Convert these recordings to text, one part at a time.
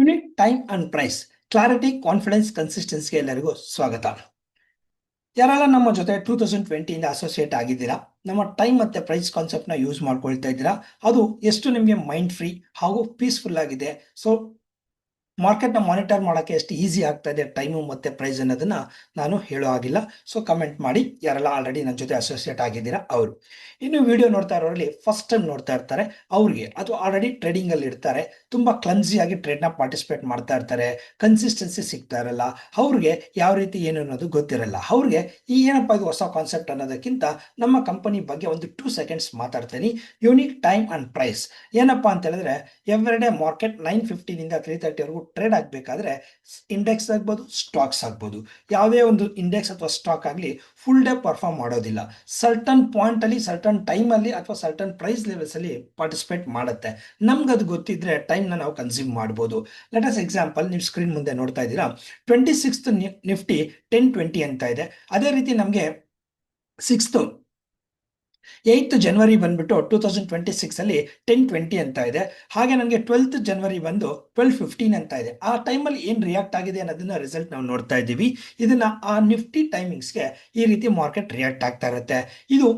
Unit time and price clarity confidence ಕನ್ಸಿಸ್ಟೆನ್ಸಿಗೆ ಎಲ್ಲರಿಗೂ ಸ್ವಾಗತ. ಯಾರೆಲ್ಲ ನಮ್ಮ ಜೊತೆ 2020 ಅಸೋಸಿಯೇಟ್ ಆಗಿದ್ದೀರಾ, ನಮ್ಮ ಟೈಮ್ ಮತ್ತೆ ಪ್ರೈಸ್ ಕಾನ್ಸೆಪ್ಟ್ನ ಯೂಸ್ ಮಾಡ್ಕೊಳ್ತಾ ಇದ್ದೀರಾ, ಅದು ಎಷ್ಟು ನಿಮಗೆ ಮೈಂಡ್ ಫ್ರೀ ಹಾಗೂ ಪೀಸ್ಫುಲ್ ಆಗಿದೆ. ಸೊ ಮಾರ್ಕೆಟ್ನ ಮಾನಿಟರ್ ಮಾಡೋಕ್ಕೆ ಎಷ್ಟು ಈಸಿ ಆಗ್ತಾ ಇದೆ ಟೈಮು ಮತ್ತು ಪ್ರೈಸ್ ಅನ್ನೋದನ್ನ ನಾನು ಹೇಳೋ ಆಗಿಲ್ಲ. ಸೊ ಕಮೆಂಟ್ ಮಾಡಿ ಯಾರೆಲ್ಲ ಆಲ್ರೆಡಿ ನನ್ನ ಜೊತೆ ಅಸೋಸಿಯೇಟ್ ಆಗಿದ್ದೀರಾ ಅವರು. ಇನ್ನು ವಿಡಿಯೋ ನೋಡ್ತಾ ಇರೋರಲ್ಲಿ ಫಸ್ಟ್ ಟೈಮ್ ನೋಡ್ತಾ ಇರ್ತಾರೆ ಅವ್ರಿಗೆ, ಅದು ಆಲ್ರೆಡಿ ಟ್ರೇಡಿಂಗಲ್ಲಿ ಇರ್ತಾರೆ, ತುಂಬ ಕ್ಲಮ್ಸಿಯಾಗಿ ಟ್ರೇಡ್ನ ಪಾರ್ಟಿಸಿಪೇಟ್ ಮಾಡ್ತಾ ಇರ್ತಾರೆ, ಕನ್ಸಿಸ್ಟೆನ್ಸಿ ಸಿಗ್ತಾ ಇರಲ್ಲ, ಅವ್ರಿಗೆ ಯಾವ ರೀತಿ ಏನು ಅನ್ನೋದು ಗೊತ್ತಿರಲ್ಲ. ಅವ್ರಿಗೆ ಈ ಏನಪ್ಪ ಇದು ಹೊಸ ಕಾನ್ಸೆಪ್ಟ್ ಅನ್ನೋದಕ್ಕಿಂತ ನಮ್ಮ ಕಂಪನಿ ಬಗ್ಗೆ ಒಂದು 2 ಸೆಕೆಂಡ್ಸ್ ಮಾತಾಡ್ತೀನಿ. ಯೂನಿಕ್ ಟೈಮ್ ಅಂಡ್ ಪ್ರೈಸ್ ಏನಪ್ಪಾ ಅಂತ ಹೇಳಿದ್ರೆ, ಎವ್ರಿ ಡೇ ಮಾರ್ಕೆಟ್ 9:15 ಇಂದ 3:30ವರೆಗೂ ಟ್ರೇಡ್ ಆಗಬೇಕಾದ್ರೆ ಇಂಡೆಕ್ಸ್ ಆಗ್ಬೋದು, ಸ್ಟಾಕ್ಸ್ ಆಗ್ಬೋದು, ಯಾವುದೇ ಒಂದು ಇಂಡೆಕ್ಸ್ ಅಥವಾ ಸ್ಟಾಕ್ ಆಗಲಿ ಫುಲ್ ಡೇ ಪರ್ಫಾರ್ಮ್ ಮಾಡೋದಿಲ್ಲ. ಸರ್ಟನ್ ಪಾಯಿಂಟ್ ಅಲ್ಲಿ, ಸರ್ಟನ್ ಟೈಮ್ ಅಲ್ಲಿ ಅಥವಾ ಸರ್ಟನ್ ಪ್ರೈಸ್ ಲೆವೆಲ್ಸ್ ಅಲ್ಲಿ ಪಾರ್ಟಿಸಿಪೇಟ್ ಮಾಡುತ್ತೆ. ನಮ್ಗೆ ಅದು ಗೊತ್ತಿದ್ರೆ ಟೈಮ್ನ ನಾವು ಕನ್ಸ್ಯೂಮ್ ಮಾಡ್ಬೋದು. ಲೆಟ್ ಅಸ್ ಎಕ್ಸಾಂಪಲ್, ನೀವು ಸ್ಕ್ರೀನ್ ಮುಂದೆ ನೋಡ್ತಾ ಇದ್ದೀರಾ, 26th ನಿಫ್ಟಿ 1020 ಅಂತ ಇದೆ. ಅದೇ ರೀತಿ ನಮಗೆ 8th ಜನವರಿ ಬಂದ್ಬಿಟ್ಟು 2026 ಅಲ್ಲಿ 1020 ಅಂತ ಇದೆ. ಹಾಗೆ ನನಗೆ 12th ಜನವರಿ ಬಂದು 1215 ಅಂತ ಇದೆ. ಆ ಟೈಮಲ್ಲಿ ಏನು ರಿಯಾಕ್ಟ್ ಆಗಿದೆ ಅನ್ನೋದನ್ನ ರಿಸಲ್ಟ್ ನಾವು ನೋಡ್ತಾ ಇದ್ದೀವಿ. ಇದನ್ನ ಆ ನಿಫ್ಟಿ ಟೈಮಿಂಗ್ಸ್ಗೆ ಈ ರೀತಿ ಮಾರ್ಕೆಟ್ ರಿಯಾಕ್ಟ್ ಆಗ್ತಾ ಇರುತ್ತೆ. ಇದು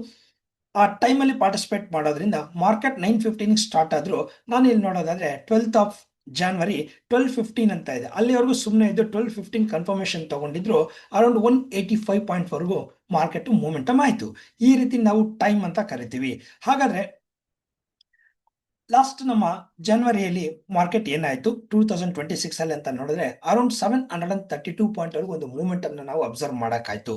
ಆ ಟೈಮಲ್ಲಿ ಪಾರ್ಟಿಸಿಪೇಟ್ ಮಾಡೋದ್ರಿಂದ ಮಾರ್ಕೆಟ್ 9:15 ಸ್ಟಾರ್ಟ್ ಆದರೂ ನಾನು ಇಲ್ಲಿ ನೋಡೋದಾದ್ರೆ 12th ಜನವರಿ 12:15 ಅಂತ ಇದೆ. ಅಲ್ಲಿವರೆಗೂ ಸುಮ್ಮನೆ ಇದ್ದು 12:15 ಕನ್ಫರ್ಮೇಶನ್ ತಗೊಂಡಿದ್ರು ಅರೌಂಡ್ 185 ಪಾಯಿಂಟ್ವರೆಗೂ ಮಾರ್ಕೆಟ್ ಮೂಮೆಂಟಮ್ ಆಯಿತು. ಈ ರೀತಿ ನಾವು ಟೈಮ್ ಅಂತ ಕರಿತೀವಿ. ಹಾಗಾದ್ರೆ ಲಾಸ್ಟ್ ನಮ್ಮ ಜನವರಿಯಲ್ಲಿ ಮಾರ್ಕೆಟ್ ಏನಾಯಿತು 2026 ಅಲ್ಲಿ ಅಂತ ನೋಡಿದ್ರೆ ಅರೌಂಡ್ 732 ಪಾಯಿಂಟ್ವರೆಗೂ ಒಂದು ಮೂಮೆಂಟನ್ನು ನಾವು ಅಬ್ಸರ್ವ್ ಮಾಡೋಕ್ಕಾಯ್ತು.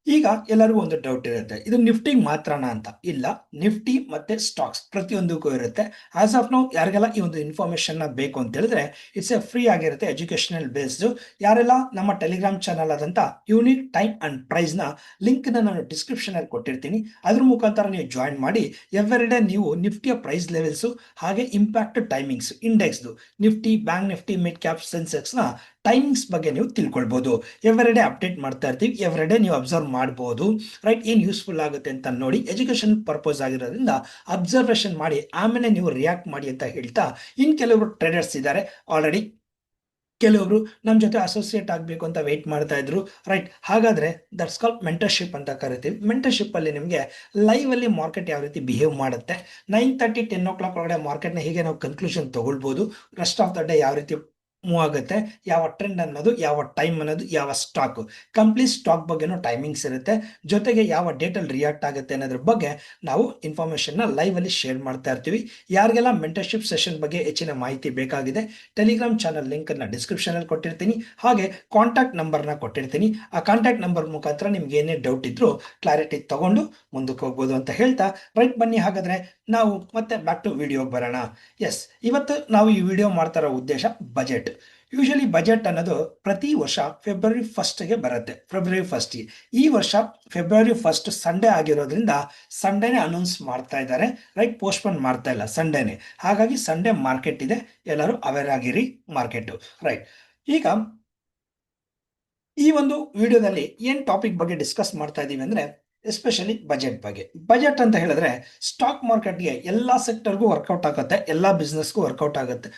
ಈಗ ಎಲ್ಲರಿಗೂ ಒಂದು ಡೌಟ್ ಇರುತ್ತೆ, ಇದು ನಿಫ್ಟಿಗೆ ಮಾತ್ರನಾ ಅಂತ. ಇಲ್ಲ, ನಿಫ್ಟಿ ಮತ್ತೆ ಸ್ಟಾಕ್ಸ್ ಪ್ರತಿಯೊಂದಕ್ಕೂ ಇರುತ್ತೆ. ಆಸ್ ಆಫ್ ನೌ ಯಾರಿಗೆಲ್ಲ ಈ ಒಂದು ಇನ್ಫಾರ್ಮೇಶನ್ ಬೇಕು ಅಂತ ಹೇಳಿದ್ರೆ ಇಟ್ಸ್ ಎ ಫ್ರೀ ಆಗಿರುತ್ತೆ, ಎಜುಕೇಶನಲ್ ಬೇಸ್ಡ್. ಯಾರೆಲ್ಲ ನಮ್ಮ ಟೆಲಿಗ್ರಾಮ್ ಚಾನಲ್ ಆದಂತ ಯೂನಿಕ್ ಟೈಮ್ ಅಂಡ್ ಪ್ರೈಸ್ ನ ಲಿಂಕ್ ನಾನು ಡಿಸ್ಕ್ರಿಪ್ಷನ್ ಅಲ್ಲಿ ಕೊಟ್ಟಿರ್ತೀನಿ. ಅದ್ರ ಮುಖಾಂತರ ನೀವು ಜಾಯಿನ್ ಮಾಡಿ ಎವ್ರಿ ಡೇ ನೀವು ನಿಫ್ಟಿಯ ಪ್ರೈಸ್ ಲೆವೆಲ್ಸ್ ಹಾಗೆ ಇಂಪ್ಯಾಕ್ಟ್ ಟೈಮಿಂಗ್ಸ್ ಇಂಡೆಕ್ಸ್ದು Nifty, bank Nifty, mid cap, Sensex ನ ಟೈಮಿಂಗ್ಸ್ ಬಗ್ಗೆ ನೀವು ತಿಳ್ಕೊಳ್ಬಹುದು. ಎವ್ರಿ ಡೇ ಅಪ್ಡೇಟ್ ಮಾಡ್ತಾ ಇರ್ತೀವಿ, ಎವ್ರಿ ಡೇ ನೀವು ಅಬ್ಸರ್ವ್ ಮಾಡಬಹುದು. ರೈಟ್, ಏನು ಯೂಸ್ಫುಲ್ ಆಗುತ್ತೆ ಅಂತ ನೋಡಿ, ಎಜುಕೇಶನ್ ಪರ್ಪಸ್ ಆಗಿರೋದ್ರಿಂದ ಅಬ್ಸರ್ವೇಷನ್ ಮಾಡಿ ಆಮೇಲೆ ನೀವು ರಿಯಾಕ್ಟ್ ಮಾಡಿ ಅಂತ ಹೇಳ್ತಾ, ಇನ್ ಕೆಲವರು ಟ್ರೇಡರ್ಸ್ ಇದ್ದಾರೆ ಆಲ್ರೆಡಿ, ಕೆಲವರು ನಮ್ಮ ಜೊತೆ ಅಸೋಸಿಯೇಟ್ ಆಗಬೇಕು ಅಂತ ವೆಯ್ಟ್ ಮಾಡ್ತಾ ಇದ್ರು. ರೈಟ್, ಹಾಗಾದ್ರೆ ದಟ್ಸ್ ಕಾಲ್ಡ್ ಮೆಂಟರ್ಶಿಪ್ ಅಂತ ಕರಿತೀವಿ. ಮೆಂಟರ್ಶಿಪ್ ಅಲ್ಲಿ ನಿಮಗೆ ಲೈವ್ ಅಲ್ಲಿ ಮಾರ್ಕೆಟ್ ಯಾವ ರೀತಿ ಬಿಹೇವ್ ಮಾಡುತ್ತೆ, 9:30 10 o'clock ಒಳಗಡೆ ಮಾರ್ಕೆಟ್ನ ಹೀಗೆ ನಾವು ಕನ್ಕ್ಲೂಷನ್ ತಗೊಳ್ಬಹುದು. ರೆಸ್ಟ್ ಆಫ್ ದ ಡೇ ಯಾವ ರೀತಿ ಮೂವ್ ಆಗುತ್ತೆ, ಯಾವ ಟ್ರೆಂಡ್ ಅನ್ನೋದು, ಯಾವ ಟೈಮ್ ಅನ್ನೋದು, ಯಾವ ಸ್ಟಾಕ್, ಕಂಪ್ಲೀಟ್ ಸ್ಟಾಕ್ ಬಗ್ಗೆನೂ ಟೈಮಿಂಗ್ಸ್ ಇರುತ್ತೆ. ಜೊತೆಗೆ ಯಾವ ಡೇಟಲ್ಲಿ ರಿಯಾಕ್ಟ್ ಆಗುತ್ತೆ ಅನ್ನೋದ್ರ ಬಗ್ಗೆ ನಾವು ಇನ್ಫಾರ್ಮೇಶನ್ನ ಲೈವ್ ಅಲ್ಲಿ ಶೇರ್ ಮಾಡ್ತಾ ಇರ್ತೀವಿ. ಯಾರಿಗೆಲ್ಲ ಮೆಂಟರ್ಶಿಪ್ ಸೆಷನ್ ಬಗ್ಗೆ ಹೆಚ್ಚಿನ ಮಾಹಿತಿ ಬೇಕಾಗಿದೆ, ಟೆಲಿಗ್ರಾಮ್ ಚಾನಲ್ ಲಿಂಕ್ ಅನ್ನ ಡಿಸ್ಕ್ರಿಪ್ಷನ್ ಅಲ್ಲಿ ಕೊಟ್ಟಿರ್ತೀನಿ, ಹಾಗೆ ಕಾಂಟ್ಯಾಕ್ಟ್ ನಂಬರ್ನ ಕೊಟ್ಟಿರ್ತೀನಿ. ಆ ಕಾಂಟ್ಯಾಕ್ಟ್ ನಂಬರ್ ಮುಖಾಂತರ ನಿಮ್ಗೆ ಏನೇ ಡೌಟ್ ಇದ್ರು ಕ್ಲಾರಿಟಿ ತಗೊಂಡು ಮುಂದಕ್ಕೆ ಹೋಗ್ಬೋದು ಅಂತ ಹೇಳ್ತಾ, ರೈಟ್ ಬನ್ನಿ ಹಾಗಾದ್ರೆ ನಾವು ಮತ್ತೆ ಬ್ಯಾಕ್ ಟು ವಿಡಿಯೋಗೆ ಬರೋಣ. ಎಸ್, ಇವತ್ತು ನಾವು ಈ ವಿಡಿಯೋ ಮಾಡ್ತಾ ಇರೋ ಉದ್ದೇಶ ಬಜೆಟ್. ಯೂಶಲಿ ಬಜೆಟ್ ಅನ್ನೋದು ಪ್ರತಿ ವರ್ಷ ಫೆಬ್ರವರಿ 1ಗೆ ಬರುತ್ತೆ. ಫೆಬ್ರವರಿ 1 ಈ ವರ್ಷ ಫೆಬ್ರವರಿ 1 ಸಂಡೇ ಆಗಿರೋದ್ರಿಂದ ಸಂಡೇನೆ ಅನೌನ್ಸ್ ಮಾಡ್ತಾ ಇದ್ದಾರೆ. ರೈಟ್, ಪೋಸ್ಟ್ಪೋನ್ ಮಾಡ್ತಾ ಇಲ್ಲ, ಸಂಡೇನೆ. ಹಾಗಾಗಿ ಸಂಡೇ ಮಾರ್ಕೆಟ್ ಇದೆ, ಎಲ್ಲರೂ ಅವೇರ್ ಆಗಿರಿ ಮಾರ್ಕೆಟ್. ರೈಟ್, ಈಗ ಈ ಒಂದು ವಿಡಿಯೋದಲ್ಲಿ ಏನ್ ಟಾಪಿಕ್ ಬಗ್ಗೆ ಡಿಸ್ಕಸ್ ಮಾಡ್ತಾ ಇದೀವಿ ಅಂದ್ರೆ ಎಸ್ಪೆಷಲಿ ಬಜೆಟ್ ಬಗ್ಗೆ. ಬಜೆಟ್ ಅಂತ ಹೇಳಿದ್ರೆ ಸ್ಟಾಕ್ ಮಾರ್ಕೆಟ್ಗೆ ಎಲ್ಲಾ ಸೆಕ್ಟರ್ಗೂ ವರ್ಕೌಟ್ ಆಗುತ್ತೆ, ಎಲ್ಲಾ ಬಿಸ್ನೆಸ್ಗೂ ವರ್ಕೌಟ್ ಆಗುತ್ತೆ,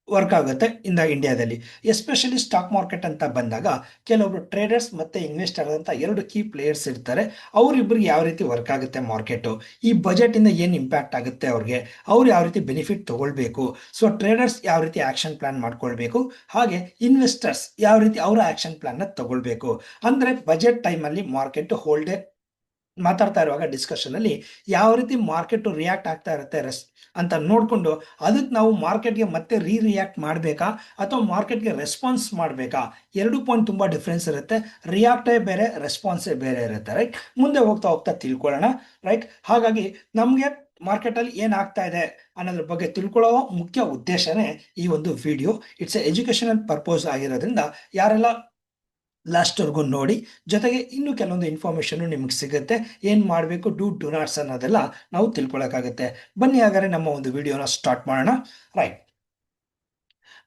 ವರ್ಕ್ ಆಗುತ್ತೆ ಇನ್ ದ ಇಂಡಿಯಾದಲ್ಲಿ. ಎಸ್ಪೆಷಲಿ ಸ್ಟಾಕ್ ಮಾರ್ಕೆಟ್ ಅಂತ ಬಂದಾಗ ಕೆಲವೊಬ್ರು ಟ್ರೇಡರ್ಸ್ ಮತ್ತೆ ಇನ್ವೆಸ್ಟರ್ ಅಂತ 2 ಕೀ ಪ್ಲೇಯರ್ಸ್ ಇರ್ತಾರೆ. ಅವರಿಬ್ಬರಿಗೆ ಯಾವ ರೀತಿ ವರ್ಕ್ ಆಗುತ್ತೆ ಮಾರ್ಕೆಟು, ಈ ಬಜೆಟ್ ಇಂದ ಏನು ಇಂಪ್ಯಾಕ್ಟ್ ಆಗುತ್ತೆ ಅವ್ರಿಗೆ, ಅವ್ರು ಯಾವ ರೀತಿ ಬೆನಿಫಿಟ್ ತಗೊಳ್ಬೇಕು, ಸೊ ಟ್ರೇಡರ್ಸ್ ಯಾವ ರೀತಿ ಆಕ್ಷನ್ ಪ್ಲಾನ್ ಮಾಡ್ಕೊಳ್ಬೇಕು, ಹಾಗೆ ಇನ್ವೆಸ್ಟರ್ಸ್ ಯಾವ ರೀತಿ ಅವರ ಆಕ್ಷನ್ ಪ್ಲಾನ್ ನ ತಗೊಳ್ಬೇಕು. ಅಂದ್ರೆ ಬಜೆಟ್ ಟೈಮ್ ಅಲ್ಲಿ ಮಾರ್ಕೆಟ್ ಹೋಲ್ ಡೇ ಮಾತಾಡ್ತಾ ಇರುವಾಗ ಡಿಸ್ಕಷನ್ ಅಲ್ಲಿ ಯಾವ ರೀತಿ ಮಾರ್ಕೆಟ್ ರಿಯಾಕ್ಟ್ ಆಗ್ತಾ ಇರುತ್ತೆ ಅಂತ ನೋಡ್ಕೊಂಡು ಅದಕ್ಕೆ ನಾವು ಮಾರ್ಕೆಟ್ಗೆ ಮತ್ತೆ ರಿಯಾಕ್ಟ್ ಮಾಡಬೇಕಾ ಅಥವಾ ಮಾರ್ಕೆಟ್ಗೆ ರೆಸ್ಪಾನ್ಸ್ ಮಾಡಬೇಕಾ, 2 ಪಾಯಿಂಟ್ ತುಂಬಾ ಡಿಫ್ರೆನ್ಸ್ ಇರುತ್ತೆ. ರಿಯಾಕ್ಟೇ ಬೇರೆ, ರೆಸ್ಪಾನ್ಸೇ ಬೇರೆ ಇರುತ್ತೆ. ರೈಟ್, ಮುಂದೆ ಹೋಗ್ತಾ ಹೋಗ್ತಾ ತಿಳ್ಕೊಳ್ಳೋಣ. ರೈಟ್, ಹಾಗಾಗಿ ನಮಗೆ ಮಾರ್ಕೆಟ್ ಅಲ್ಲಿ ಏನಾಗ್ತಾ ಇದೆ ಅನ್ನೋದ್ರ ಬಗ್ಗೆ ತಿಳ್ಕೊಳ್ಳೋ ಮುಖ್ಯ ಉದ್ದೇಶನೇ ಈ ಒಂದು video. It's A educational purpose ಆಗಿರೋದ್ರಿಂದ ಯಾರೆಲ್ಲ ಲಾಸ್ಟ್ವರೆಗೂ ನೋಡಿ, ಜೊತೆಗೆ ಇನ್ನೂ ಕೆಲವೊಂದು ಇನ್ಫಾರ್ಮೇಶನ್ ನಿಮಗೆ ಸಿಗುತ್ತೆ. ಏನು ಮಾಡಬೇಕು, ಡೂ ನಾಟ್ಸ್ ಅನ್ನೋದೆಲ್ಲ ನಾವು ತಿಳ್ಕೊಳಕ್ಕಾಗುತ್ತೆ. ಬನ್ನಿ ಹಾಗಾದ್ರೆ ನಮ್ಮ ಒಂದು ವಿಡಿಯೋನ ಸ್ಟಾರ್ಟ್ ಮಾಡೋಣ. ರೈಟ್,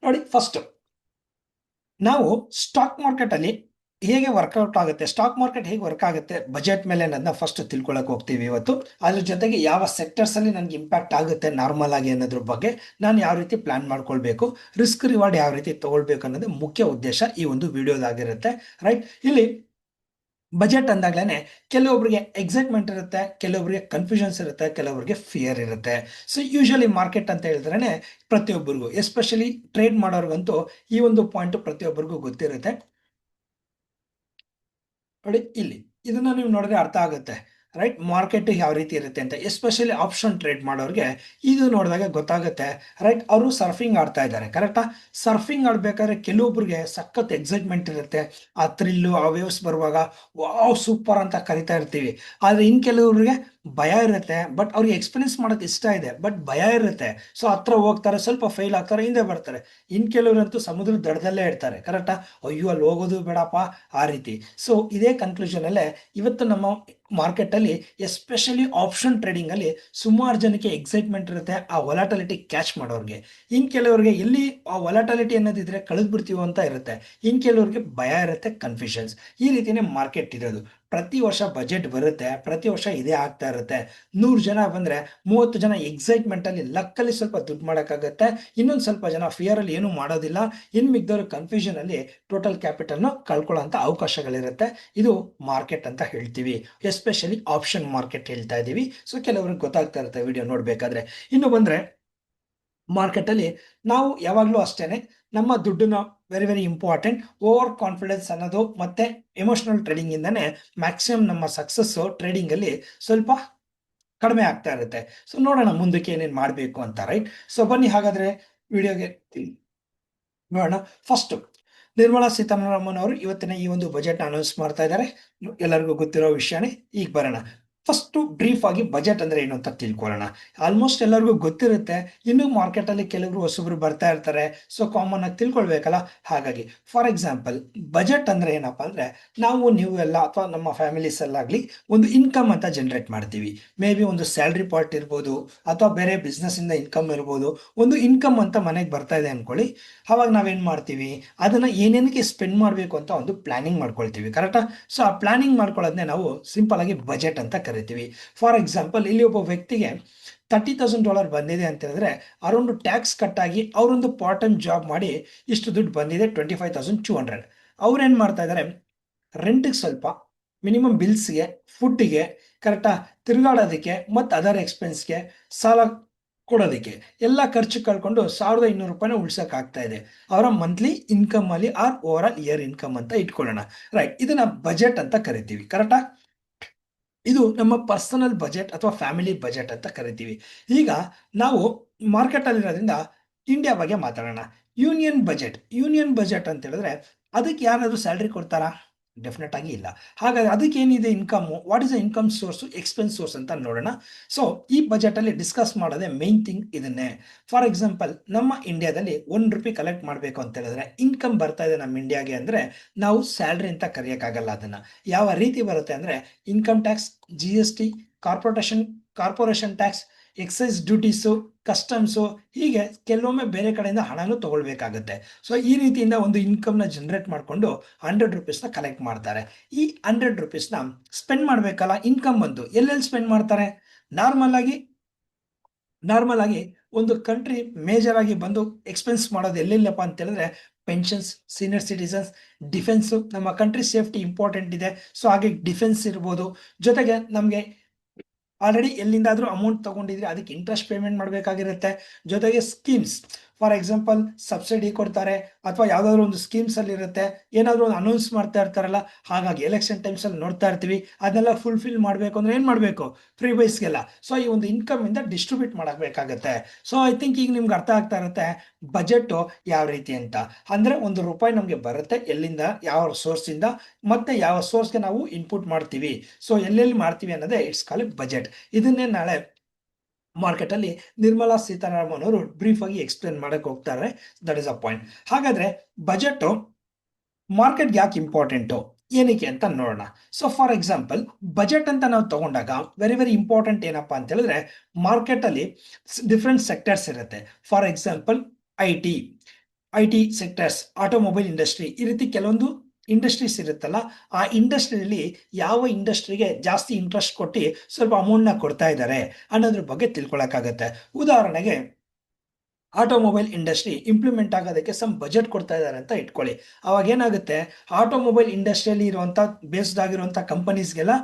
ನೋಡಿ, ಫಸ್ಟ್ ನಾವು ಸ್ಟಾಕ್ ಮಾರ್ಕೆಟ್ ಅಲ್ಲಿ ಹೇಗೆ ವರ್ಕೌಟ್ ಆಗುತ್ತೆ, ಸ್ಟಾಕ್ ಮಾರ್ಕೆಟ್ ಹೇಗೆ ವರ್ಕ್ ಆಗುತ್ತೆ ಬಜೆಟ್ ಮೇಲೆ ಅನ್ನೋದನ್ನ ಫಸ್ಟ್ ತಿಳ್ಕೊಳಕ್ ಹೋಗ್ತೀವಿ ಇವತ್ತು. ಅದ್ರ ಜೊತೆಗೆ ಯಾವ ಸೆಕ್ಟರ್ಸ್ ಅಲ್ಲಿ ನನ್ಗೆ ಇಂಪ್ಯಾಕ್ಟ್ ಆಗುತ್ತೆ ನಾರ್ಮಲ್ ಆಗಿ ಅನ್ನೋದ್ರ ಬಗ್ಗೆ ನಾನು ಯಾವ ರೀತಿ ಪ್ಲಾನ್ ಮಾಡ್ಕೊಳ್ಬೇಕು, ರಿಸ್ಕ್ ರಿವಾರ್ಡ್ ಯಾವ ರೀತಿ ತಗೊಳ್ಬೇಕು ಅನ್ನೋದು ಮುಖ್ಯ ಉದ್ದೇಶ ಈ ಒಂದು ವಿಡಿಯೋದಾಗಿರುತ್ತೆ. ರೈಟ್, ಇಲ್ಲಿ ಬಜೆಟ್ ಅಂದಾಗ್ಲೇನೆ ಕೆಲವೊಬ್ಬರಿಗೆ ಎಕ್ಸೈಟ್ಮೆಂಟ್ ಇರುತ್ತೆ, ಕೆಲವೊಬ್ಬರಿಗೆ ಕನ್ಫ್ಯೂಷನ್ಸ್ ಇರುತ್ತೆ, ಕೆಲವೊಬ್ಬರಿಗೆ ಫಿಯರ್ ಇರುತ್ತೆ. ಸೊ ಯೂಶಲಿ ಮಾರ್ಕೆಟ್ ಅಂತ ಹೇಳಿದ್ರೆ ಪ್ರತಿಯೊಬ್ಬರಿಗೂ, ಎಸ್ಪೆಷಲಿ ಟ್ರೇಡ್ ಮಾಡೋರ್ಗಂತೂ ಈ ಒಂದು ಪಾಯಿಂಟ್ ಪ್ರತಿಯೊಬ್ಬರಿಗೂ ಗೊತ್ತಿರುತ್ತೆ. ನೋಡಿ ಇಲ್ಲಿ ಇದನ್ನ ನೀವು ನೋಡಿದ್ರೆ ಅರ್ಥ ಆಗುತ್ತೆ. ರೈಟ್, ಮಾರ್ಕೆಟ್ ಯಾವ ರೀತಿ ಇರುತ್ತೆ ಅಂತ, ಎಸ್ಪೆಷಲಿ ಆಪ್ಷನ್ ಟ್ರೇಡ್ ಮಾಡೋರಿಗೆ ಇದು ನೋಡಿದಾಗ ಗೊತ್ತಾಗುತ್ತೆ. ರೈಟ್, ಅವರು ಸರ್ಫಿಂಗ್ ಆಡ್ತಾ ಇದ್ದಾರೆ, ಕರೆಕ್ಟಾ? ಸರ್ಫಿಂಗ್ ಆಡ್ಬೇಕಾದ್ರೆ ಕೆಲವೊಬ್ರಿಗೆ ಸಖತ್ ಎಕ್ಸೈಟ್ಮೆಂಟ್ ಇರುತ್ತೆ, ಆ ಥ್ರಿಲ್ಲು ಆ ವೇವ್ಸ್ ಬರುವಾಗ ವಾವ್ ಸೂಪರ್ ಅಂತ ಕರಿತಾ ಇರ್ತೀವಿ. ಆದ್ರೆ ಇನ್ ಕೆಲವ್ರಿಗೆ ಭಯ ಇರುತ್ತೆ, ಬಟ್ ಅವ್ರಿಗೆ ಎಕ್ಸ್ಪೀರಿಯನ್ಸ್ ಮಾಡೋಕೆ ಇಷ್ಟ ಇದೆ, ಬಟ್ ಭಯ ಇರುತ್ತೆ. ಸೊ ಹತ್ರ ಹೋಗ್ತಾರೆ, ಸ್ವಲ್ಪ ಫೇಲ್ ಆಗ್ತಾರೆ, ಹಿಂದೆ ಬರ್ತಾರೆ. ಇನ್ ಕೆಲವರಂತೂ ಸಮುದ್ರದ ದಡದಲ್ಲೇ ಇರ್ತಾರೆ, ಕರೆಕ್ಟಾ? ಅಯ್ಯೋ ಅಲ್ಲಿ ಹೋಗೋದು ಬೇಡಪ್ಪ, ಆ ರೀತಿ. ಸೊ ಇದೇ ಕನ್ಕ್ಲೂಷನ್ ಅಲ್ಲೇ ಇವತ್ತು ನಮ್ಮ ಮಾರ್ಕೆಟ್ ಅಲ್ಲಿ, ಎಸ್ಪೆಷಲಿ ಆಪ್ಷನ್ ಟ್ರೇಡಿಂಗ್ ಅಲ್ಲಿ ಸುಮಾರು ಜನಕ್ಕೆ ಎಕ್ಸೈಟ್ಮೆಂಟ್ ಇರುತ್ತೆ ಆ ವೊಲಾಟಿಲಿಟಿ ಕ್ಯಾಚ್ ಮಾಡೋರಿಗೆ. ಇನ್ ಕೆಲವರಿಗೆ ಎಲ್ಲಿ ಆ ವೊಲಾಟಿಲಿಟಿ ಅನ್ನೋದಿದ್ರೆ ಕಳೆದ್ ಬಿಡ್ತೀವೋ ಅಂತ ಇರುತ್ತೆ. ಇನ್ ಕೆಲವರಿಗೆ ಭಯ ಇರುತ್ತೆ, ಕನ್ಫ್ಯೂಷನ್ಸ್. ಈ ರೀತಿನೇ ಮಾರ್ಕೆಟ್ ಇರೋದು. ಪ್ರತಿ ವರ್ಷ ಬಜೆಟ್ ಬರುತ್ತೆ, ಪ್ರತಿ ವರ್ಷ ಇದೇ ಆಗ್ತಾ ಇರುತ್ತೆ. 100 ಜನ ಬಂದ್ರೆ 30 ಜನ ಎಕ್ಸೈಟ್ಮೆಂಟ್ ಅಲ್ಲಿ ಲಕ್ಕಲ್ಲಿ ಸ್ವಲ್ಪ ದುಡ್ಡು ಮಾಡೋಕ್ಕಾಗತ್ತೆ, ಇನ್ನೊಂದು ಸ್ವಲ್ಪ ಜನ ಫಿಯರ್ ಅಲ್ಲಿ ಏನು ಮಾಡೋದಿಲ್ಲ, ಇನ್ ಮಿಕ್ದವರು ಕನ್ಫ್ಯೂಷನ್ ಅಲ್ಲಿ ಟೋಟಲ್ ಕ್ಯಾಪಿಟಲ್ನ ಕಳ್ಕೊಳ್ಳೋ ಅವಕಾಶಗಳಿರುತ್ತೆ. ಇದು ಮಾರ್ಕೆಟ್ ಅಂತ ಹೇಳ್ತೀವಿ, ಎಸ್ಪೆಷಲಿ ಆಪ್ಷನ್ ಮಾರ್ಕೆಟ್ ಹೇಳ್ತಾ ಇದೀವಿ. ಸೊ ಕೆಲವ್ರಿಗೆ ಗೊತ್ತಾಗ್ತಾ ಇರುತ್ತೆ ವಿಡಿಯೋ ನೋಡ್ಬೇಕಾದ್ರೆ. ಇನ್ನು ಬಂದ್ರೆ ಮಾರ್ಕೆಟ್ ಅಲ್ಲಿ ನಾವು ಯಾವಾಗಲೂ ಅಷ್ಟೇನೆ ನಮ್ಮ ದುಡ್ಡನ್ನ very very important. Over confidence ಅನ್ನೋದು ಮತ್ತೆ ಎಮೋಷನಲ್ ಟ್ರೇಡಿಂಗ್ ಇಂದಾನೆ ಮ್ಯಾಕ್ಸಿಮಮ್ ನಮ್ಮ ಸಕ್ಸಸ್ ಟ್ರೇಡಿಂಗ್ ಅಲ್ಲಿ ಸ್ವಲ್ಪ ಕಡಿಮೆ ಆಗ್ತಾ ಇರುತ್ತೆ. ಸೊ ನೋಡೋಣ ಮುಂದಕ್ಕೆ ಏನೇನು ಮಾಡಬೇಕು ಅಂತ. ರೈಟ್, ಸೊ ಬನ್ನಿ ಹಾಗಾದ್ರೆ ವಿಡಿಯೋಗೆ ನೋಡೋಣ. ಫಸ್ಟ್, ನಿರ್ಮಲಾ ಸೀತಾರಾಮನ್ ಅವರು ಇವತ್ತಿನ ಈ ಒಂದು ಬಜೆಟ್ ಅನೌನ್ಸ್ ಮಾಡ್ತಾ ಇದ್ದಾರೆ, ಎಲ್ಲರಿಗೂ ಗೊತ್ತಿರೋ ವಿಷಯನೇ. ಈಗ ಬರೋಣ, ಫಸ್ಟ್ ಬ್ರೀಫ್ ಆಗಿ ಬಜೆಟ್ ಅಂದ್ರೆ ಏನು ಅಂತ ತಿಳ್ಕೊಳ್ಳೋಣ. ಆಲ್ಮೋಸ್ಟ್ ಎಲ್ಲರಿಗೂ ಗೊತ್ತಿರುತ್ತೆ, ಇನ್ನು ಮಾರ್ಕೆಟ್ ಅಲ್ಲಿ ಕೆಲವರು ಹೊಸಬ್ರು ಬರ್ತಾ ಇರ್ತಾರೆ, ಸೊ ಕಾಮನ್ ಆಗಿ ತಿಳ್ಕೊಳ್ಬೇಕಲ್ಲ. ಹಾಗಾಗಿ ಫಾರ್ ಎಕ್ಸಾಂಪಲ್ ಬಜೆಟ್ ಅಂದ್ರೆ ಏನಪ್ಪಾ ಅಂದ್ರೆ, ನೀವು ಎಲ್ಲ ಅಥವಾ ನಮ್ಮ ಫ್ಯಾಮಿಲೀಸ್ ಎಲ್ಲಾಗ್ಲಿ ಒಂದು ಇನ್ಕಮ್ ಅಂತ ಜನರೇಟ್ ಮಾಡ್ತೀವಿ. ಮೇ ಬಿ ಒಂದು ಸ್ಯಾಲ್ರಿ ಪಾರ್ಟ್ ಇರ್ಬೋದು, ಅಥವಾ ಬೇರೆ ಬಿಸ್ನೆಸ್ ಇಂದ ಇನ್ಕಮ್ ಇರ್ಬೋದು. ಒಂದು ಇನ್ಕಮ್ ಅಂತ ಮನೆಗೆ ಬರ್ತಾ ಇದೆ ಅನ್ಕೊಳ್ಳಿ, ಅವಾಗ ನಾವೇನ್ ಮಾಡ್ತೀವಿ, ಅದನ್ನ ಏನೇನಕ್ಕೆ ಸ್ಪೆಂಡ್ ಮಾಡಬೇಕು ಅಂತ ಒಂದು ಪ್ಲಾನಿಂಗ್ ಮಾಡ್ಕೊಳ್ತೀವಿ, ಕರೆಕ್ಟಾ? ಸೊ ಆ ಪ್ಲಾನಿಂಗ್ ಮಾಡ್ಕೊಳ್ಳೋದನ್ನೇ ನಾವು ಸಿಂಪಲ್ ಆಗಿ ಬಜೆಟ್ ಅಂತ ಕರಿತೀವಿ. ಫಾರ್ ಎಕ್ಸಾಂಪಲ್ ಇಲ್ಲಿ ಒಬ್ಬ ವ್ಯಕ್ತಿಗೆ $30,000 ಬಂದಿದೆ ಅಂತ ಹೇಳಿದ್ರೆ, ಅರೌಂಡ್ ಟ್ಯಾಕ್ಸ್ ಕಟ್ ಆಗಿ ಅವರೊಂದು ಪಾರ್ಟ್ ಟೈಮ್ ಜಾಬ್ ಮಾಡಿ ಇಷ್ಟು ದುಡ್ಡು ಬಂದಿದೆ, 25,200. ಅವ್ರು ಏನ್ ಮಾಡ್ತಾ ಇದ್ದಾರೆ, ರೆಂಟ್ಗೆ ಸ್ವಲ್ಪ, ಮಿನಿಮಮ್ ಬಿಲ್ಸ್ಗೆ, ಫುಡ್ಗೆ, ಕರೆಕ್ಟಾ, ತಿರುಗಾಡೋದಕ್ಕೆ ಮತ್ತು ಅದರ್ ಎಕ್ಸ್ಪೆನ್ಸ್ಗೆ, ಸಾಲ ಕೊಡೋದಕ್ಕೆ ಎಲ್ಲ ಖರ್ಚು ಕಳ್ಕೊಂಡು $1,200 ಉಳ್ಸಕ್ ಆಗ್ತಾ ಇದೆ ಅವರ ಮಂತ್ಲಿ ಇನ್ಕಮ್ ಅಲ್ಲಿ, or overall year income ಅಂತ ಇಟ್ಕೊಳ್ಳೋಣ. ರೈಟ್, ಇದನ್ನ ಬಜೆಟ್ ಅಂತ ಕರಿತೀವಿ, ಕರೆಕ್ಟಾ? ಇದು ನಮ್ಮ ಪರ್ಸನಲ್ ಬಜೆಟ್ ಅಥವಾ ಫ್ಯಾಮಿಲಿ ಬಜೆಟ್ ಅಂತ ಕರಿತೀವಿ. ಈಗ ನಾವು ಮಾರ್ಕೆಟ್ ಅಲ್ಲಿರೋದ್ರಿಂದ ಇಂಡಿಯಾ ಬಗ್ಗೆ ಮಾತಾಡೋಣ. ಯೂನಿಯನ್ ಬಜೆಟ್ ಅಂತ ಹೇಳಿದ್ರೆ ಅದಕ್ಕೆ ಯಾರಾದ್ರೂ ಸ್ಯಾಲ್ರಿ ಕೊಡ್ತಾರಾ? ಡೆಫಿನೆಟ್ ಆಗಿ ಇಲ್ಲ. ಹಾಗಾಗಿ ಅದಕ್ಕೆ ಏನಿದೆ income, what is the income source, expense source ಅಂತ ನೋಡೋಣ. ಸೊ ಈ ಬಜೆಟ್ ಅಲ್ಲಿ ಡಿಸ್ಕಸ್ ಮಾಡೋದೇ ಮೇನ್ ಥಿಂಗ್ ಇದನ್ನೇ. ಫಾರ್ ಎಕ್ಸಾಂಪಲ್ ನಮ್ಮ ಇಂಡಿಯಾದಲ್ಲಿ ₹1 ಕಲೆಕ್ಟ್ ಮಾಡಬೇಕು ಅಂತ ಹೇಳಿದ್ರೆ, ಇನ್ಕಮ್ ಬರ್ತಾ ಇದೆ ನಮ್ಮ ಇಂಡಿಯಾಗೆ ಅಂದ್ರೆ ನಾವು ಸ್ಯಾಲ್ರಿ ಅಂತ ಕರೆಯೋಕ್ಕಾಗಲ್ಲ. ಅದನ್ನ ಯಾವ ರೀತಿ ಬರುತ್ತೆ ಅಂದ್ರೆ, income tax, GST, corporation tax, excise duties, customs, ಹೀಗೆ ಕೆಲವೊಮ್ಮೆ ಬೇರೆ ಕಡೆಯಿಂದ ಹಣನೂ ತಗೊಳ್ಬೇಕಾಗುತ್ತೆ. ಸೊ ಈ ರೀತಿಯಿಂದ ಒಂದು ಇನ್ಕಮ್ನ ಜನರೇಟ್ ಮಾಡಿಕೊಂಡು ₹100ನ ಕಲೆಕ್ಟ್ ಮಾಡ್ತಾರೆ. ಈ ₹100ನ ಸ್ಪೆಂಡ್ ಮಾಡಬೇಕಲ್ಲ, ಇನ್ಕಮ್ ಬಂದು ಎಲ್ಲೆಲ್ಲಿ ಸ್ಪೆಂಡ್ ಮಾಡ್ತಾರೆ? ನಾರ್ಮಲ್ ಆಗಿ ಒಂದು ಕಂಟ್ರಿ ಮೇಜರ್ ಆಗಿ ಬಂದು ಎಕ್ಸ್ಪೆನ್ಸ್ ಮಾಡೋದು ಎಲ್ಲೆಲ್ಲಪ್ಪ ಅಂತ ಹೇಳಿದ್ರೆ, ಪೆನ್ಷನ್ಸ್, ಸೀನಿಯರ್ ಸಿಟಿಸನ್ಸ್, ಡಿಫೆನ್ಸ್. ನಮ್ಮ ಕಂಟ್ರಿ ಸೇಫ್ಟಿ ಇಂಪಾರ್ಟೆಂಟ್ ಇದೆ, ಸೊ ಹಾಗೆ ಡಿಫೆನ್ಸ್ ಇರ್ಬೋದು. ಜೊತೆಗೆ ನಮಗೆ ಆಲ್ರೆಡಿ ಎಲ್ಲಿಂದಾದ್ರೂ ಅಮೌಂಟ್ ತಗೊಂಡಿದ್ರೆ ಅದಕ್ಕೆ ಇಂಟ್ರೆಸ್ಟ್ ಪೇಮೆಂಟ್ ಮಾಡಬೇಕಾಗಿರುತ್ತೆ. ಜೊತೆಗೆ ಸ್ಕೀಮ್ಸ್, ಫಾರ್ ಎಕ್ಸಾಂಪಲ್ ಸಬ್ಸಿಡಿ ಕೊಡ್ತಾರೆ, ಅಥವಾ ಯಾವ್ದಾದ್ರು ಒಂದು ಸ್ಕೀಮ್ಸ್ ಅಲ್ಲಿ ಇರುತ್ತೆ, ಏನಾದ್ರು ಒಂದು ಅನೌನ್ಸ್ ಮಾಡ್ತಾ ಇರ್ತಾರಲ್ಲ. ಹಾಗಾಗಿ ಎಲೆಕ್ಷನ್ ಟೈಮ್ಸ್ ಅಲ್ಲಿ ನೋಡ್ತಾ ಇರ್ತೀವಿ, ಅದನ್ನೆಲ್ಲ ಫುಲ್ಫಿಲ್ ಮಾಡಬೇಕು ಅಂದ್ರೆ ಏನ್ ಮಾಡಬೇಕು, ಫ್ರೀ ಬೈಸ್ಗೆಲ್ಲ. ಸೊ ಈ ಒಂದು ಇನ್ಕಮ್ ಇಂದ ಡಿಸ್ಟ್ರಿಬ್ಯೂಟ್ ಮಾಡಬೇಕಾಗತ್ತೆ. ಸೊ ಐ ಥಿಂಕ್ ಈಗ ನಿಮ್ಗೆ ಅರ್ಥ ಆಗ್ತಾ ಇರುತ್ತೆ ಬಜೆಟ್ ಯಾವ ರೀತಿ ಅಂತ. ಅಂದ್ರೆ ₹1 ನಮ್ಗೆ ಬರುತ್ತೆ ಎಲ್ಲಿಂದ, ಯಾವ ಸೋರ್ಸ್ ಇಂದ, ಮತ್ತೆ ಯಾವ ಸೋರ್ಸ್ಗೆ ನಾವು ಇನ್ಪುಟ್ ಮಾಡ್ತೀವಿ, ಸೊ ಎಲ್ಲೆಲ್ಲಿ ಮಾಡ್ತೀವಿ ಅನ್ನೋದೇ ಇಟ್ಸ್ ಕಾಲ್ಡ್ ಬಜೆಟ್. ಇದನ್ನೇ ನಾಳೆ ಮಾರ್ಕೆಟ್ ಅಲ್ಲಿ ನಿರ್ಮಲಾ ಸೀತಾರಾಮನ್ ಅವರು ಬ್ರೀಫ್ ಆಗಿ ಎಕ್ಸ್ಪ್ಲೇನ್ ಮಾಡಕ್ ಹೋಗ್ತಾರೆ. That is a point. ಹಾಗಾದ್ರೆ ಬಜೆಟ್ ಮಾರ್ಕೆಟ್ಗೆ ಯಾಕೆ ಇಂಪಾರ್ಟೆಂಟು, ಏನಕ್ಕೆ ಅಂತ ನೋಡೋಣ. ಸೊ ಫಾರ್ ಎಕ್ಸಾಂಪಲ್ ಬಜೆಟ್ ಅಂತ ನಾವು ತಗೊಂಡಾಗ ವೆರಿ ವೆರಿ ಇಂಪಾರ್ಟೆಂಟ್ ಏನಪ್ಪಾ ಅಂತ ಹೇಳಿದ್ರೆ, ಮಾರ್ಕೆಟ್ ಅಲ್ಲಿ ಡಿಫ್ರೆಂಟ್ ಸೆಕ್ಟರ್ಸ್ ಇರುತ್ತೆ. For example I T sectors, automobile industry, ಈ ರೀತಿ ಕೆಲವೊಂದು ಇಂಡಸ್ಟ್ರೀಸ್ ಇರುತ್ತಲ್ಲ, ಆ ಇಂಡಸ್ಟ್ರಿಯಲ್ಲಿ ಯಾವ ಇಂಡಸ್ಟ್ರಿಗೆ ಜಾಸ್ತಿ ಇಂಟ್ರೆಸ್ಟ್ ಕೊಟ್ಟು ಸ್ವಲ್ಪ ಅಮೌಂಟ್ನ ಕೊಡ್ತಾ ಇದ್ದಾರೆ ಅನ್ನೋದ್ರ ಬಗ್ಗೆ ತಿಳ್ಕೊಳಕ್ಕಾಗತ್ತೆ. ಉದಾಹರಣೆಗೆ ಆಟೋಮೊಬೈಲ್ ಇಂಡಸ್ಟ್ರಿ ಇಂಪ್ಲಿಮೆಂಟ್ ಆಗೋದಕ್ಕೆ ಸಮ್ ಬಜೆಟ್ ಕೊಡ್ತಾ ಇದ್ದಾರೆ ಅಂತ ಇಟ್ಕೊಳ್ಳಿ. ಅವಾಗ ಏನಾಗುತ್ತೆ, ಆಟೋಮೊಬೈಲ್ ಇಂಡಸ್ಟ್ರಿಯಲ್ಲಿ ಇರುವಂಥ ಬೇಸ್ಡ್ ಆಗಿರುವಂಥ ಕಂಪನೀಸ್ಗೆಲ್ಲ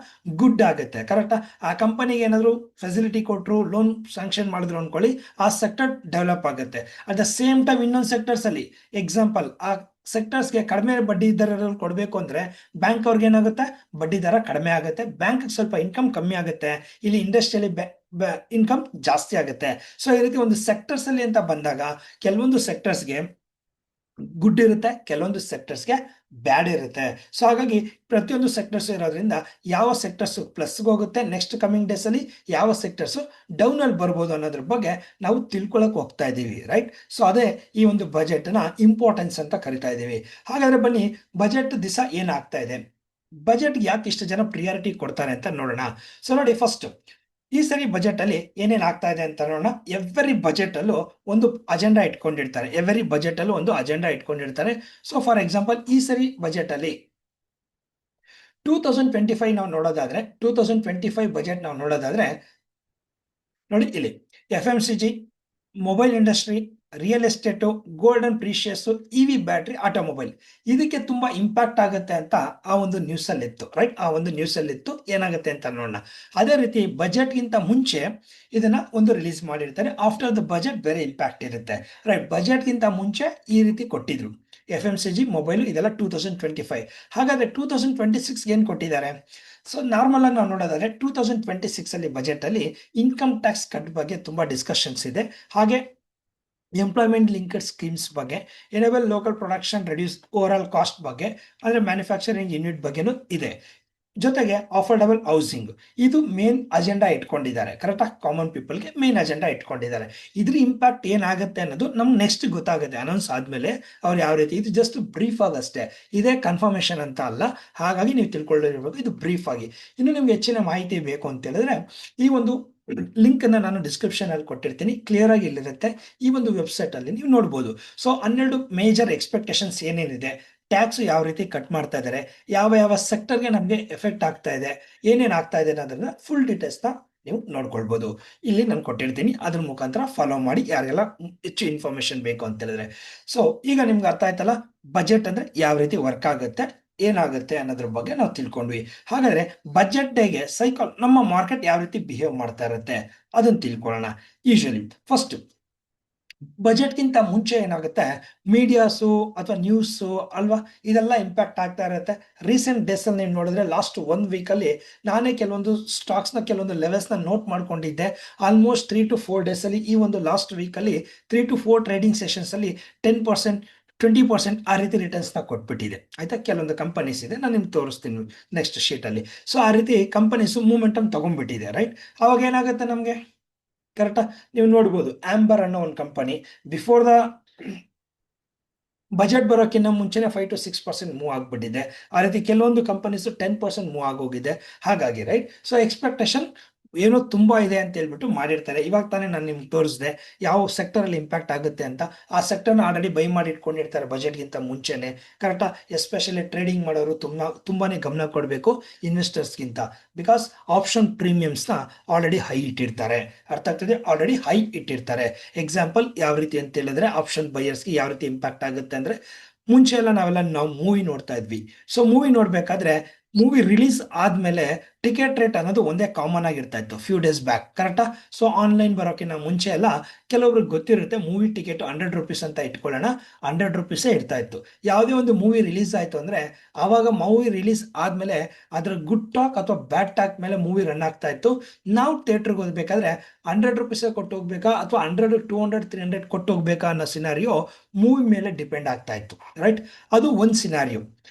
ಗುಡ್ ಆಗುತ್ತೆ. ಕರೆಕ್ಟಾ? ಆ ಕಂಪನಿಗೆ ಏನಾದರೂ ಫೆಸಿಲಿಟಿ ಕೊಟ್ಟರು, ಲೋನ್ ಸ್ಯಾಂಕ್ಷನ್ ಮಾಡಿದ್ರು ಅಂದ್ಕೊಳ್ಳಿ, ಆ ಸೆಕ್ಟರ್ ಡೆವಲಪ್ ಆಗುತ್ತೆ. ಅಟ್ ದ ಸೇಮ್ ಟೈಮ್ ಇನ್ನೊಂದು ಸೆಕ್ಟರ್ಸಲ್ಲಿ ಎಕ್ಸಾಂಪಲ್, ಆ ಸೆಕ್ಟರ್ಸ್ಗೆ ಕಡಿಮೆ ಬಡ್ಡಿ ದರದಲ್ಲಿ ಕೊಡಬೇಕು ಅಂದರೆ ಬ್ಯಾಂಕ್ ಅವ್ರಿಗೆ ಏನಾಗುತ್ತೆ, ಬಡ್ಡಿ ದರ ಕಡಿಮೆ ಆಗುತ್ತೆ, ಬ್ಯಾಂಕ್ಗೆ ಸ್ವಲ್ಪ ಇನ್ಕಮ್ ಕಮ್ಮಿ ಆಗುತ್ತೆ, ಇಲ್ಲಿ ಇಂಡಸ್ಟ್ರಿಯಲ್ಲಿ ಇನ್ಕಮ್ ಜಾಸ್ತಿ ಆಗುತ್ತೆ. ಸೊ ಈ ರೀತಿ ಒಂದು ಸೆಕ್ಟರ್ಸ್ ಅಲ್ಲಿ ಅಂತ ಬಂದಾಗ ಕೆಲವೊಂದು ಸೆಕ್ಟರ್ಸ್ಗೆ ಗುಡ್ ಇರುತ್ತೆ, ಕೆಲವೊಂದು ಸೆಕ್ಟರ್ಸ್ಗೆ ಬ್ಯಾಡ್ ಇರುತ್ತೆ. ಸೊ ಹಾಗಾಗಿ ಪ್ರತಿಯೊಂದು ಸೆಕ್ಟರ್ಸ್ ಇರೋದ್ರಿಂದ ಯಾವ ಸೆಕ್ಟರ್ಸ್ ಪ್ಲಸ್ಗೆ ಹೋಗುತ್ತೆ ನೆಕ್ಸ್ಟ್ ಕಮಿಂಗ್ ಡೇಸ್ ಅಲ್ಲಿ, ಯಾವ ಸೆಕ್ಟರ್ಸ್ ಡೌನ್ ಅಲ್ಲಿ ಬರ್ಬೋದು ಅನ್ನೋದ್ರ ಬಗ್ಗೆ ನಾವು ತಿಳ್ಕೊಳಕ್ ಹೋಗ್ತಾ ಇದ್ದೀವಿ. ರೈಟ್? ಸೊ ಅದೇ ಈ ಒಂದು ಬಜೆಟ್ ನ ಇಂಪಾರ್ಟೆನ್ಸ್ ಅಂತ ಕರಿತಾ ಇದ್ದೀವಿ. ಹಾಗಾದ್ರೆ ಬನ್ನಿ, ಬಜೆಟ್ ದಿವಸ ಏನಾಗ್ತಾ ಇದೆ, ಬಜೆಟ್ ಯಾಕೆ ಇಷ್ಟು ಜನ ಪ್ರಿಯಾರಿಟಿ ಕೊಡ್ತಾರೆ ಅಂತ ನೋಡೋಣ. ಸೊ ನೋಡಿ, ಫಸ್ಟ್ ಈ ಸರಿ ಬಜೆಟ್ ಅಲ್ಲಿ ಏನೇನ್ ಆಗ್ತಾ ಇದೆ ಅಂತ ನೋಡೋಣ. ಎವ್ರಿ ಬಜೆಟ್ ಅಲ್ಲೂ ಒಂದು ಅಜೆಂಡಾ ಇಟ್ಕೊಂಡಿರ್ತಾರೆ, ಎವ್ರಿ ಬಜೆಟ್ ಅಲ್ಲೂ ಒಂದು ಅಜೆಂಡಾ ಇಟ್ಕೊಂಡಿರ್ತಾರೆ. ಸೊ ಫಾರ್ ಎಕ್ಸಾಂಪಲ್, ಈ ಸರಿ ಬಜೆಟ್ ಅಲ್ಲಿ 2025 ನಾವು ನೋಡೋದಾದ್ರೆ, 2025 ಬಜೆಟ್ ನಾವು ನೋಡೋದಾದ್ರೆ ನೋಡಿ, ಇಲ್ಲಿ FMCG, mobile industry, real estate, gold and precious, EV battery, automobile, ಇದಕ್ಕೆ ತುಂಬಾ ಇಂಪ್ಯಾಕ್ಟ್ ಆಗುತ್ತೆ ಅಂತ ಆ ಒಂದು ನ್ಯೂಸ್ ಅಲ್ಲಿ ಇತ್ತು. ರೈಟ್? ಆ ಒಂದು ನ್ಯೂಸ್ ಅಲ್ಲಿ ಇತ್ತು, ಏನಾಗುತ್ತೆ ಅಂತ ನೋಡೋಣ. ಅದೇ ರೀತಿ ಬಜೆಟ್ ಗಿಂತ ಮುಂಚೆ ಇದನ್ನ ಒಂದು ರಿಲೀಸ್ ಮಾಡಿರ್ತಾರೆ. ಆಫ್ಟರ್ ದ ಬಜೆಟ್ ಬೇರೆ ಇಂಪ್ಯಾಕ್ಟ್ ಇರುತ್ತೆ. ರೈಟ್? ಬಜೆಟ್ ಗಿಂತ ಮುಂಚೆ ಈ ರೀತಿ ಕೊಟ್ಟಿದ್ರು, FMCG, ಮೊಬೈಲ್, ಇದೆಲ್ಲ 2025. ಹಾಗಾದ್ರೆ 2026 ಏನ್ ಕೊಟ್ಟಿದ್ದಾರೆ? ಸೊ ನಾರ್ಮಲ್ ಆಗಿ ನಾವು ನೋಡೋದಾದ್ರೆ 2026 ಅಲ್ಲಿ ಬಜೆಟ್ ಅಲ್ಲಿ ಇನ್ಕಮ್ ಟ್ಯಾಕ್ಸ್ ಕಟ್ ಬಗ್ಗೆ ತುಂಬಾ ಡಿಸ್ಕಷನ್ಸ್ ಇದೆ. ಹಾಗೆ ಎಂಪ್ಲಾಯ್ಮೆಂಟ್ ಲಿಂಕ್ಡ್ ಸ್ಕೀಮ್ಸ್ ಬಗ್ಗೆ, enable local production, reduce over all cost ಬಗ್ಗೆ, ಅಂದ್ರೆ ಮ್ಯಾನುಫ್ಯಾಕ್ಚರಿಂಗ್ ಯೂನಿಟ್ ಬಗ್ಗೆನೂ ಇದೆ. ಜೊತೆಗೆ ಅಫೋರ್ಡಬಲ್ ಹೌಸಿಂಗ್, ಇದು ಮೇನ್ ಅಜೆಂಡಾ ಇಟ್ಕೊಂಡಿದ್ದಾರೆ. ಕರೆಕ್ಟಾ? ಕಾಮನ್ ಪೀಪಲ್ಗೆ ಮೇನ್ ಅಜೆಂಡಾ ಇಟ್ಕೊಂಡಿದ್ದಾರೆ. ಇದ್ರ ಇಂಪ್ಯಾಕ್ಟ್ ಏನಾಗುತ್ತೆ ಅನ್ನೋದು ನಮ್ಗೆ ನೆಕ್ಸ್ಟ್ ಗೊತ್ತಾಗುತ್ತೆ, ಅನೌನ್ಸ್ ಆದ್ಮೇಲೆ ಅವ್ರು ಯಾವ ರೀತಿ. ಇದು ಜಸ್ಟ್ ಬ್ರೀಫ್ ಆಗಷ್ಟೇ, ಇದೇ ಕನ್ಫರ್ಮೇಶನ್ ಅಂತ ಅಲ್ಲ. ಹಾಗಾಗಿ ನೀವು ತಿಳ್ಕೊಳ್ಳಿರ್ಬೇಕು, ಇದು ಬ್ರೀಫ್ ಆಗಿ. ಇನ್ನು ನಿಮ್ಗೆ ಹೆಚ್ಚಿನ ಮಾಹಿತಿ ಬೇಕು ಅಂತ ಹೇಳಿದ್ರೆ ಈ ಒಂದು ಲಿಂಕ್ ಅನ್ನ ನಾನು ಡಿಸ್ಕ್ರಿಪ್ಷನ್ ಅಲ್ಲಿ ಕೊಟ್ಟಿರ್ತೀನಿ, ಕ್ಲಿಯರ್ ಆಗಿ ಇಲ್ಲಿರುತ್ತೆ. ಈ ಒಂದು ವೆಬ್ಸೈಟ್ ಅಲ್ಲಿ ನೀವು ನೋಡ್ಬೋದು. ಸೊ 12 ಮೇಜರ್ ಎಕ್ಸ್ಪೆಕ್ಟೇಷನ್ಸ್ ಏನೇನಿದೆ, ಟ್ಯಾಕ್ಸ್ ಯಾವ ರೀತಿ ಕಟ್ ಮಾಡ್ತಾ ಇದ್ದಾರೆ, ಯಾವ ಯಾವ ಸೆಕ್ಟರ್ಗೆ ನಮಗೆ ಎಫೆಕ್ಟ್ ಆಗ್ತಾ ಇದೆ, ಏನೇನ್ ಆಗ್ತಾ ಇದೆ ಅನ್ನೋದನ್ನ ಫುಲ್ ಡೀಟೇಲ್ಸ್ ನ ನೀವು ನೋಡ್ಕೊಳ್ಬಹುದು. ಇಲ್ಲಿ ನಾನು ಕೊಟ್ಟಿರ್ತೀನಿ, ಅದ್ರ ಮುಖಾಂತರ ಫಾಲೋ ಮಾಡಿ ಯಾರಿಗೆಲ್ಲ ಹೆಚ್ಚು ಇನ್ಫಾರ್ಮೇಶನ್ ಬೇಕು ಅಂತ ಹೇಳಿದ್ರೆ. ಸೊ ಈಗ ನಿಮ್ಗೆ ಅರ್ಥ ಆಯ್ತಲ್ಲ, ಬಜೆಟ್ ಅಂದ್ರೆ ಯಾವ ರೀತಿ ವರ್ಕ್ ಆಗುತ್ತೆ, ಏನಾಗುತ್ತೆ ಅನ್ನೋದ್ರ ಬಗ್ಗೆ ನಾವು ತಿಳ್ಕೊಂಡ್ವಿ. ಹಾಗಾದ್ರೆ ಬಜೆಟ್ ಡೇಗೆ ನಮ್ಮ ಮಾರ್ಕೆಟ್ ಯಾವ ರೀತಿ ಬಿಹೇವ್ ಮಾಡ್ತಾ ಇರುತ್ತೆ ಅದನ್ನ ತಿಳ್ಕೊಳ್ಳೋಣ. ಯೂಶಲಿ ಫಸ್ಟ್ ಬಜೆಟ್ಗಿಂತ ಮುಂಚೆ ಏನಾಗುತ್ತೆ, ಮೀಡಿಯಾಸು ಅಥವಾ ನ್ಯೂಸು ಅಲ್ವಾ, ಇದೆಲ್ಲ ಇಂಪ್ಯಾಕ್ಟ್ ಆಗ್ತಾ ಇರುತ್ತೆ. ರೀಸೆಂಟ್ ಡೇಸ್ ಅಲ್ಲಿ ನೀವು ನೋಡಿದ್ರೆ ಲಾಸ್ಟ್ 1 week ಅಲ್ಲಿ ನಾನೇ ಕೆಲವೊಂದು ಸ್ಟಾಕ್ಸ್ನ ಕೆಲವೊಂದು ಲೆವೆಲ್ಸ್ನ ನೋಟ್ ಮಾಡ್ಕೊಂಡಿದ್ದೆ. ಆಲ್ಮೋಸ್ಟ್ 3 to 4 days ಅಲ್ಲಿ, ಈ ಒಂದು ಲಾಸ್ಟ್ ವೀಕಲ್ಲಿ 3 to 4 ಟ್ರೇಡಿಂಗ್ ಸೆಷನ್ಸ್ ಅಲ್ಲಿ 10%, 20% ಆ ರೀತಿ ರಿಟರ್ನ್ಸ್ನ ಕೊಟ್ಬಿಟ್ಟಿದೆ. ಆಯ್ತಾ? ಕೆಲವೊಂದು ಕಂಪನೀಸ್ ಇದೆ, ನಾನು ನಿಮ್ಗೆ ತೋರಿಸ್ತೀನಿ ನೆಕ್ಸ್ಟ್ ಶೀಟ್ ಅಲ್ಲಿ. ಸೊ ಆ ರೀತಿ ಕಂಪನೀಸು ಮೂಮೆಂಟಮ್ ತಗೊಂಡ್ಬಿಟ್ಟಿದೆ. ರೈಟ್? ಅವಾಗ ಏನಾಗುತ್ತೆ ನಮಗೆ, ಕರೆಕ್ಟಾ? ನೀವು ನೋಡ್ಬೋದು, ಆಂಬರ್ ಅನ್ನೋ ಒಂದು ಕಂಪನಿ ಬಿಫೋರ್ ದ ಬಜೆಟ್ ಬರೋಕ್ಕಿಂತ ಮುಂಚೆನೆ 5 to 6% ಮೂವ್ ಆಗ್ಬಿಟ್ಟಿದೆ. ಆ ರೀತಿ ಕೆಲವೊಂದು ಕಂಪನೀಸ್ 10% ಮೂವ್ ಆಗೋಗಿದೆ. ಹಾಗಾಗಿ ರೈಟ್, ಸೊ ಎಕ್ಸ್ಪೆಕ್ಟೇಷನ್ ಏನೋ ತುಂಬಾ ಇದೆ ಅಂತ ಹೇಳ್ಬಿಟ್ಟು ಮಾಡಿರ್ತಾರೆ. ಇವಾಗ ತಾನೇ ನಾನು ನಿಮ್ಗೆ ತೋರಿಸಿದೆ ಯಾವ ಸೆಕ್ಟರ್ ಅಲ್ಲಿ ಇಂಪ್ಯಾಕ್ಟ್ ಆಗುತ್ತೆ ಅಂತ. ಆ ಸೆಕ್ಟರ್ನ ಆಲ್ರೆಡಿ ಬೈ ಮಾಡಿ ಇಟ್ಕೊಂಡಿರ್ತಾರೆ ಬಜೆಟ್ಗಿಂತ ಮುಂಚೆನೆ. ಕರೆಕ್ಟಾ? ಎಸ್ಪೆಷಲಿ ಟ್ರೇಡಿಂಗ್ ಮಾಡೋರು ತುಂಬಾನೇ ಗಮನ ಕೊಡಬೇಕು ಇನ್ವೆಸ್ಟರ್ಸ್ಗಿಂತ. ಬಿಕಾಸ್ ಆಪ್ಷನ್ ಪ್ರೀಮಿಯಮ್ಸ್ನ ಆಲ್ರೆಡಿ ಹೈ ಇಟ್ಟಿರ್ತಾರೆ. ಅರ್ಥ ಆಗ್ತದೆ? ಆಲ್ರೆಡಿ ಹೈ ಇಟ್ಟಿರ್ತಾರೆ. ಎಕ್ಸಾಂಪಲ್ ಯಾವ ರೀತಿ ಅಂತ ಹೇಳಿದ್ರೆ, ಆಪ್ಷನ್ ಬೈಯರ್ಸ್ಗೆ ಯಾವ ರೀತಿ ಇಂಪ್ಯಾಕ್ಟ್ ಆಗುತ್ತೆ ಅಂದ್ರೆ, ಮುಂಚೆ ಎಲ್ಲ ನಾವು ಮೂವಿ ನೋಡ್ತಾ ಇದ್ವಿ. ಸೊ ಮೂವಿ ನೋಡ್ಬೇಕಾದ್ರೆ ಮೂವಿ ರಿಲೀಸ್ ಆದ್ಮೇಲೆ ಟಿಕೆಟ್ ರೇಟ್ ಅನ್ನೋದು ಒಂದೇ ಕಾಮನ್ ಆಗಿರ್ತಾ ಇತ್ತು ಫ್ಯೂ ಡೇಸ್ ಬ್ಯಾಕ್. ಕರೆಕ್ಟಾ? ಸೊ ಆನ್ಲೈನ್ ಬರೋಕ್ಕಿಂತ ಮುಂಚೆ ಎಲ್ಲ ಕೆಲವೊಬ್ರಿಗೆ ಗೊತ್ತಿರುತ್ತೆ, ಮೂವಿ ಟಿಕೆಟ್ 100 rupees ಅಂತ ಇಟ್ಕೊಳ್ಳೋಣ, 100 rupees ಇರ್ತಾ ಇತ್ತು. ಯಾವುದೇ ಒಂದು ಮೂವಿ ರಿಲೀಸ್ ಆಯ್ತು ಅಂದ್ರೆ ಆವಾಗ ಮೂವಿ ರಿಲೀಸ್ ಆದ್ಮೇಲೆ ಅದ್ರ ಗುಡ್ ಟಾಕ್ ಅಥವಾ ಬ್ಯಾಡ್ ಟಾಕ್ ಮೇಲೆ ಮೂವಿ ರನ್ ಆಗ್ತಾ ಇತ್ತು. ನಾವು ಥಿಯೇಟರ್ಗೆ ಹೋಗ್ಬೇಕಾದ್ರೆ 100 rupees ಕೊಟ್ಟು ಹೋಗ್ಬೇಕಾ ಅಥವಾ 100, 200, 300 ಕೊಟ್ಟು ಹೋಗ್ಬೇಕಾ ಅನ್ನೋ ಸಿನಾರಿಯೋ ಮೂವಿ ಮೇಲೆ ಡಿಪೆಂಡ್ ಆಗ್ತಾ ಇತ್ತು. ರೈಟ್? ಅದು ಒಂದು ಸಿನಾರಿಯೋ.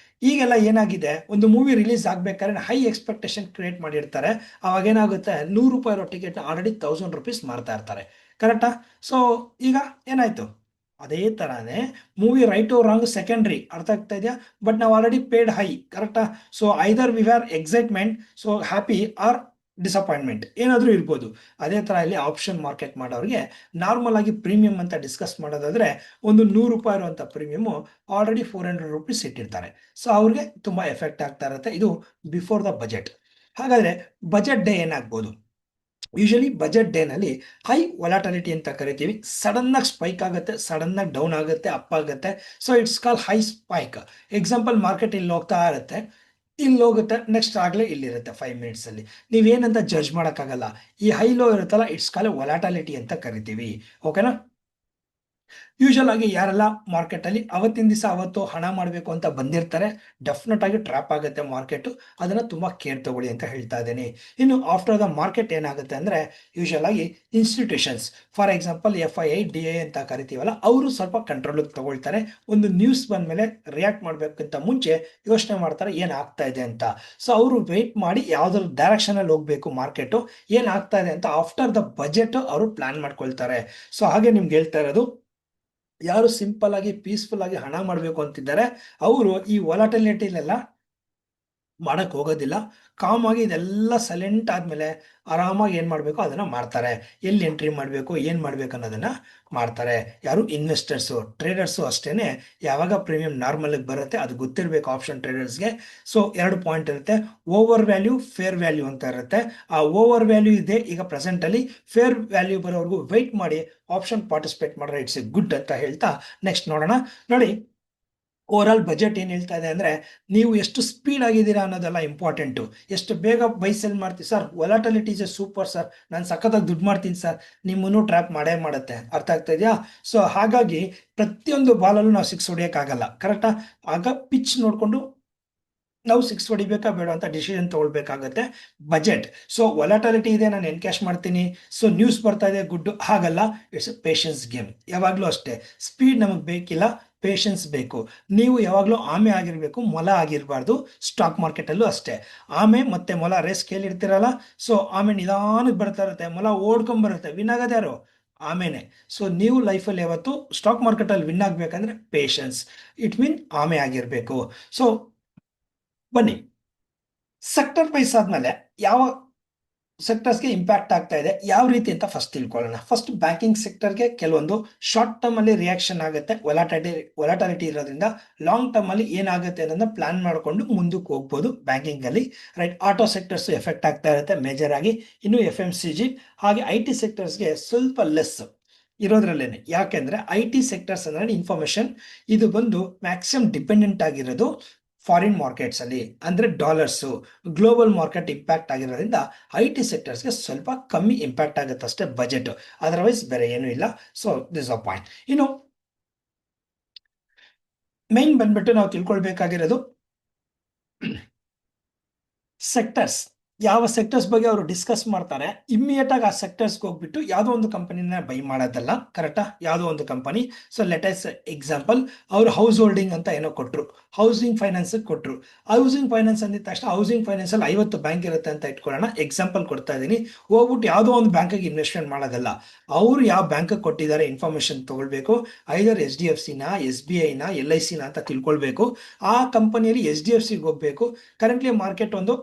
ಈಗೆಲ್ಲ ಏನಾಗಿದೆ, ಒಂದು ಮೂವಿ ರಿಲೀಸ್ ಆಗ್ಬೇಕಾದ್ರೆ ಹೈ ಎಕ್ಸ್ಪೆಕ್ಟೇಷನ್ ಕ್ರಿಯೇಟ್ ಮಾಡಿರ್ತಾರೆ. ಅವಾಗ ಏನಾಗುತ್ತೆ, 100 ರೂಪಾಯಿ ಇರೋ ಟಿಕೆಟ್ ಆಲ್ರೆಡಿ 1000 rupees ಮಾರ್ತಾ ಇರ್ತಾರೆ. ಕರೆಕ್ಟಾ? ಸೊ ಈಗ ಏನಾಯ್ತು, ಅದೇ ತರಾನೇ movie right or wrong secondary. ಅರ್ಥ ಆಗ್ತಾ ಇದೆಯಾ? ಬಟ್ ನಾವು ಆಲ್ರೆಡಿ ಪೇಡ್ ಹೈ. ಕರೆಕ್ಟಾ? So either we are excitement, so happy, or disappointment ಏನಾದರೂ ಇರ್ಬೋದು. ಅದೇ ಥರ ಇಲ್ಲಿ ಆಪ್ಷನ್ ಮಾರ್ಕೆಟ್ ಮಾಡೋರಿಗೆ ನಾರ್ಮಲ್ ಆಗಿ ಪ್ರೀಮಿಯಂ ಅಂತ ಡಿಸ್ಕಸ್ ಮಾಡೋದಾದ್ರೆ ಒಂದು ₹100 ಇರುವಂಥ ಪ್ರೀಮಿಯಮು ಆಲ್ರೆಡಿ ₹400 ಇಟ್ಟಿರ್ತಾರೆ. ಸೊ ಅವ್ರಿಗೆ ತುಂಬ ಎಫೆಕ್ಟ್ ಆಗ್ತಾ ಇರುತ್ತೆ. ಇದು ಬಿಫೋರ್ ದ ಬಜೆಟ್. ಹಾಗಾದ್ರೆ ಬಜೆಟ್ ಡೇ ಏನಾಗ್ಬೋದು? ಯೂಶಲಿ ಬಜೆಟ್ ಡೇನಲ್ಲಿ ಹೈ ವೊಲಾಟಿಲಿಟಿ ಅಂತ ಕರಿತೀವಿ. ಸಡನ್ ಆಗಿ ಸ್ಪೈಕ್ ಆಗುತ್ತೆ, ಸಡನ್ ಆಗಿ ಡೌನ್ ಆಗುತ್ತೆ, ಅಪ್ ಆಗುತ್ತೆ. So it's call high spike. Example market ಇಲ್ಲಿ ಹೋಗ್ತಾ ಇರುತ್ತೆ, ಇಲ್ಲಿ ಹೋಗುತ್ತೆ, ನೆಕ್ಸ್ಟ್ ಆಗಲೇ ಇಲ್ಲಿರುತ್ತೆ 5 ಮಿನಿಟ್ಸಲ್ಲಿ. ನೀವೇನಂತ ಜಡ್ಜ್ ಮಾಡೋಕ್ಕಾಗಲ್ಲ. ಈ ಹೈ ಲೋ ಇರುತ್ತಲ್ಲ, ಇಟ್ಸ್ ಕಾಲ್ ವೊಲಾಟಿಲಿಟಿ ಅಂತ ಕರಿತೀವಿ. ಓಕೆನಾ? ಯೂಶಲ್ ಆಗಿ ಯಾರೆಲ್ಲ ಮಾರ್ಕೆಟ್ ಅಲ್ಲಿ ಅವತ್ತಿನ ದಿವಸ ಅವತ್ತು ಹಣ ಮಾಡಬೇಕು ಅಂತ ಬಂದಿರ್ತಾರೆ, ಡೆಫಿನೆಟ್ ಆಗಿ ಟ್ರ್ಯಾಪ್ ಆಗುತ್ತೆ ಮಾರ್ಕೆಟ್. ಅದನ್ನ ತುಂಬಾ ಕೇರ್ ತಗೊಳ್ಳಿ ಅಂತ ಹೇಳ್ತಾ ಇದ್ದೀನಿ. ಇನ್ನು ಆಫ್ಟರ್ ದ ಮಾರ್ಕೆಟ್ ಏನಾಗುತ್ತೆ ಅಂದ್ರೆ ಯೂಶಲ್ ಆಗಿ institutions, for example FII DI ಅಂತ ಕರಿತೀವಲ್ಲ, ಅವರು ಸ್ವಲ್ಪ ಕಂಟ್ರೋಲ್ ತಗೊಳ್ತಾರೆ. ಒಂದು ನ್ಯೂಸ್ ಬಂದ್ಮೇಲೆ ರಿಯಾಕ್ಟ್ ಮಾಡ್ಬೇಕಂತ ಮುಂಚೆ ಯೋಚನೆ ಮಾಡ್ತಾರೆ ಏನ್ ಆಗ್ತಾ ಇದೆ ಅಂತ. ಸೊ ಅವರು ವೇಟ್ ಮಾಡಿ ಯಾವ್ದ್ರ ಡೈರೆಕ್ಷನ್ ಅಲ್ಲಿ ಹೋಗ್ಬೇಕು ಮಾರ್ಕೆಟ್, ಏನ್ ಆಗ್ತಾ ಇದೆ ಅಂತ ಆಫ್ಟರ್ ದ ಬಜೆಟ್ ಅವರು ಪ್ಲಾನ್ ಮಾಡ್ಕೊಳ್ತಾರೆ. ಸೊ ಹಾಗೆ ನಿಮ್ಗೆ ಹೇಳ್ತಾ ಇರೋದು, ಯಾರು ಸಿಂಪಲ್ ಆಗಿ ಪೀಸ್ಫುಲ್ ಆಗಿ ಹಣ ಮಾಡಬೇಕು ಅಂತಿದ್ದಾರೆ ಅವರು ಈ ವಾಲಟಿಲಿಟಿಲೆಲ್ಲ ಮಾಡಕ್ ಹೋಗೋದಿಲ್ಲ. ಕಾಮ್ ಆಗಿ ಇದೆಲ್ಲ ಸೈಲೆಂಟ್ ಆದ್ಮೇಲೆ ಆರಾಮಾಗಿ ಏನ್ ಮಾಡ್ಬೇಕು ಅದನ್ನ ಮಾಡ್ತಾರೆ. ಎಲ್ಲಿ ಎಂಟ್ರಿ ಮಾಡಬೇಕು, ಏನ್ ಮಾಡ್ಬೇಕು ಅನ್ನೋದನ್ನ ಮಾಡ್ತಾರೆ. ಯಾರು ಇನ್ವೆಸ್ಟರ್ಸು, ಟ್ರೇಡರ್ಸು ಅಷ್ಟೇನೆ. ಯಾವಾಗ ಪ್ರೀಮಿಯಂ ನಾರ್ಮಲ್ ಬರುತ್ತೆ ಅದು ಗೊತ್ತಿರಬೇಕು ಆಪ್ಷನ್ ಟ್ರೇಡರ್ಸ್ಗೆ. ಸೊ 2 ಪಾಯಿಂಟ್ ಇರುತ್ತೆ, ಓವರ್ ವ್ಯಾಲ್ಯೂ, ಫೇರ್ ವ್ಯಾಲ್ಯೂ ಅಂತ ಇರುತ್ತೆ. ಆ ಓವರ್ ವ್ಯಾಲ್ಯೂ ಇದೆ ಈಗ ಪ್ರೆಸೆಂಟ್ ಅಲ್ಲಿ, ಫೇರ್ ವ್ಯಾಲ್ಯೂ ಬರೋವರೆಗೂ ವೆಯ್ಟ್ ಮಾಡಿ ಆಪ್ಷನ್ ಪಾರ್ಟಿಸಿಪೇಟ್ ಮಾಡಿದ್ರೆ ಇಟ್ಸ್ ಎ ಗುಡ್ ಅಂತ ಹೇಳ್ತಾ ನೆಕ್ಸ್ಟ್ ನೋಡೋಣ. ನೋಡಿ, ಓವರ್ ಆಲ್ ಬಜೆಟ್ ಏನ್ ಹೇಳ್ತಾ ಇದೆ ಅಂದ್ರೆ, ನೀವು ಎಷ್ಟು ಸ್ಪೀಡ್ ಆಗಿದ್ದೀರಾ ಅನ್ನೋದೆಲ್ಲ ಇಂಪಾರ್ಟೆಂಟು. ಎಷ್ಟು ಬೇಗ ಬೈ ಸೆಲ್ ಮಾಡ್ತೀವಿ ಸರ್, ವೊಲಾಟಿಲಿಟಿ ಇಸ್ ಸೂಪರ್ ಸರ್, ನಾನು ಸಖತ್ತಾಗಿ ದುಡ್ಡು ಮಾಡ್ತೀನಿ ಸರ್, ನಿಮ್ಮನ್ನು ಟ್ರ್ಯಾಪ್ ಮಾಡೇ ಮಾಡುತ್ತೆ. ಅರ್ಥ ಆಗ್ತಾ ಇದೆಯಾ? ಸೊ ಹಾಗಾಗಿ ಪ್ರತಿಯೊಂದು ಬಾಲಲ್ಲೂ ನಾವು ಸಿಕ್ಸ್ ಹೊಡಿಯೋಕ್ಕಾಗಲ್ಲ, ಕರೆಕ್ಟಾ? ಆಗ ಪಿಚ್ ನೋಡಿಕೊಂಡು ನಾವು ಸಿಕ್ಸ್ ಹೊಡಿಬೇಕಾ ಬೇಡ ಅಂತ ಡಿಸಿಷನ್ ತಗೊಳ್ಬೇಕಾಗತ್ತೆ. ಬಜೆಟ್, ಸೊ ವೊಲಾಟಿಲಿಟಿ ಇದೆ, ನಾನು ಎನ್ಕ್ಯಾಶ್ ಮಾಡ್ತೀನಿ, ಸೊ ನ್ಯೂಸ್ ಬರ್ತಾ ಇದೆ, ಗುಡ್, ಹಾಗಲ್ಲ. It's A patience game. ಯಾವಾಗಲೂ ಅಷ್ಟೇ, ಸ್ಪೀಡ್ ನಮಗೆ ಬೇಕಿಲ್ಲ, ಪೇಷನ್ಸ್ ಬೇಕು. ನೀವು ಯಾವಾಗಲೂ ಆಮೆ ಆಗಿರಬೇಕು, ಮೊಲ ಆಗಿರಬಾರ್ದು. ಸ್ಟಾಕ್ ಮಾರ್ಕೆಟಲ್ಲೂ ಅಷ್ಟೇ, ಆಮೆ ಮತ್ತೆ ಮೊಲ ರೇಸ್ ಕೇಳಿರ್ತೀರಲ್ಲ. ಸೊ ಆಮೆ ನಿಧಾನಕ್ಕೆ ಬರ್ತಾ ಇರುತ್ತೆ, ಮೊಲ ಓಡ್ಕೊಂಡ್ಬರುತ್ತೆ, ವಿನ್ ಆಗೋದು ಯಾರು? ಆಮೇನೆ. ಸೊ ನೀವು ಲೈಫಲ್ಲಿ ಯಾವತ್ತು ಸ್ಟಾಕ್ ಮಾರ್ಕೆಟಲ್ಲಿ ವಿನ್ ಆಗಬೇಕಂದ್ರೆ ಪೇಷನ್ಸ್, ಇಟ್ ಮೀನ್ ಆಮೆ ಆಗಿರಬೇಕು. ಸೊ ಬನ್ನಿ, ಸೆಕ್ಟರ್ ವೈಸ್ ಆದ್ಮೇಲೆ ಯಾವ ಸೆಕ್ಟರ್ಸ್ಗೆ ಇಂಪ್ಯಾಕ್ಟ್ ಆಗ್ತಾ ಇದೆ, ಯಾವ ರೀತಿ ಅಂತ ಫಸ್ಟ್ ತಿಳ್ಕೊಳ್ಳೋಣ. ಫಸ್ಟ್ ಬ್ಯಾಂಕಿಂಗ್ ಸೆಕ್ಟರ್ಗೆ ಕೆಲವೊಂದು ಶಾರ್ಟ್ ಟರ್ಮ್ ಅಲ್ಲಿ ರಿಯಾಕ್ಷನ್ ಆಗುತ್ತೆ, ವೊಲಾಟಿಲಿಟಿ ಇರೋದ್ರಿಂದ. ಲಾಂಗ್ ಟರ್ಮ್ ಅಲ್ಲಿ ಏನಾಗುತ್ತೆ ಅನ್ನೋದನ್ನ ಪ್ಲಾನ್ ಮಾಡಿಕೊಂಡು ಮುಂದಕ್ಕೆ ಹೋಗ್ಬೋದು ಬ್ಯಾಂಕಿಂಗ್ ಅಲ್ಲಿ. ರೈಟ್, ಆಟೋ ಸೆಕ್ಟರ್ಸ್ ಎಫೆಕ್ಟ್ ಆಗ್ತಾ ಇರುತ್ತೆ ಮೇಜರ್ ಆಗಿ. ಇನ್ನು FMCG ಹಾಗೆ IT ಸೆಕ್ಟರ್ಸ್ಗೆ ಸ್ವಲ್ಪ ಲೆಸ್ ಇರೋದ್ರಲ್ಲೇನೆ. ಯಾಕೆಂದ್ರೆ IT ಸೆಕ್ಟರ್ಸ್ ಅಂದ್ರೆ ಇನ್ಫಾರ್ಮೇಶನ್, ಇದು ಬಂದು ಮ್ಯಾಕ್ಸಿಮಮ್ ಡಿಪೆಂಡೆಂಟ್ ಆಗಿರೋದು ಫಾರಿನ್ ಮಾರ್ಕೆಟ್ಸ್ ಅಲ್ಲಿ, ಅಂದ್ರೆ ಡಾಲರ್ಸು, ಗ್ಲೋಬಲ್ ಮಾರ್ಕೆಟ್ ಇಂಪ್ಯಾಕ್ಟ್ ಆಗಿರೋದ್ರಿಂದ IT ಸೆಕ್ಟರ್ಸ್ಗೆ ಸ್ವಲ್ಪ ಕಮ್ಮಿ ಇಂಪ್ಯಾಕ್ಟ್ ಆಗುತ್ತೆ ಅಷ್ಟೇ ಬಜೆಟ್, ಅದರ್ವೈಸ್ ಬೇರೆ ಏನೂ ಇಲ್ಲ. So this a point. ಇನ್ನು ಮೈನ್ ಬಂದ್ಬಿಟ್ಟು ನಾವು ತಿಳ್ಕೊಳ್ಬೇಕಾಗಿರೋದು ಸೆಕ್ಟರ್ಸ್. ಯಾವ ಸೆಕ್ಟರ್ಸ್ ಬಗ್ಗೆ ಅವರು ಡಿಸ್ಕಸ್ ಮಾಡ್ತಾರೆ, ಇಮ್ಮಿಡಿಯೇಟ್ ಆಗಿ ಆ ಸೆಕ್ಟರ್ಸ್ಗೆ ಹೋಗ್ಬಿಟ್ಟು ಯಾವುದೋ ಒಂದು ಕಂಪನಿನ ಬೈ ಮಾಡೋದಲ್ಲ, ಕರೆಕ್ಟಾ? ಯಾವುದೋ ಒಂದು ಕಂಪನಿ. ಸೊ ಲೆಟಸ್ ಎಕ್ಸಾಂಪಲ್, ಅವರು ಹೌಸ್ ಹೋಲ್ಡಿಂಗ್ ಅಂತ ಏನೋ ಕೊಟ್ಟರು, ಹೌಸಿಂಗ್ ಫೈನಾನ್ಸ್ ಕೊಟ್ಟರು. ಹೌಸಿಂಗ್ ಫೈನಾನ್ಸ್ ಅಂದಿದ ತಕ್ಷಣ ಹೌಸಿಂಗ್ ಫೈನಾನ್ಸ್ ಅಲ್ಲಿ 50 ಬ್ಯಾಂಕ್ ಇರುತ್ತೆ ಅಂತ ಇಟ್ಕೊಳ್ಳೋಣ, ಎಕ್ಸಾಂಪಲ್ ಕೊಡ್ತಾ ಇದ್ದೀನಿ. ಹೋಗ್ಬಿಟ್ಟು ಯಾವುದೋ ಒಂದು ಬ್ಯಾಂಕಿಗೆ ಇನ್ವೆಸ್ಟ್ಮೆಂಟ್ ಮಾಡೋದಲ್ಲ, ಅವರು ಯಾವ ಬ್ಯಾಂಕ್ ಕೊಟ್ಟಿದ್ದಾರೆ ಇನ್ಫಾರ್ಮೇಶನ್ ತಗೊಳ್ಬೇಕು. ಐದರ್ HDFC ನ, SBI ನ, LIC ನ ಅಂತ ತಿಳ್ಕೊಳ್ಬೇಕು. ಆ ಕಂಪನಿಯಲ್ಲಿ HDFC ಹೋಗ್ಬೇಕು. ಕರೆಂಟ್ಲಿ ಮಾರ್ಕೆಟ್ ಒಂದು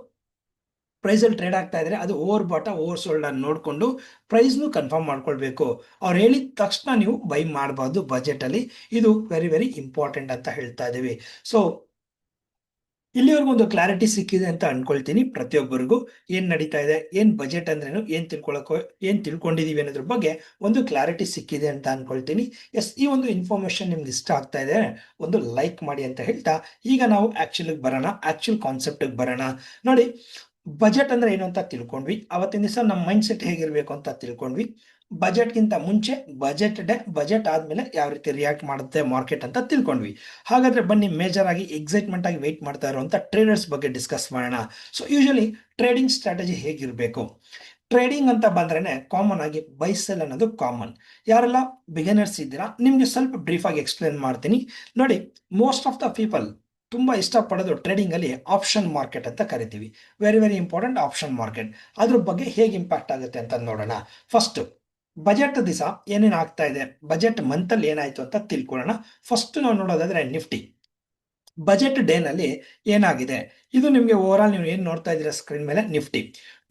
ಪ್ರೈಸ್ ಅಲ್ಲಿ ಟ್ರೇಡ್ ಆಗ್ತಾ ಇದ್ರೆ ಅದು ಓವರ್ ಬಾಟ ಓವರ್ ಸೋಲ್ಡ್ ಅನ್ನು ನೋಡಿಕೊಂಡು ಪ್ರೈಸ್ನು ಕನ್ಫರ್ಮ್ ಮಾಡ್ಕೊಳ್ಬೇಕು. ಅವ್ರು ಹೇಳಿದ ತಕ್ಷಣ ನೀವು ಬೈ ಮಾಡಬಾರ್ದು ಬಜೆಟ್ ಅಲ್ಲಿ. ಇದು ವೆರಿ ವೆರಿ ಇಂಪಾರ್ಟೆಂಟ್ ಅಂತ ಹೇಳ್ತಾ ಇದೀವಿ. ಸೊ ಇಲ್ಲಿವರೆಗೂ ಒಂದು ಕ್ಲಾರಿಟಿ ಸಿಕ್ಕಿದೆ ಅಂತ ಅನ್ಕೊಳ್ತೀನಿ ಪ್ರತಿಯೊಬ್ಬರಿಗೂ. ಏನ್ ನಡೀತಾ ಇದೆ, ಏನ್ ಬಜೆಟ್ ಅಂದ್ರೇನು, ಏನ್ ತಿಳ್ಕೊಂಡಿದೀವಿ ಅನ್ನೋದ್ರ ಬಗ್ಗೆ ಒಂದು ಕ್ಲಾರಿಟಿ ಸಿಕ್ಕಿದೆ ಅಂತ ಅನ್ಕೊಳ್ತೀನಿ. ಎಸ್, ಈ ಒಂದು ಇನ್ಫಾರ್ಮೇಶನ್ ನಿಮ್ಗೆ ಇಷ್ಟ ಆಗ್ತಾ ಇದೆ ಒಂದು ಲೈಕ್ ಮಾಡಿ ಅಂತ ಹೇಳ್ತಾ, ಈಗ ನಾವು ಆಕ್ಚುಲ್ ಕಾನ್ಸೆಪ್ಟ್ ಬರೋಣ. ನೋಡಿ, ಬಜೆಟ್ ಅಂದ್ರೆ ಏನು ಅಂತ ತಿಳ್ಕೊಂಡ್ವಿ. ಅವತ್ತಿನ ದಿವಸ ನಮ್ಮ ಮೈಂಡ್ ಸೆಟ್ ಹೇಗಿರ್ಬೇಕು ಅಂತ ತಿಳ್ಕೊಂಡ್ವಿ. ಬಜೆಟ್ಗಿಂತ ಮುಂಚೆ, ಬಜೆಟ್ ಡೇ, ಬಜೆಟ್ ಆದ್ಮೇಲೆ ಯಾವ ರೀತಿ ರಿಯಾಕ್ಟ್ ಮಾಡುತ್ತೆ ಮಾರ್ಕೆಟ್ ಅಂತ ತಿಳ್ಕೊಂಡ್ವಿ. ಹಾಗಾದ್ರೆ ಬನ್ನಿ, ಮೇಜರ್ ಆಗಿ ಎಕ್ಸೈಟ್ಮೆಂಟ್ ಆಗಿ ವೆಯ್ಟ್ ಮಾಡ್ತಾ ಇರುವಂತ ಟ್ರೇಡರ್ಸ್ ಬಗ್ಗೆ ಡಿಸ್ಕಸ್ ಮಾಡೋಣ. ಸೊ ಯೂಶಲಿ ಟ್ರೇಡಿಂಗ್ ಸ್ಟ್ರಾಟಜಿ ಹೇಗಿರಬೇಕು? ಟ್ರೇಡಿಂಗ್ ಅಂತ ಬಂದ್ರೇನೆ ಕಾಮನ್ ಆಗಿ ಬೈ ಸೆಲ್ ಅನ್ನೋದು ಕಾಮನ್. ಯಾರೆಲ್ಲ ಬಿಗಿನರ್ಸ್ ಇದ್ದೀರಾ ನಿಮ್ಗೆ ಸ್ವಲ್ಪ ಬ್ರೀಫ್ ಆಗಿ ಎಕ್ಸ್ಪ್ಲೇನ್ ಮಾಡ್ತೀನಿ. ನೋಡಿ, ಮೋಸ್ಟ್ ಆಫ್ ದ ಪೀಪಲ್ ತುಂಬಾ ಇಷ್ಟಪಡೋದು ಟ್ರೇಡಿಂಗ್ ಅಲ್ಲಿ ಆಪ್ಷನ್ ಮಾರ್ಕೆಟ್ ಅಂತ ಕರಿತೀವಿ. Very very important option market. ಅದ್ರ ಬಗ್ಗೆ ಹೇಗೆ ಇಂಪ್ಯಾಕ್ಟ್ ಆಗುತ್ತೆ ಅಂತ ನೋಡೋಣ. ಫಸ್ಟ್, ಬಜೆಟ್ ದಿವಸ ಏನೇನು ಆಗ್ತಾ ಇದೆ, ಬಜೆಟ್ ಮಂತ್ ಅಲ್ಲಿ ಏನಾಯ್ತು ಅಂತ ತಿಳ್ಕೊಳ್ಳೋಣ. ಫಸ್ಟ್ ನಾವು ನೋಡೋದಾದ್ರೆ ನಿಫ್ಟಿ. ಬಜೆಟ್ ಡೇನಲ್ಲಿ ಏನಾಗಿದೆ ಇದು ನಿಮಗೆ ಓವರ್ ಆಲ್ ನೀವು ಏನು ನೋಡ್ತಾ ಇದ್ದೀರಾ ಸ್ಕ್ರೀನ್ ಮೇಲೆ Nifty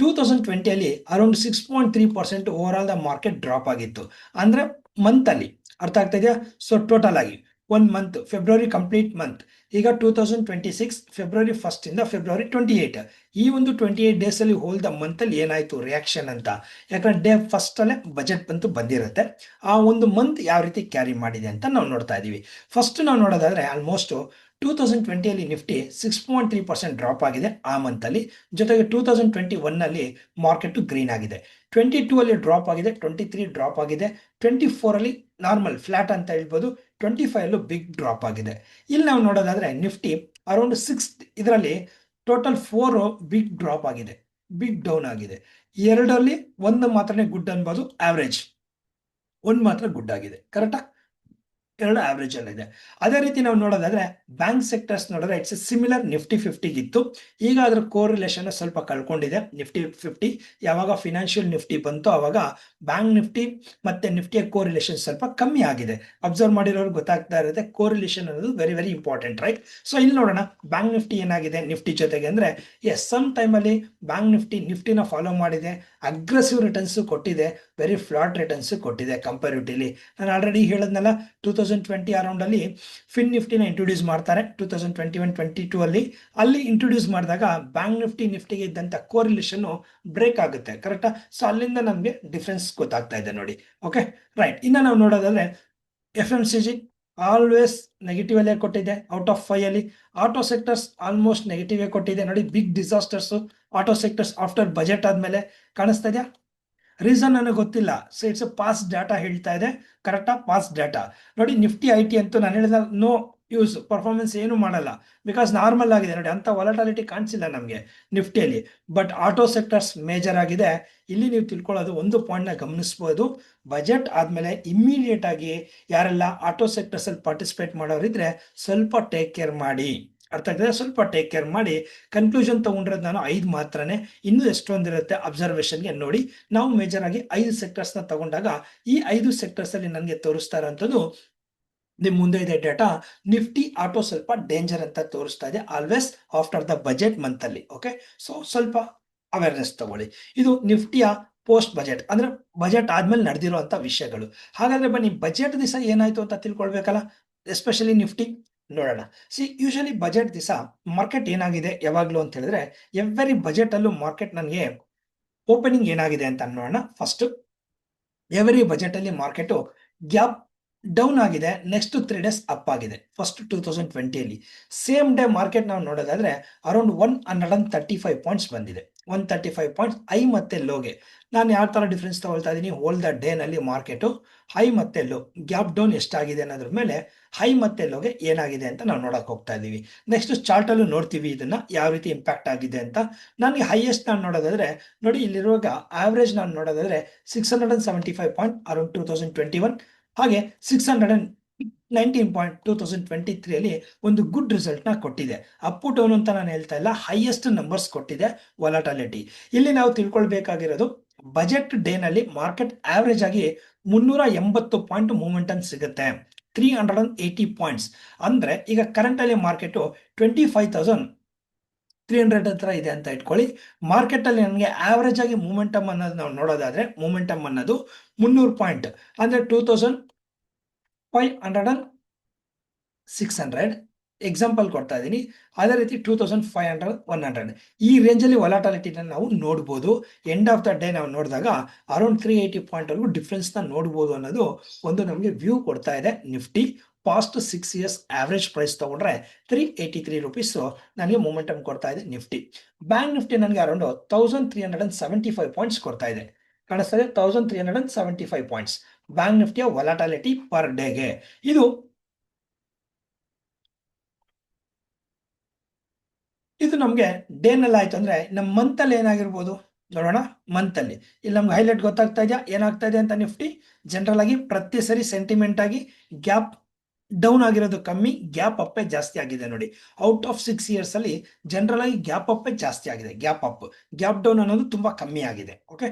2020 around 6.3% over all the market drop ಆಗಿತ್ತು ಅಂದ್ರೆ ಮಂತ್ ಅಲ್ಲಿ ಅರ್ಥ ಆಗ್ತಾ ಇದೆಯಾ. ಸೊ ಟೋಟಲ್ ಆಗಿ one month February complete month. ಈಗ 2026 ಫೆಬ್ರವರಿ 1 ಇಂದ ಫೆಬ್ರವರಿ 28 ಈ ಒಂದು 28 ಡೇಸ್ ಅಲ್ಲಿ ಹೋಲ್ ದ ಮಂತ್ ಅಲ್ಲಿ ಏನಾಯ್ತು ರಿಯಾಕ್ಷನ್ ಅಂತ. ಯಾಕಂದ್ರೆ ಡೇ ಫಸ್ಟ್ ಅಲ್ಲೇ ಬಜೆಟ್ ಬಂದಿರುತ್ತೆ. ಆ ಒಂದು ಮಂತ್ ಯಾವ ರೀತಿ ಕ್ಯಾರಿ ಮಾಡಿದೆ ಅಂತ ನಾವು ನೋಡ್ತಾ ಇದೀವಿ. ಫಸ್ಟ್ ನಾವು ನೋಡೋದಾದ್ರೆ ಆಲ್ಮೋಸ್ಟ್ 2020 ನಿಫ್ಟಿ 6.3% ಡ್ರಾಪ್ ಆಗಿದೆ ಆ ಮಂತ್ ಅಲ್ಲಿ. ಜೊತೆಗೆ 2021 ಮಾರ್ಕೆಟ್ ಗ್ರೀನ್ ಆಗಿದೆ. 22 ಅಲ್ಲಿ ಡ್ರಾಪ್ ಆಗಿದೆ, 23 ಡ್ರಾಪ್ ಆಗಿದೆ, 24 ಅಲ್ಲಿ ನಾರ್ಮಲ್ ಫ್ಲಾಟ್ ಅಂತ ಹೇಳ್ಬೋದು, 25 ಅಲ್ಲೂ ಬಿಗ್ ಡ್ರಾಪ್ ಆಗಿದೆ. ಇಲ್ಲಿ ನಾವು ನೋಡೋದಾದ್ರೆ ನಿಫ್ಟಿ ಅರೌಂಡ್ 6 ಇದರಲ್ಲಿ ಟೋಟಲ್ 4 ಬಿಗ್ ಡ್ರಾಪ್ ಆಗಿದೆ, ಬಿಗ್ ಡೌನ್ ಆಗಿದೆ. ಎರಡರಲ್ಲಿ ಒಂದು ಮಾತ್ರನೇ ಗುಡ್ ಅನ್ಬೋದು, ಆವರೇಜ್ ಒಂದು ಮಾತ್ರ ಗುಡ್ ಆಗಿದೆ. ಕರೆಕ್ಟಾ? ಎರಡು ಆವರೇಜ್ ಅಲ್ಲಿ ಇದೆ. ಅದೇ ರೀತಿ ನಾವು ನೋಡೋದಾದ್ರೆ ಬ್ಯಾಂಕ್ ಸೆಕ್ಟರ್ಸ್ ನೋಡಿದ್ರೆ ಇಟ್ಸ್ ಸಿಮಿಲರ್ ನಿಫ್ಟಿ 50 ಇತ್ತು. ಈಗ ಅದರ ಕೋರಿಲೇಷನ್ ಸ್ವಲ್ಪ ಕಳ್ಕೊಂಡಿದೆ. ನಿಫ್ಟಿ 50 ಯಾವಾಗ ಫಿನಾನ್ಷಿಯಲ್ ನಿಫ್ಟಿ ಬಂತು ಅವಾಗ ಬ್ಯಾಂಕ್ ನಿಫ್ಟಿ ಮತ್ತೆ ನಿಫ್ಟಿಯ ಕೋರಿಲೇಷನ್ ಸ್ವಲ್ಪ ಕಮ್ಮಿ ಆಗಿದೆ. ಅಬ್ಸರ್ವ್ ಮಾಡಿರೋರು ಗೊತ್ತಾಗ್ತಾ ಇರುತ್ತೆ ಕೋರಿಲೇಷನ್ ಅನ್ನೋದು very very important, right? So ಇಲ್ಲಿ ನೋಡೋಣ ಬ್ಯಾಂಕ್ ನಿಫ್ಟಿ ಏನಾಗಿದೆ ನಿಫ್ಟಿ ಜೊತೆಗೆ ಅಂದ್ರೆ ಎಸ್ ಸಮ್ ಟೈಮ್ ಅಲ್ಲಿ ಬ್ಯಾಂಕ್ ನಿಫ್ಟಿನ ಫಾಲೋ ಮಾಡಿದೆ, ಅಗ್ರೆಸಿವ್ ರಿಟರ್ನ್ಸ್ ಕೊಟ್ಟಿದೆ, ವೆರಿ ಫ್ಲಾಟ್ ರಿಟರ್ನ್ಸ್ ಕೊಟ್ಟಿದೆ ಕಂಪೇರಿಟಿವ್ಲಿ. ನಾನು ಆಲ್ರೆಡಿ ಹೇಳಿದ್ನಲ್ಲ 2020 ಅರೌಂಡ್ ಅಲ್ಲಿ ಫಿನ್ ನಿಫ್ಟಿನ ಇಂಟ್ರೊಡ್ಯೂಸ್ ಮಾಡ್ತಾರೆ 2021-22 ಅಲ್ಲಿ ಇಂಟ್ರೊಡ್ಯೂಸ್ ಮಾಡಿದಾಗ ಬ್ಯಾಂಕ್ ನಿಫ್ಟಿಗೆ ಇದ್ದಂತ ಕೋರಿಲೇಷನ್ ಬ್ರೇಕ್ ಆಗುತ್ತೆ. ಕರೆಕ್ಟಾ? ಸೊ ಅಲ್ಲಿಂದ ನಮಗೆ ಡಿಫ್ರೆನ್ಸ್ ಗೊತ್ತಾಗ್ತಾ ಇದೆ ನೋಡಿ. Okay, right. ಇನ್ನ ನಾವು ನೋಡೋದಾದ್ರೆ FMCG ಆಲ್ವೇಸ್ ನೆಗೆಟಿವ್ ಅಲ್ಲೇ ಕೊಟ್ಟಿದೆ ಔಟ್ ಆಫ್ 5 ಅಲ್ಲಿ. ಆಟೋ ಸೆಕ್ಟರ್ಸ್ ಆಲ್ಮೋಸ್ಟ್ ನೆಗೆಟಿವ್ ಕೊಟ್ಟಿದೆ ನೋಡಿ. Big disasters auto sectors after budget ಆದ್ಮೇಲೆ ಕಾಣಿಸ್ತಾ ಇದೆಯಾ? ರೀಸನ್ ನನಗೆ ಗೊತ್ತಿಲ್ಲ. ಸೊ ಇಟ್ಸ್ ಪಾಸ್ ಡಾಟಾ ಹೇಳ್ತಾ ಇದೆ. ಕರೆಕ್ಟಾ? ಪಾಸ್ ಡಾಟಾ ನೋಡಿ. ನಿಫ್ಟಿ IT ಅಂತೂ ನಾನು ಹೇಳಿದ ನೋ ಯೂಸ್, ಪರ್ಫಾರ್ಮೆನ್ಸ್ ಏನು ಮಾಡಲ್ಲ. ಬಿಕಾಸ್ ನಾರ್ಮಲ್ ಆಗಿದೆ ನೋಡಿ, ಅಂತ ವಾಲಟಾಲಿಟಿ ಕಾಣಿಸಿಲ್ಲ ನಮಗೆ ನಿಫ್ಟಿಯಲ್ಲಿ. ಬಟ್ ಆಟೋ ಸೆಕ್ಟರ್ಸ್ ಮೇಜರ್ ಆಗಿದೆ. ಇಲ್ಲಿ ನೀವು ತಿಳ್ಕೊಳ್ಳೋದು ಒಂದು ಪಾಯಿಂಟ್ ನ ಗಮನಿಸಬಹುದು. ಬಜೆಟ್ ಆದ್ಮೇಲೆ ಇಮ್ಮಿಡಿಯೇಟ್ ಆಗಿ ಯಾರೆಲ್ಲ ಆಟೋ ಸೆಕ್ಟರ್ಸ್ ಅಲ್ಲಿ ಪಾರ್ಟಿಸಿಪೇಟ್ ಮಾಡೋರಿದ್ರೆ ಸ್ವಲ್ಪ ಟೇಕ್ ಕೇರ್ ಮಾಡಿ. ಅರ್ಥ ಆಗ್ತದೆ? ಸ್ವಲ್ಪ ಟೇಕ್ ಕೇರ್ ಮಾಡಿ. ಕನ್ಕ್ಲೂಷನ್ ತಗೊಂಡಿರೋದು ನಾನು 5 ಮಾತ್ರನೇ, ಇನ್ನೂ ಎಷ್ಟೊಂದಿರುತ್ತೆ ಅಬ್ಸರ್ವೇಷನ್ಗೆ ನೋಡಿ. ನಾವು ಮೇಜರ್ ಆಗಿ 5 ಸೆಕ್ಟರ್ಸ್ ನ ತಗೊಂಡಾಗ ಈ 5 ಸೆಕ್ಟರ್ಸ್ ಅಲ್ಲಿ ನನಗೆ ತೋರಿಸ್ತಾ ಇರೋಂಥದ್ದು ನಿಮ್ ಮುಂದೆ ಇದೆ ಡೇಟಾ. ನಿಫ್ಟಿ ಆಟೋ ಸ್ವಲ್ಪ ಡೇಂಜರ್ ಅಂತ ತೋರಿಸ್ತಾ ಇದೆ always after the budget month ಅಲ್ಲಿ. ಓಕೆ, ಸೊ ಸ್ವಲ್ಪ ಅವೇರ್ನೆಸ್ ತಗೊಳ್ಳಿ. ಇದು ನಿಫ್ಟಿಯ ಪೋಸ್ಟ್ ಬಜೆಟ್ ಅಂದ್ರೆ ಬಜೆಟ್ ಆದ್ಮೇಲೆ ನಡೆದಿರುವಂತ ವಿಷಯಗಳು. ಹಾಗಾದ್ರೆ ಬನ್ನಿ ಬಜೆಟ್ ದಿವಸ ಏನಾಯ್ತು ಅಂತ ತಿಳ್ಕೊಳ್ಬೇಕಲ್ಲ, ಎಸ್ಪೆಷಲಿ ನಿಫ್ಟಿ ನೋಡೋಣ. ಯೂಶಲಿ ಬಜೆಟ್ ದಿವಸ ಮಾರ್ಕೆಟ್ ಏನಾಗಿದೆ ಯಾವಾಗ್ಲೂ ಅಂತ ಹೇಳಿದ್ರೆ ಎವ್ರಿ ಬಜೆಟ್ ಅಲ್ಲೂ ಮಾರ್ಕೆಟ್ ನನಗೆ ಓಪನಿಂಗ್ ಏನಾಗಿದೆ ಅಂತ ನೋಡೋಣ. ಫಸ್ಟ್ ಎವರಿ ಬಜೆಟ್ ಅಲ್ಲಿ ಮಾರ್ಕೆಟ್ ಗ್ಯಾಪ್ ಡೌನ್ ಆಗಿದೆ, ನೆಕ್ಸ್ಟ್ 3 ಡೇಸ್ ಅಪ್ ಆಗಿದೆ. ಫಸ್ಟ್ 2020 ಸೇಮ್ ಡೇ ಮಾರ್ಕೆಟ್ ನಾವು ನೋಡೋದಾದ್ರೆ ಅರೌಂಡ್ 135 ಪಾಯಿಂಟ್ಸ್ ಬಂದಿದೆ. 135 ಪಾಯಿಂಟ್ಸ್ ಹೈ ಮತ್ತೆ ಲೋಗೆ. ನಾನು ಯಾವ ತರ ಡಿಫ್ರೆನ್ಸ್ ತಗೊಳ್ತಾ ಇದ್ದೀನಿ, ಹೋಲ್ ದ ಡೇ ನಲ್ಲಿ ಮಾರ್ಕೆಟ್ ಹೈ ಮತ್ತೆ ಲೋ, ಗ್ಯಾಪ್ ಡೌನ್ ಎಷ್ಟಾಗಿದೆ ಅನ್ನೋದ್ರ ಮೇಲೆ ಹೈ ಮತ್ತೆ ಲೋಗೆ ಏನಾಗಿದೆ ಅಂತ ನಾವು ನೋಡಕ್ ಹೋಗ್ತಾ ಇದೀವಿ. ನೆಕ್ಸ್ಟ್ ಚಾರ್ಟ್ ಅಲ್ಲೂ ನೋಡ್ತೀವಿ ಇದನ್ನ ಯಾವ ರೀತಿ ಇಂಪ್ಯಾಕ್ಟ್ ಆಗಿದೆ ಅಂತ. ನನಗೆ ಹೈಯೆಸ್ಟ್ ನಾನು ನೋಡೋದಾದ್ರೆ ನೋಡಿ, ಇಲ್ಲಿರುವಾಗ ಆವರೇಜ್ ನಾನು ನೋಡೋದಾದ್ರೆ 675 ಪಾಯಿಂಟ್ ಅರೌಂಡ್ 2021, ಹಾಗೆ 619 ಪಾಯಿಂಟ್ 2023 ಅಲ್ಲಿ ಒಂದು ಗುಡ್ ರಿಸಲ್ಟ್ ನ ಕೊಟ್ಟಿದೆ. ಅಪ್ ಡೌನ್ ಅಂತ ನಾನು ಹೇಳ್ತಾ ಇಲ್ಲ, ಹೈಯೆಸ್ಟ್ ನಂಬರ್ಸ್ ಕೊಟ್ಟಿದೆ ವಾಲಟಾಲಿಟಿ. ಇಲ್ಲಿ ನಾವು ತಿಳ್ಕೊಳ್ಬೇಕಾಗಿರೋದು ಬಜೆಟ್ ಡೇ ನಲ್ಲಿ ಮಾರ್ಕೆಟ್ ಆವರೇಜ್ ಆಗಿ 380 ಪಾಯಿಂಟ್ ಮೂವ್ಮೆಂಟ್ ಸಿಗುತ್ತೆ, 380 ಪಾಯಿಂಟ್ಸ್. ಅಂದ್ರೆ ಈಗ ಕರೆಂಟ್ ಅಲ್ಲಿ ಮಾರ್ಕೆಟ್ 25,300 ಹತ್ರ ಇದೆ ಅಂತ ಇಟ್ಕೊಳ್ಳಿ. ಮಾರ್ಕೆಟ್ ಅಲ್ಲಿ ನನಗೆ ಆವರೇಜ್ ಆಗಿ ಮೂಮೆಂಟಮ್ ಅನ್ನೋದು ನಾವು ನೋಡೋದಾದ್ರೆ ಮೂಮೆಂಟಮ್ ಅನ್ನೋದು 300 ಪಾಯಿಂಟ್ ಅಂದ್ರೆ 2,500 ಎಕ್ಸಾಂಪಲ್ ಕೊಡ್ತಾ ಇದ್ದೀನಿ. ಅದೇ ರೀತಿ 2,500 ಈ ರೇಂಜ್ ಅಲ್ಲಿ ವಾಲಟಾಲಿಟಿನ ನಾವು ನೋಡ್ಬೋದು. ಎಂಡ್ ಆಫ್ ದ ಡೇ ನಾವು ನೋಡಿದಾಗ ಅರೌಂಡ್ 380 ಪಾಯಿಂಟ್ ವರೆಗೂ ಡಿಫ್ರೆನ್ಸ್ ನ ನೋಡ್ಬೋದು ಅನ್ನೋದು ಒಂದು ನಮಗೆ ವ್ಯೂ ಕೊಡ್ತಾ ಇದೆ. Nifty past 6 years average price ತಗೊಂಡ್ರೆ 383 ರುಪೀಸ್ ನನಗೆ ಮೂಮೆಂಟಮ್ ಕೊಡ್ತಾ ಇದೆ ನಿಫ್ಟಿ. ಬ್ಯಾಂಕ್ ನಿಫ್ಟಿ ನನಗೆ ಅರೌಂಡ್ 1,375 ಪಾಯಿಂಟ್ಸ್ ಕೊಡ್ತಾ ಇದೆ. ಕಾಣಿಸ್ತಾ ಇದೆ 1,375 ಪಾಯಿಂಟ್ಸ್ ಬ್ಯಾಂಕ್ ನಿಫ್ಟಿಯ ವಾಲಟಾಲಿಟಿ ಪರ್ ಡೇಗೆ. ಇದು ನಮಗೆ ಡೇನಲ್ಲಿ ಆಯ್ತು ಅಂದ್ರೆ ನಮ್ಮ ಮಂತ್ ಅಲ್ಲಿ ಏನಾಗಿರ್ಬೋದು ನೋಡೋಣ. ಮಂತ್ ಅಲ್ಲಿ ಇಲ್ಲಿ ನಮ್ಗೆ ಹೈಲೈಟ್ ಗೊತ್ತಾಗ್ತಾ ಇದೆಯಾ ಏನಾಗ್ತಾ ಇದೆ ಅಂತ. ನಿಫ್ಟಿ ಜನರಲ್ ಆಗಿ ಪ್ರತಿ ಸರಿ ಸೆಂಟಿಮೆಂಟ್ ಆಗಿ ಗ್ಯಾಪ್ ಡೌನ್ ಆಗಿರೋದು ಕಮ್ಮಿ, ಗ್ಯಾಪ್ ಅಪ್ಪೇ ಜಾಸ್ತಿ ಆಗಿದೆ ನೋಡಿ. ಔಟ್ ಆಫ್ 6 ಇಯರ್ಸ್ ಅಲ್ಲಿ ಜನರಲ್ ಆಗಿ ಗ್ಯಾಪ್ ಅಪ್ಪೇ ಜಾಸ್ತಿ ಆಗಿದೆ, ಗ್ಯಾಪ್ ಅಪ್ ಗ್ಯಾಪ್ ಡೌನ್ ಅನ್ನೋದು ತುಂಬಾ ಕಮ್ಮಿ ಆಗಿದೆ. ಓಕೆ,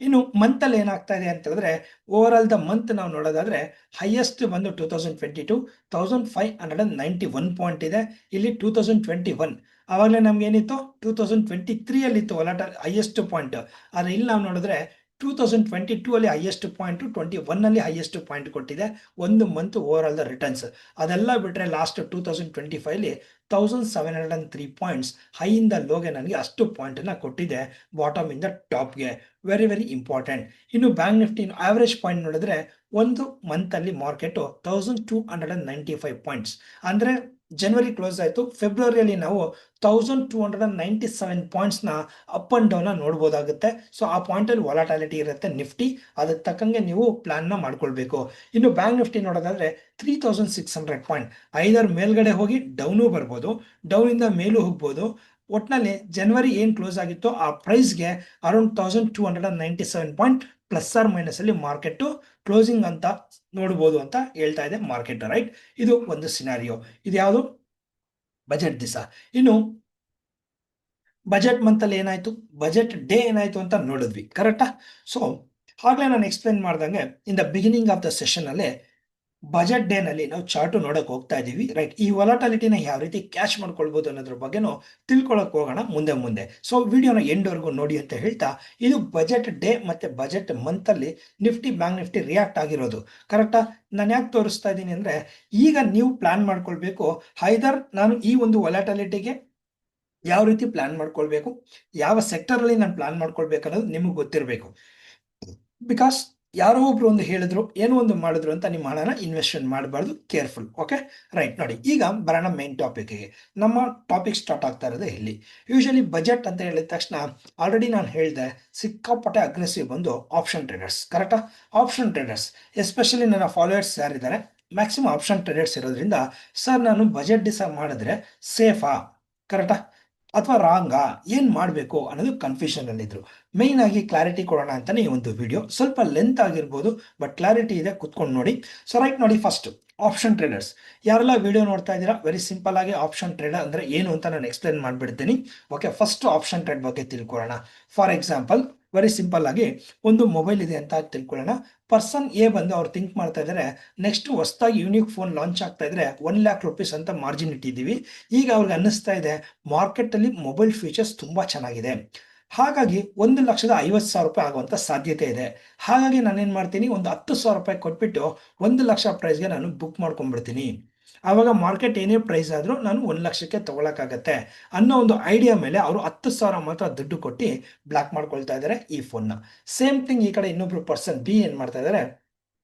ಇನ್ನು ಮಂತಲ್ಲಿ ಏನಾಗ್ತಾ ಇದೆ ಅಂತ ಹೇಳಿದ್ರೆ ಓವರ್ ಆಲ್ ದ ಮಂತ್ ನಾವು ನೋಡೋದಾದ್ರೆ ಹೈಯೆಸ್ಟ್ ಬಂದು 2022 1591 ಪಾಯಿಂಟ್ ಇದೆ. ಇಲ್ಲಿ 2021 ಆವಾಗಲೇ ನಮ್ಗೆ ಏನಿತ್ತು 2023 ಅಲ್ಲಿ ಇತ್ತು ವೊಲಟೈಲ್ ಹೈಯೆಸ್ಟ್ ಪಾಯಿಂಟ್. ಆದ್ರೆ ಇಲ್ಲಿ ನಾವು ನೋಡಿದ್ರೆ 2022 ಅಲ್ಲಿ ಹೈಯೆಸ್ಟ್ ಪಾಯಿಂಟ್, 21 ಅಲ್ಲಿ ಹೈಯೆಸ್ಟ್ ಪಾಯಿಂಟ್ ಕೊಟ್ಟಿದೆ ಒಂದು month over all the returns. ಅದೆಲ್ಲ ಬಿಟ್ರೆ ಲಾಸ್ಟ್ 2025 ಅಲ್ಲಿ 1703 ಪಾಯಿಂಟ್ಸ್ ಹೈಯಿಂದ ಲೋಗೆ ನನಗೆ ಅಷ್ಟು ಪಾಯಿಂಟ್ ಅನ್ನ ಕೊಟ್ಟಿದೆ ಬಾಟಮ್ ಇಂದ ಟಾಪ್ಗೆ. Very very important. ಇನ್ನು ಬ್ಯಾಂಕ್ ನಿಫ್ಟಿ ಆವರೇಜ್ ಪಾಯಿಂಟ್ ನೋಡಿದ್ರೆ ಒಂದು ಮಂತ್ ಅಲ್ಲಿ ಮಾರ್ಕೆಟ್ 1295 ಪಾಯಿಂಟ್ಸ್ ಅಂದ್ರೆ ಜನವರಿ ಕ್ಲೋಸ್ ಆಯಿತು, ಫೆಬ್ರವರಿಯಲ್ಲಿ ನಾವು 1297 ಪಾಯಿಂಟ್ಸ್ನ ಅಪ್ ಅಂಡ್ ಡೌನ್ ನೋಡ್ಬೋದಾಗುತ್ತೆ. ಸೊ ಆ ಪಾಯಿಂಟಲ್ಲಿ ವಾಲಟಾಲಿಟಿ ಇರುತ್ತೆ ನಿಫ್ಟಿ, ಅದಕ್ಕೆ ತಕ್ಕಂಗೆ ನೀವು ಪ್ಲಾನ್ನ ಮಾಡ್ಕೊಳ್ಬೇಕು. ಇನ್ನು ಬ್ಯಾಂಕ್ ನಿಫ್ಟಿ ನೋಡೋದಾದ್ರೆ 3600 ಪಾಯಿಂಟ್ ಐದರ್ ಮೇಲ್ಗಡೆ ಹೋಗಿ ಡೌನು ಬರ್ಬೋದು, ಡೌನಿಂದ ಮೇಲೂ ಹೋಗ್ಬೋದು. ಒಟ್ನಲ್ಲಿ ಜನವರಿ ಏನು ಕ್ಲೋಸ್ ಆಗಿತ್ತು ಆ ಪ್ರೈಸ್ಗೆ around 1297 point plus or minus ಅಲ್ಲಿ ಮಾರ್ಕೆಟ್ ಕ್ಲೋಸಿಂಗ್ ಅಂತ ನೋಡ್ಬೋದು ಅಂತ ಹೇಳ್ತಾ ಇದೆ ಮಾರ್ಕೆಟ್. ರೈಟ್, ಇದು ಒಂದು ಸಿನಾರಿಯೋ. ಇದು ಯಾವುದು ಬಜೆಟ್ ದಿವಸ. ಇನ್ನು ಬಜೆಟ್ ಮಂತ್ ಅಲ್ಲಿ ಏನಾಯ್ತು, ಬಜೆಟ್ ಡೇ ಏನಾಯ್ತು ಅಂತ ನೋಡಿದ್ವಿ, ಕರೆಕ್ಟಾ? ಸೊ ಆಗ್ಲೇ ನಾನು ಎಕ್ಸ್ಪ್ಲೇನ್ ಮಾಡ್ದಂಗೆ in the beginning of the session ಅಲ್ಲೇ ಬಜೆಟ್ ಡೇ ನಲ್ಲಿ ನಾವು ಚಾರ್ಟ್ ನೋಡಕ್ ಹೋಗ್ತಾ ಇದೀವಿ. ರೈಟ್, ಈ ವಾಲಟಾಲಿಟಿನ ಯಾವ ರೀತಿ ಕ್ಯಾಚ್ ಮಾಡ್ಕೊಳ್ಬಹುದು ಅನ್ನೋದ್ರ ಬಗ್ಗೆನೂ ತಿಳ್ಕೊಳಕ್ ಹೋಗೋಣ ಮುಂದೆ ಮುಂದೆ. ಸೊ ವಿಡಿಯೋನ ಎಂಡ್ವರೆಗೂ ನೋಡಿ ಅಂತ ಹೇಳ್ತಾ, ಇದು ಬಜೆಟ್ ಡೇ ಮತ್ತೆ ಬಜೆಟ್ ಮಂತ್ ಅಲ್ಲಿ ನಿಫ್ಟಿ ಬ್ಯಾಂಕ್ ನಿಫ್ಟಿ ರಿಯಾಕ್ಟ್ ಆಗಿರೋದು, ಕರೆಕ್ಟಾ? ನಾನು ಯಾಕೆ ತೋರಿಸ್ತಾ ಇದ್ದೀನಿ ಅಂದ್ರೆ ಈಗ ನೀವು ಪ್ಲಾನ್ ಮಾಡ್ಕೊಳ್ಬೇಕು, ಐದರ್ ನಾನು ಈ ಒಂದು ವಾಲಟಾಲಿಟಿಗೆ ಯಾವ ರೀತಿ ಪ್ಲಾನ್ ಮಾಡ್ಕೊಳ್ಬೇಕು, ಯಾವ ಸೆಕ್ಟರ್ ಅಲ್ಲಿ ನಾನು ಪ್ಲಾನ್ ಮಾಡ್ಕೊಳ್ಬೇಕು ಅನ್ನೋದು ನಿಮಗೆ ಗೊತ್ತಿರಬೇಕು. ಬಿಕಾಸ್ ಯಾರೋ ಒಬ್ರು ಒಂದು ಹೇಳಿದ್ರು, ಏನೋ ಒಂದು ಮಾಡಿದ್ರು ಅಂತ ನಿಮ್ಮ ಹಣನ ಇನ್ವೆಸ್ಟ್ಮೆಂಟ್ ಮಾಡಬಾರ್ದು, ಕೇರ್ಫುಲ್. Okay, right. ನೋಡಿ, ಈಗ ಬರೋಣ ಮೇನ್ ಟಾಪಿಕ್ಗೆ. ನಮ್ಮ ಟಾಪಿಕ್ ಸ್ಟಾರ್ಟ್ ಆಗ್ತಾ ಇರೋದು ಇಲ್ಲಿ. ಯೂಶಲಿ ಬಜೆಟ್ ಅಂತ ಹೇಳಿದ ತಕ್ಷಣ ಆಲ್ರೆಡಿ ನಾನು ಹೇಳಿದೆ, ಸಿಕ್ಕಾಪಟ್ಟೆ ಅಗ್ರೆಸಿವ್ ಬಂದು ಆಪ್ಷನ್ ಟ್ರೇಡರ್ಸ್, ಕರೆಕ್ಟಾ? ಆಪ್ಷನ್ ಟ್ರೇಡರ್ಸ್ ಎಸ್ಪೆಷಲಿ ನನ್ನ ಫಾಲೋವರ್ಸ್ ಯಾರಿದ್ದಾರೆ ಮ್ಯಾಕ್ಸಿಮಮ್ ಆಪ್ಷನ್ ಟ್ರೇಡರ್ಸ್ ಇರೋದ್ರಿಂದ, ಸರ್ ನಾನು ಬಜೆಟ್ ಡಿಸೈಡ್ ಮಾಡಿದ್ರೆ ಸೇಫಾ, ಕರೆಕ್ಟಾ, ಅಥವಾ ರಾಂಗಾ, ಏನ್ ಮಾಡಬೇಕು ಅನ್ನೋದು ಕನ್ಫ್ಯೂಷನ್ ಅಲ್ಲಿದ್ರು. ಮೇನ್ ಆಗಿ ಕ್ಲಾರಿಟಿ ಕೊಡೋಣ ಅಂತಾನೆ ಈ ಒಂದು ವಿಡಿಯೋ. ಸ್ವಲ್ಪ ಲೆಂತ್ ಆಗಿರ್ಬೋದು, ಬಟ್ ಕ್ಲಾರಿಟಿ ಇದೆ, ಕುತ್ಕೊಂಡು ನೋಡಿ. ಸೊ ರೈಟ್, ನೋಡಿ, ಫಸ್ಟ್ ಆಪ್ಷನ್ ಟ್ರೇಡರ್ಸ್ ಯಾರೆಲ್ಲ ವಿಡಿಯೋ ನೋಡ್ತಾ ಇದ್ದೀರಾ, ವೆರಿ ಸಿಂಪಲ್ ಆಗಿ ಆಪ್ಷನ್ ಟ್ರೇಡರ್ ಅಂದ್ರೆ ಏನು ಅಂತ ನಾನು ಎಕ್ಸ್ಪ್ಲೇನ್ ಮಾಡ್ಬಿಡ್ತೀನಿ. ಓಕೆ, ಫಸ್ಟ್ ಆಪ್ಷನ್ ಟ್ರೇಡ್ ಬಗ್ಗೆ ತಿಳ್ಕೊಳ್ಳೋಣ. ಫಾರ್ ಎಕ್ಸಾಂಪಲ್, ವೆರಿ ಸಿಂಪಲ್ ಆಗಿ ಒಂದು ಮೊಬೈಲ್ ಇದೆ ಅಂತ ತಿಳ್ಕೊಳ್ಳೋಣ. ಪರ್ಸನ್ ಎ ಬಂದು ಅವ್ರು ಥಿಂಕ್ ಮಾಡ್ತಾ ಇದ್ದಾರೆ, ನೆಕ್ಸ್ಟ್ ಹೊಸದಾಗಿ ಯೂನಿಕ್ ಫೋನ್ ಲಾಂಚ್ ಆಗ್ತಾ ಇದ್ರೆ 1,00,000 ಅಂತ ಮಾರ್ಜಿನ್ ಇಟ್ಟಿದ್ದೀವಿ. ಈಗ ಅವ್ರಿಗೆ ಅನ್ನಿಸ್ತಾ ಇದೆ ಮಾರ್ಕೆಟ್ ಅಲ್ಲಿ ಮೊಬೈಲ್ ಫೀಚರ್ಸ್ ತುಂಬಾ ಚೆನ್ನಾಗಿದೆ, ಹಾಗಾಗಿ 1,50,000 ಆಗುವಂತ ಸಾಧ್ಯತೆ ಇದೆ. ಹಾಗಾಗಿ ನಾನೇನ್ ಮಾಡ್ತೀನಿ, ಒಂದು 10,000 ರೂಪಾಯಿ ಕೊಟ್ಬಿಟ್ಟು 1,00,000 ಪ್ರೈಸ್ಗೆ ನಾನು ಬುಕ್ ಮಾಡ್ಕೊಂಡ್ಬಿಡ್ತೀನಿ. ಆವಾಗ ಮಾರ್ಕೆಟ್ ಏನೇ ಪ್ರೈಸ್ ಆದ್ರೂ ನಾನು 1,00,000ಕ್ಕೆ ತಗೊಳಕಾಗತ್ತೆ ಅನ್ನೋ ಒಂದು ಐಡಿಯಾ ಮೇಲೆ ಅವರು 10,000 ಮಾತ್ರ ದುಡ್ಡು ಕೊಟ್ಟು ಬ್ಲಾಕ್ ಮಾಡ್ಕೊಳ್ತಾ ಇದ್ದಾರೆ ಈ ಫೋನ್ನ. ಸೇಮ್ ಥಿಂಗ್ ಈ ಕಡೆ ಇನ್ನೊಬ್ರು ಪರ್ಸನ್ ಬಿ ಏನ್ ಮಾಡ್ತಾ ಇದ್ದಾರೆ,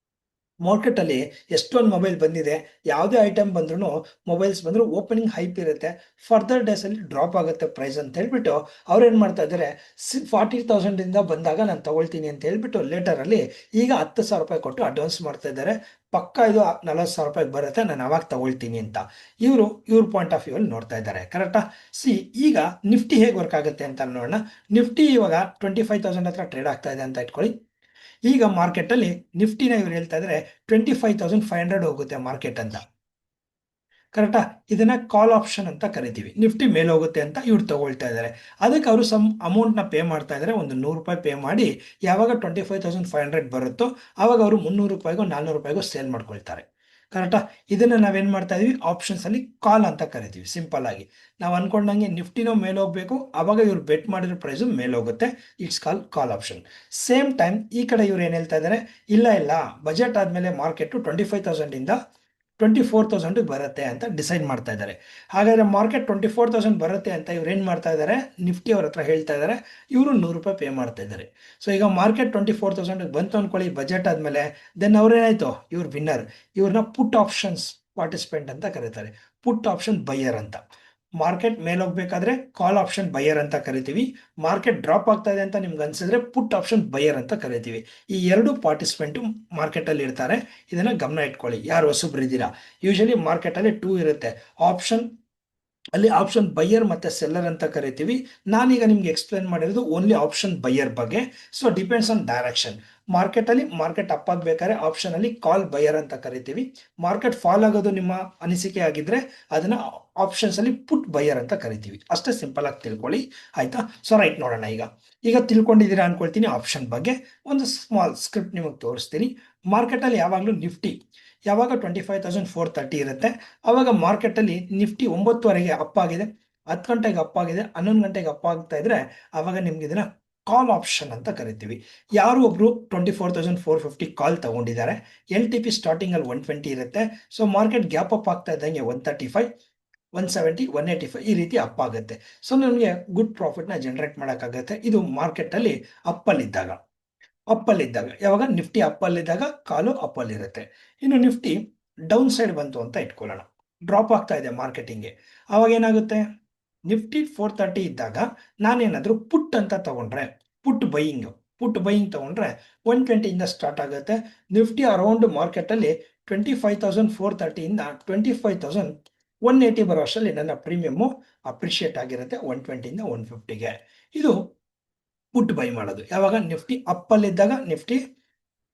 ಮಾರ್ಕೆಟ್ ಅಲ್ಲಿ ಎಷ್ಟೊಂದು ಮೊಬೈಲ್ ಬಂದಿದೆ, ಯಾವುದೇ ಐಟಮ್ ಬಂದ್ರು ಮೊಬೈಲ್ಸ್ ಬಂದ್ರು ಓಪನಿಂಗ್ ಹೈಪ್ ಇರುತ್ತೆ, ಫರ್ದರ್ ಡೇಸ್ ಅಲ್ಲಿ ಡ್ರಾಪ್ ಆಗುತ್ತೆ ಪ್ರೈಸ್ ಅಂತ ಹೇಳ್ಬಿಟ್ಟು ಅವ್ರು ಏನ್ ಮಾಡ್ತಾ ಇದ್ದಾರೆ, 40,000 ಇಂದ ಬಂದಾಗ ನಾನು ತಗೊಳ್ತೀನಿ ಅಂತ ಹೇಳ್ಬಿಟ್ಟು ಲೇಟರ್ ಅಲ್ಲಿ ಈಗ 10,000 ರೂಪಾಯಿ ಕೊಟ್ಟು ಅಡ್ವಾನ್ಸ್ ಮಾಡ್ತಾ ಇದ್ದಾರೆ. ಪಕ್ಕ ಇದು 40,000 ರೂಪಾಯಿಗೆ ಬರುತ್ತೆ, ನಾನು ಅವಾಗ ತಗೊಳ್ತೀನಿ ಅಂತ ಇವ್ರ ಪಾಯಿಂಟ್ ಆಫ್ ವ್ಯೂ ಅಲ್ಲಿ ನೋಡ್ತಾ ಇದ್ದಾರೆ, ಕರೆಕ್ಟಾ? ಸಿ, ಈಗ ನಿಫ್ಟಿ ಹೇಗೆ ವರ್ಕ್ ಆಗುತ್ತೆ ಅಂತ ನೋಡೋಣ. ನಿಫ್ಟಿ ಇವಾಗ 25,000 ಹತ್ರ ಟ್ರೇಡ್ ಆಗ್ತಾ ಇದೆ ಅಂತ ಇಟ್ಕೊಳ್ಳಿ. ಈಗ ಮಾರ್ಕೆಟ್ ಅಲ್ಲಿ ನಿಫ್ಟಿನ ಇವ್ರು ಹೇಳ್ತಾ ಇದ್ರೆ 25,500 ಹೋಗುತ್ತೆ ಮಾರ್ಕೆಟ್ ಅಂತ, ಕರೆಕ್ಟಾ? ಇದನ್ನ ಕಾಲ್ ಆಪ್ಷನ್ ಅಂತ ಕರಿತೀವಿ. ನಿಫ್ಟಿ ಮೇಲೆ ಹೋಗುತ್ತೆ ಅಂತ ಇವ್ರು ತಗೊಳ್ತಾ ಇದ್ದಾರೆ. ಅದಕ್ಕೆ ಅವರು ಸಮ್ ಅಮೌಂಟ್ ನ ಪೇ ಮಾಡ್ತಾ ಇದ್ದಾರೆ, ಒಂದು 100 ರೂಪಾಯಿ ಪೇ ಮಾಡಿ ಯಾವಾಗ 25,500 ಬರುತ್ತೋ ಆವಾಗ ಅವರು 300 ರೂಪಾಯಿಗೋ 400 ರೂಪಾಯಿಗೋ ಸೇಲ್ ಮಾಡ್ಕೊಳ್ತಾರೆ, ಕರೆಕ್ಟಾ? ಇದನ್ನ ನಾವೇನ್ ಮಾಡ್ತಾ ಇದೀವಿ, ಆಪ್ಷನ್ಸ್ ಅಲ್ಲಿ ಕಾಲ್ ಅಂತ ಕರಿತೀವಿ. ಸಿಂಪಲ್ ಆಗಿ ನಾವು ಅನ್ಕೊಂಡಂಗೆ ನಿಫ್ಟಿನೋ ಮೇಲೆ ಹೋಗ್ಬೇಕು, ಅವಾಗ ಇವ್ರು ಬೆಟ್ ಮಾಡಿರೋ ಪ್ರೈಸು ಮೇಲೆ ಹೋಗುತ್ತೆ, it's call option. Same time ಈ ಕಡೆ ಇವ್ರು ಏನ್ ಹೇಳ್ತಾ ಇದ್ದಾರೆ, ಇಲ್ಲ ಬಜೆಟ್ ಆದ್ಮೇಲೆ ಮಾರ್ಕೆಟ್ 25,000 ಇಂದ 24,000 ಬರುತ್ತೆ ಅಂತ ಡಿಸೈಡ್ ಮಾಡ್ತಾ ಇದ್ದಾರೆ. ಹಾಗಾದ್ರೆ ಮಾರ್ಕೆಟ್ 24,000 ಬರುತ್ತೆ ಅಂತ ಇವ್ರು ಏನ್ ಮಾಡ್ತಾ ಇದ್ದಾರೆ, ನಿಫ್ಟಿ ಅವ್ರ ಹತ್ರ ಹೇಳ್ತಾ ಇದ್ದಾರೆ, ಇವರು 100 ರೂಪಾಯಿ ಪೇ ಮಾಡ್ತಾ ಇದ್ದಾರೆ. ಸೊ ಈಗ ಮಾರ್ಕೆಟ್ 24,000 ಬಂತು ಅನ್ಕೊಳ್ಳಿ ಬಜೆಟ್ ಆದ್ಮೇಲೆ, ದೆನ್ ಅವ್ರೇನಾಯ್ತು, ಇವ್ರು ವಿನ್ನರ್. ಇವ್ರನ್ನ ಪುಟ್ ಆಪ್ಷನ್ಸ್ ಪಾರ್ಟಿಸಿಪೆಂಟ್ ಅಂತ ಕರೀತಾರೆ, ಪುಟ್ ಆಪ್ಷನ್ ಬೈಯರ್ ಅಂತ. ಮಾರ್ಕೆಟ್ ಮೇಲೆ ಹೋಗ್ಬೇಕಾದ್ರೆ ಕಾಲ್ ಆಪ್ಷನ್ ಬೈಯರ್ ಅಂತ ಕರಿತೀವಿ, ಮಾರ್ಕೆಟ್ ಡ್ರಾಪ್ ಆಗ್ತಾ ಇದೆ ಅಂತ ನಿಮ್ಗೆ ಅನ್ಸಿದ್ರೆ ಪುಟ್ ಆಪ್ಷನ್ ಬೈಯರ್ ಅಂತ ಕರಿತೀವಿ. ಈ ಎರಡು ಪಾರ್ಟಿಸಿಪೆಂಟ್ ಮಾರ್ಕೆಟ್ ಅಲ್ಲಿ ಇರ್ತಾರೆ, ಇದನ್ನ ಗಮನ ಇಟ್ಕೊಳ್ಳಿ ಯಾರು ಹೊಸಬ್ರು ಇದ್ದೀರಾ. ಯೂಶಲಿ ಮಾರ್ಕೆಟ್ ಅಲ್ಲಿ 2 ಇರುತ್ತೆ ಆಪ್ಷನ್, ಅಲ್ಲಿ ಆಪ್ಷನ್ ಬೈಯರ್ ಮತ್ತೆ ಸೆಲ್ಲರ್ ಅಂತ ಕರಿತೀವಿ. ನಾನೀಗ ನಿಮ್ಗೆ ಎಕ್ಸ್ಪ್ಲೇನ್ ಮಾಡಿರೋದು ಓನ್ಲಿ ಆಪ್ಷನ್ ಬೈಯರ್ ಬಗ್ಗೆ. So depends on direction. Market up ಆಗ್ಬೇಕಾದ್ರೆ ಆಪ್ಷನ್ ಅಲ್ಲಿ ಕಾಲ್ ಬಯರ್ ಅಂತ ಕರಿತೀವಿ. ಮಾರ್ಕೆಟ್ ಫಾಲ್ ಆಗೋದು ನಿಮ್ಮ ಅನಿಸಿಕೆ ಆಗಿದ್ರೆ ಅದನ್ನ ಆಪ್ಷನ್ಸ್ ಅಲ್ಲಿ ಪುಟ್ ಬಯರ್ ಅಂತ ಕರಿತೀವಿ. ಅಷ್ಟೇ ಸಿಂಪಲ್ ಆಗಿ ತಿಳ್ಕೊಳ್ಳಿ, ಆಯ್ತಾ? ಸೊ ರೈಟ್, ನೋಡೋಣ. ಈಗ ತಿಳ್ಕೊಂಡಿದ್ದೀರಾ ಅನ್ಕೊಳ್ತೀನಿ ಆಪ್ಷನ್ ಬಗ್ಗೆ. ಒಂದು ಸ್ಮಾಲ್ ಸ್ಕ್ರಿಪ್ಟ್ ನಿಮಗೆ ತೋರಿಸ್ತೀನಿ. ಮಾರ್ಕೆಟ್ ಅಲ್ಲಿ ಯಾವಾಗಲೂ ನಿಫ್ಟಿ ಯಾವಾಗ 25,430 ಇರುತ್ತೆ, ಅವಾಗ ಮಾರ್ಕೆಟ್ ಅಲ್ಲಿ ನಿಫ್ಟಿ 9ವರೆಗೆ ಅಪ್ ಆಗಿದೆ, 10 ಗಂಟೆಗೆ ಅಪ್ ಆಗಿದೆ, 11 ಗಂಟೆಗೆ ಅಪ್ ಆಗ್ತಾ ಇದ್ರೆ ಅವಾಗ ನಿಮ್ಗೆ ಇದನ್ನ ಕಾಲ್ ಆಪ್ಷನ್ ಅಂತ ಕರಿತೀವಿ. ಯಾರು ಒಬ್ರು 24,450 ಕಾಲ್ ತಗೊಂಡಿದ್ದಾರೆ, LTP ಸ್ಟಾರ್ಟಿಂಗ್ ಅಲ್ಲಿ 120 ಇರುತ್ತೆ. ಸೊ ಮಾರ್ಕೆಟ್ ಗ್ಯಾಪ್ ಅಪ್ ಆಗ್ತಾ ಇದ್ದಂಗೆ 135, 170, 185 ಈ ರೀತಿ ಅಪ್ ಆಗುತ್ತೆ. ಸೊ ನಿಮಗೆ ಗುಡ್ ಪ್ರಾಫಿಟ್ ನ ಜನರೇಟ್ ಮಾಡೋಕ್ಕಾಗತ್ತೆ. ಇದು ಮಾರ್ಕೆಟ್ ಅಲ್ಲಿ ಅಪ್ಪಲ್ಲಿದ್ದಾಗ. ಯಾವಾಗ ನಿಫ್ಟಿ ಅಪ್ಪಲ್ಲಿದ್ದಾಗ ಕಾಲು ಅಪ್ಪಲ್ಲಿರುತ್ತೆ. ಇನ್ನು ನಿಫ್ಟಿ ಡೌನ್ ಸೈಡ್ ಬಂತು ಅಂತ ಇಟ್ಕೊಳ್ಳೋಣ, ಡ್ರಾಪ್ ಆಗ್ತಾ ಇದೆ ಮಾರ್ಕೆಟಿಂಗ್ಗೆ. ಅವಾಗ ಏನಾಗುತ್ತೆ, ನಿಫ್ಟಿ 430 ಇದ್ದಾಗ ನಾನೇನಾದ್ರೂ ಪುಟ್ ಅಂತ ತಗೊಂಡ್ರೆ, ಪುಟ್ ಬೈಯಿಂಗ್ ತಗೊಂಡ್ರೆ 120 ಇಂದ ಸ್ಟಾರ್ಟ್ ಆಗುತ್ತೆ. ನಿಫ್ಟಿ ಅರೌಂಡ್ ಮಾರ್ಕೆಟ್ ಅಲ್ಲಿ 25,430 ಇಂದ 25,180 ಬರೋ ಅಷ್ಟರಲ್ಲಿ ನನ್ನ ಪ್ರೀಮಿಯಮ್ ಅಪ್ರಿಷಿಯೇಟ್ ಆಗಿರುತ್ತೆ 120 ಇಂದ 150ಗೆ. ಇದು ಪುಟ್ ಬೈ ಮಾಡೋದು. ಯಾವಾಗ ನಿಫ್ಟಿ ಅಪ್ ಅಲ್ಲಿದ್ದಾಗ ನಿಫ್ಟಿ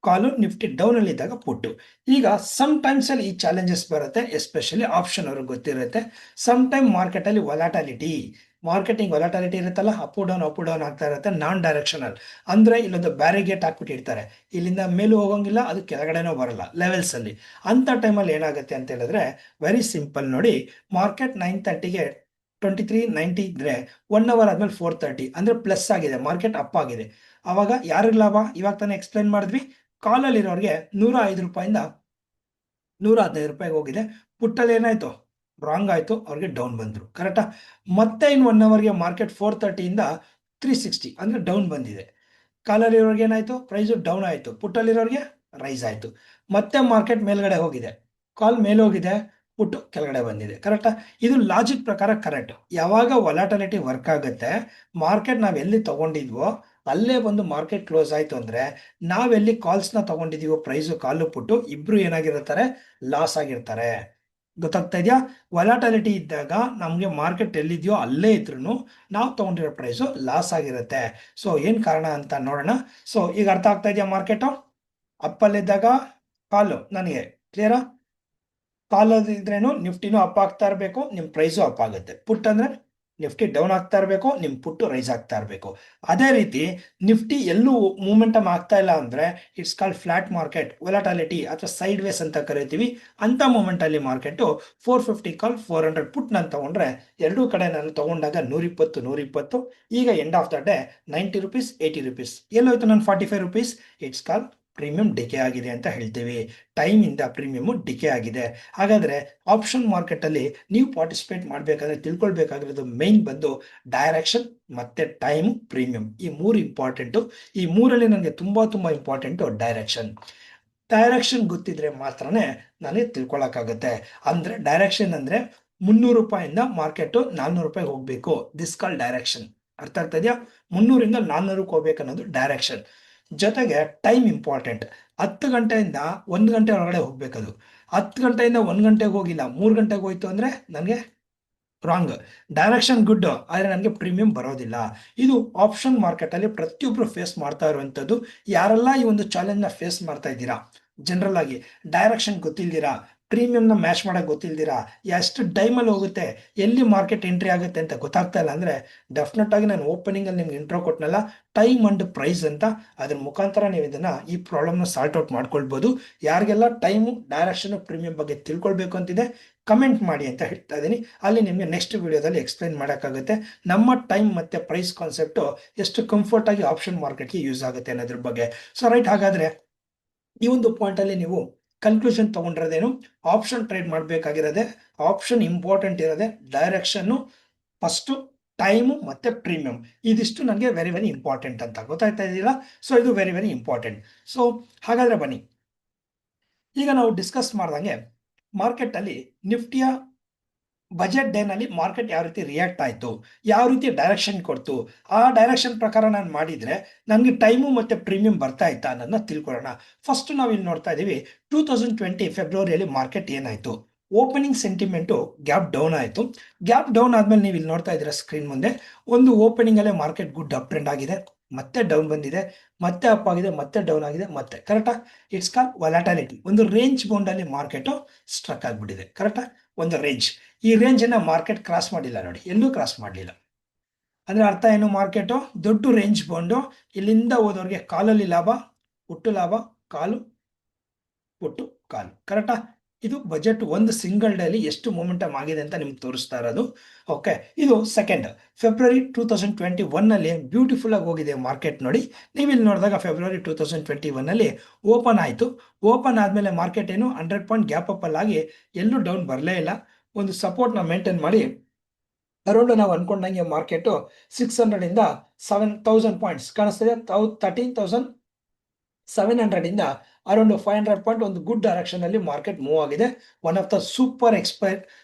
ಕಾಲು, ನಿಫ್ಟಿ ಡೌನ್ ಅಲ್ಲಿ ಇದ್ದಾಗ ಪುಟ್ಟು. ಈಗ ಸಮ್ ಟೈಮ್ಸ್ ಅಲ್ಲಿ ಈ ಚಾಲೆಂಜಸ್ ಬರುತ್ತೆ, ಎಸ್ಪೆಷಲಿ ಆಪ್ಷನ್ ಅವ್ರಿಗೆ ಗೊತ್ತಿರುತ್ತೆ. ಸಮ್ ಟೈಮ್ ಮಾರ್ಕೆಟ್ ಅಲ್ಲಿ ವೊಲಾಟಿಲಿಟಿ ಇರುತ್ತಲ್ಲ, ಅಪ್ ಡೌನ್ ಆಗ್ತಾ ಇರುತ್ತೆ. ನಾನ್ ಡೈರೆಕ್ಷನಲ್ ಅಂದ್ರೆ ಇಲ್ಲೊಂದು ಬ್ಯಾರಿಗೇಟ್ ಹಾಕ್ಬಿಟ್ಟಿರ್ತಾರೆ, ಇಲ್ಲಿಂದ ಮೇಲೂ ಹೋಗಂಗಿಲ್ಲ, ಅದು ಕೆಳಗಡೆನೂ ಬರಲ್ಲ ಲೆವೆಲ್ಸ್ ಅಲ್ಲಿ. ಅಂತ ಟೈಮಲ್ಲಿ ಏನಾಗುತ್ತೆ ಅಂತ ಹೇಳಿದ್ರೆ ವೆರಿ ಸಿಂಪಲ್ ನೋಡಿ. ಮಾರ್ಕೆಟ್ 9:30ಗೆ 2390 ಇದ್ರೆ 1 ಅವರ್ ಆದ್ಮೇಲೆ 430 ಅಂದ್ರೆ ಪ್ಲಸ್ ಆಗಿದೆ, ಮಾರ್ಕೆಟ್ ಅಪ್ ಆಗಿದೆ. ಅವಾಗ ಯಾರಿಗೆ ಲಾಭ? ಇವಾಗ ತಾನೇ ಎಕ್ಸ್ಪ್ಲೈನ್ ಮಾಡಿದ್ವಿ, ಕಾಲಲ್ಲಿ ಇರೋರಿಗೆ 105 ರೂಪಾಯಿಂದ 115 ರೂಪಾಯಿಗೆ ಹೋಗಿದೆ. ಪುಟ್ಟಲ್ಲಿ ಏನಾಯ್ತು, ರಾಂಗ್ ಆಯ್ತು, ಅವ್ರಿಗೆ ಡೌನ್ ಬಂದ್ರು. ಕರೆಕ್ಟಾ? ಮತ್ತೆ ಇನ್ 1 ಅವರ್ಗೆ ಮಾರ್ಕೆಟ್ 430 ಇಂದ 360 ಅಂದ್ರೆ ಡೌನ್ ಬಂದಿದೆ. ಕಾಲಲ್ಲಿ ಇರೋರಿಗೆ ಏನಾಯ್ತು, ಪ್ರೈಸ್ ಡೌನ್ ಆಯ್ತು. ಪುಟ್ಟಲ್ಲಿರೋರಿಗೆ ರೈಸ್ ಆಯ್ತು. ಮತ್ತೆ ಮಾರ್ಕೆಟ್ ಮೇಲ್ಗಡೆ ಹೋಗಿದೆ, ಕಾಲ್ ಮೇಲೆ ಹೋಗಿದೆ, ಪುಟ್ಟು ಕೆಳಗಡೆ ಬಂದಿದೆ. ಕರೆಕ್ಟಾ? ಇದು ಲಾಜಿಕ್ ಪ್ರಕಾರ ಕರೆಕ್ಟ್. ಯಾವಾಗ ವೊಲಾಟಿಲಿಟಿ ವರ್ಕ್ ಆಗುತ್ತೆ, ಮಾರ್ಕೆಟ್ ನಾವ್ ಎಲ್ಲಿ ತಗೊಂಡಿದ್ವೋ ಅಲ್ಲೇ ಬಂದು ಮಾರ್ಕೆಟ್ ಕ್ಲೋಸ್ ಆಯ್ತು ಅಂದ್ರೆ ನಾವೆಲ್ಲಿ ಕಾಲ್ಸ್ ನ ತಗೊಂಡಿದೀವೋ ಪ್ರೈಸ್ ಕಾಲು ಪುಟ್ಟು ಇಬ್ರು ಏನಾಗಿರ್ತಾರೆ, ಲಾಸ್ ಆಗಿರ್ತಾರೆ. ಗೊತ್ತಾಗ್ತಾ ಇದೆಯಾ? ವೊಲಾಟಿಲಿಟಿ ಇದ್ದಾಗ ನಮ್ಗೆ ಮಾರ್ಕೆಟ್ ಎಲ್ಲಿದೆಯೋ ಅಲ್ಲೇ ಇದ್ರು ನಾವು ತಗೊಂಡಿರೋ ಪ್ರೈಸ್ ಲಾಸ್ ಆಗಿರುತ್ತೆ. ಸೊ ಏನ್ ಕಾರಣ ಅಂತ ನೋಡೋಣ. ಸೊ ಈಗ ಅರ್ಥ ಆಗ್ತಾ ಇದೆಯಾ? ಮಾರ್ಕೆಟ್ ಅಪ್ಪಲ್ಲಿದ್ದಾಗ ಕಾಲು ನನಗೆ ಕ್ಲಿಯರಾ? ಕಾಲ್ ಇದ್ರೇನು ನಿಫ್ಟಿನೂ ಅಪ್ ಆಗ್ತಾ ಇರಬೇಕು, ನಿಮ್ ಪ್ರೈಸು ಅಪ್ ಆಗುತ್ತೆ. ಪುಟ್ ಅಂದ್ರೆ ನಿಫ್ಟಿ ಡೌನ್ ಆಗ್ತಾ ಇರಬೇಕು, ನಿಮ್ ಪುಟ್ಟು ರೈಸ್ ಆಗ್ತಾ ಇರಬೇಕು. ಅದೇ ರೀತಿ ನಿಫ್ಟಿ ಎಲ್ಲೂ ಮೂಮೆಂಟಮ್ ಆಗ್ತಾ ಇಲ್ಲ ಅಂದ್ರೆ ಇಟ್ಸ್ ಕಾಲ್ಡ್ ಫ್ಲಾಟ್ ಮಾರ್ಕೆಟ್, ವೊಲಾಟಿಲಿಟಿ ಅಥವಾ ಸೈಡ್ ವೇಸ್ ಅಂತ ಕರಿತೀವಿ. ಅಂತ ಮೂಮೆಂಟ್ ಅಲ್ಲಿ ಮಾರ್ಕೆಟ್ 450 ಕಾಲ್ 400 ಪುಟ್ ನಾನು ತಗೊಂಡ್ರೆ ಎರಡೂ ಕಡೆ ನಾನು ತಗೊಂಡಾಗ 120 ಈಗ end of the day 90 rupees 80 rupees ಎಲ್ಲೋಯ್ತು ನನ್ನ 45 rupees. It's call premium decay ಆಗಿದೆ ಅಂತ ಹೇಳ್ತೀವಿ. ಟೈಮ್ ಇಂದ ಪ್ರೀಮಿಯಂ ಡಿಕೆ ಆಗಿದೆ. ಹಾಗಾದ್ರೆ ಆಪ್ಷನ್ ಮಾರ್ಕೆಟ್ ಅಲ್ಲಿ ನೀವು ಪಾರ್ಟಿಸಿಪೇಟ್ ಮಾಡ್ಬೇಕಾದ್ರೆ ತಿಳ್ಕೊಳ್ಬೇಕಾಗಿರೋದು ಮೇನ್ ಬಂದು ಡೈರೆಕ್ಷನ್ ಮತ್ತೆ ಟೈಮ್, ಪ್ರೀಮಿಯಂ. ಈ ಮೂರು ಇಂಪಾರ್ಟೆಂಟ್. ಈ ಮೂರಲ್ಲಿ ನನಗೆ ತುಂಬಾ ಇಂಪಾರ್ಟೆಂಟ್ ಡೈರೆಕ್ಷನ್ ಗೊತ್ತಿದ್ರೆ ಮಾತ್ರನೇ ನನಗೆ ತಿಳ್ಕೊಳಕ್ಕಾಗತ್ತೆ. ಅಂದ್ರೆ ಡೈರೆಕ್ಷನ್ ಅಂದ್ರೆ 300 ರೂಪಾಯಿಂದ ಮಾರ್ಕೆಟ್ 400 ರೂಪಾಯಿಗೆ ಹೋಗ್ಬೇಕು, ದಿಸ್ ಕಾಲ್ ಡೈರೆಕ್ಷನ್. ಅರ್ಥ ಆಗ್ತಾ ಇದೆಯಾ? 300ರಿಂದ 400ಕ್ಕೆ ಹೋಗ್ಬೇಕು ಅನ್ನೋದು ಡೈರೆಕ್ಷನ್. ಜೊತೆಗೆ ಟೈಮ್ ಇಂಪಾರ್ಟೆಂಟ್. 10 ಗಂಟೆಯಿಂದ 1 ಗಂಟೆ ಒಳಗಡೆ ಹೋಗ್ಬೇಕದು. 10 ಗಂಟೆಯಿಂದ 1 ಗಂಟೆಗೆ ಹೋಗಿಲ್ಲ, 3 ಗಂಟೆಗೆ ಹೋಯ್ತು ಅಂದ್ರೆ ನನಗೆ ರಾಂಗ್. ಡೈರೆಕ್ಷನ್ ಗುಡ್, ಆದ್ರೆ ನನಗೆ ಪ್ರೀಮಿಯಂ ಬರೋದಿಲ್ಲ. ಇದು ಆಪ್ಷನ್ ಮಾರ್ಕೆಟ್ ಅಲ್ಲಿ ಪ್ರತಿಯೊಬ್ರು ಫೇಸ್ ಮಾಡ್ತಾ ಇರುವಂತದ್ದು. ಯಾರೆಲ್ಲ ಈ ಒಂದು ಚಾಲೆಂಜ್ ನ ಫೇಸ್ ಮಾಡ್ತಾ ಇದ್ದೀರಾ, ಜನರಲ್ ಆಗಿ ಡೈರೆಕ್ಷನ್ ಗೊತ್ತಿಲ್ದಿರಾ, ಪ್ರೀಮಿಯಂ ನ ಮ್ಯಾಚ್ ಮಾಡಕ್ ಗೊತ್ತಿಲ್ದಿರಾ, ಎಷ್ಟು ಟೈಮಲ್ಲಿ ಹೋಗುತ್ತೆ, ಎಲ್ಲಿ ಮಾರ್ಕೆಟ್ ಎಂಟ್ರಿ ಆಗುತ್ತೆ ಅಂತ ಗೊತ್ತಾಗ್ತಾ ಇಲ್ಲ ಅಂದ್ರೆ ಡೆಫಿನೆಟ್ ಆಗಿ ನಾನು ಓಪನಿಂಗ್ ಅಲ್ಲಿ ನಿಮ್ಗೆ ಇಂಟ್ರೋ ಕೊಟ್ಟನಲ್ಲ, ಟೈಮ್ ಅಂಡ್ ಪ್ರೈಸ್ ಅಂತ, ಅದ್ರ ಮುಖಾಂತರ ನೀವು ಇದನ್ನ ಈ ಪ್ರಾಬ್ಲಮ್ ನ ಸಾರ್ಟ್ ಔಟ್ ಮಾಡ್ಕೊಳ್ಬಹುದು. ಯಾರಿಗೆಲ್ಲ ಟೈಮು, ಡೈರೆಕ್ಷನ್, ಪ್ರೀಮಿಯಂ ಬಗ್ಗೆ ತಿಳ್ಕೊಳ್ಬೇಕು ಅಂತಿದೆ ಕಮೆಂಟ್ ಮಾಡಿ ಅಂತ ಹೇಳ್ತಾ ಇದ್ದೀನಿ. ಅಲ್ಲಿ ನಿಮಗೆ ನೆಕ್ಸ್ಟ್ ವಿಡಿಯೋದಲ್ಲಿ ಎಕ್ಸ್ಪ್ಲೈನ್ ಮಾಡೋಕ್ಕಾಗುತ್ತೆ ನಮ್ಮ ಟೈಮ್ ಮತ್ತೆ ಪ್ರೈಸ್ ಕಾನ್ಸೆಪ್ಟ್ ಎಷ್ಟು ಕಂಫರ್ಟ್ ಆಗಿ ಆಪ್ಷನ್ ಮಾರ್ಕೆಟ್ಗೆ ಯೂಸ್ ಆಗುತ್ತೆ ಅನ್ನೋದ್ರ ಬಗ್ಗೆ. ಸೊ ರೈಟ್, ಹಾಗಾದ್ರೆ ಈ ಒಂದು ಪಾಯಿಂಟ್ ಅಲ್ಲಿ ನೀವು ಕನ್ಕ್ಲೂಷನ್ ತಗೊಂಡಿರೋದೇನು, ಆಪ್ಷನ್ ಟ್ರೇಡ್ ಮಾಡಬೇಕಾಗಿರೋದೆ, ಆಪ್ಷನ್ ಇಂಪಾರ್ಟೆಂಟ್ ಇರೋದೆ ಡೈರೆಕ್ಷನ್ ಫಸ್ಟ್, ಟೈಮು ಮತ್ತೆ ಪ್ರೀಮಿಯಂ. ಇದಿಷ್ಟು ನನಗೆ ವೆರಿ ವೆರಿ ಇಂಪಾರ್ಟೆಂಟ್ ಅಂತ ಗೊತ್ತಾಗ್ತಾ ಇದೆಯಲ್ಲ. ಸೊ ಇದು ವೆರಿ ವೆರಿ ಇಂಪಾರ್ಟೆಂಟ್. ಸೊ ಹಾಗಾದ್ರೆ ಬನ್ನಿ, ಈಗ ನಾವು ಡಿಸ್ಕಸ್ ಮಾಡ್ದಂಗೆ ಮಾರ್ಕೆಟ್ ಅಲ್ಲಿ ನಿಫ್ಟಿಯ ಬಜೆಟ್ ಡೇ ನಲ್ಲಿ ಮಾರ್ಕೆಟ್ ಯಾವ ರೀತಿ ರಿಯಾಕ್ಟ್ ಆಯ್ತು, ಯಾವ ರೀತಿ ಡೈರೆಕ್ಷನ್ ಕೊಡ್ತು, ಆ ಡೈರೆಕ್ಷನ್ ಪ್ರಕಾರ ನಾನು ಮಾಡಿದ್ರೆ ನನಗೆ ಟೈಮು ಮತ್ತೆ ಪ್ರೀಮಿಯಂ ಬರ್ತಾ ಇತ್ತಾ ಅನ್ನೋದನ್ನ ತಿಳ್ಕೊಳ್ಳೋಣ. ಫಸ್ಟ್ ನಾವು ಇಲ್ಲಿ ನೋಡ್ತಾ ಇದೀವಿ 2020 ಫೆಬ್ರವರಿಯಲ್ಲಿ ಮಾರ್ಕೆಟ್ ಏನಾಯ್ತು. ಓಪನಿಂಗ್ ಸೆಂಟಿಮೆಂಟು ಗ್ಯಾಪ್ ಡೌನ್ ಆಯಿತು. ಗ್ಯಾಪ್ ಡೌನ್ ಆದ್ಮೇಲೆ ನೀವು ಇಲ್ಲಿ ನೋಡ್ತಾ ಇದ್ದೀರಾ ಸ್ಕ್ರೀನ್ ಮುಂದೆ, ಒಂದು ಓಪನಿಂಗ್ ಅಲ್ಲೇ ಮಾರ್ಕೆಟ್ ಗುಡ್ ಅಪ್ ಟ್ರೆಂಡ್ ಆಗಿದೆ. ಮತ್ತೆ ಡೌನ್ ಬಂದಿದೆ, ಮತ್ತೆ ಅಪ್ ಆಗಿದೆ, ಮತ್ತೆ ಡೌನ್ ಆಗಿದೆ, ಮತ್ತೆ ಕರೆಕ್ಟಾ. It's call volatility. ಒಂದು ರೇಂಜ್ ಬೌಂಡ್ ಅಲ್ಲಿ ಮಾರ್ಕೆಟ್ ಸ್ಟ್ರಕ್ ಆಗ್ಬಿಟ್ಟಿದೆ, ಕರೆಕ್ಟಾ. ಒಂದು ರೇಂಜ್, ಈ ರೇಂಜ್ ಅನ್ನ ಮಾರ್ಕೆಟ್ ಕ್ರಾಸ್ ಮಾಡಿಲ್ಲ ನೋಡಿ, ಎಲ್ಲೂ ಕ್ರಾಸ್ ಮಾಡಲಿಲ್ಲ. ಅಂದ್ರೆ ಅರ್ಥ ಏನು, ಮಾರ್ಕೆಟ್ ದೊಡ್ಡ ರೇಂಜ್ ಬೌಂಡು, ಇಲ್ಲಿಂದ ಹೋದವ್ರಿಗೆ ಕಾಲಲ್ಲಿ ಲಾಭ, ಹುಟ್ಟು ಲಾಭ, ಕಾಲು ಹುಟ್ಟು ಕಾಲು, ಕರೆಕ್ಟಾ. ಇದು ಬಜೆಟ್ ಒಂದು ಸಿಂಗಲ್ ಡೇಲಿ ಎಷ್ಟು ಮೊಮೆಂಟಮ್ ಆಗಿದೆ ಅಂತ ನಿಮ್ಗೆ ತೋರಿಸ್ತಾ ಇರೋದು. ಓಕೆ, ಇದು ಸೆಕೆಂಡ್ ಫೆಬ್ರವರಿ 2021 ಅಲ್ಲಿ ಬ್ಯೂಟಿಫುಲ್ ಆಗಿ ಹೋಗಿದೆ ಮಾರ್ಕೆಟ್ ನೋಡಿ. ನೀವು ಇಲ್ಲಿ ನೋಡಿದಾಗ ಫೆಬ್ರವರಿ 2021 ಅಲ್ಲಿ ಓಪನ್ ಆಯಿತು. ಓಪನ್ ಆದಮೇಲೆ ಮಾರ್ಕೆಟ್ ಏನು 100 ಪಾಯಿಂಟ್ ಗ್ಯಾಪ್ ಅಪ್ ಅಲ್ಲಿ ಎಲ್ಲೂ ಡೌನ್ ಬರಲೇ ಇಲ್ಲ. ಒಂದು ಸಪೋರ್ಟ್ನ ಮೇಂಟೈನ್ ಮಾಡಿ ಅರೌಂಡ್ ನಾವು ಅನ್ಕೊಂಡಂಗೆ ಮಾರ್ಕೆಟು 600 ಇಂದ 7000 ಪಾಯಿಂಟ್ಸ್ ಕಾಣಿಸ್ತದೆ. 13,700 ಇಂದ ಅರೌಂಡ್ 500 ಪಾಯಿಂಟ್ ಒಂದು ಗುಡ್ ಡೈರೆಕ್ಷನ್ ಅಲ್ಲಿ ಮಾರ್ಕೆಟ್ ಮೂವ್ ಆಗಿದೆ. One of the super expire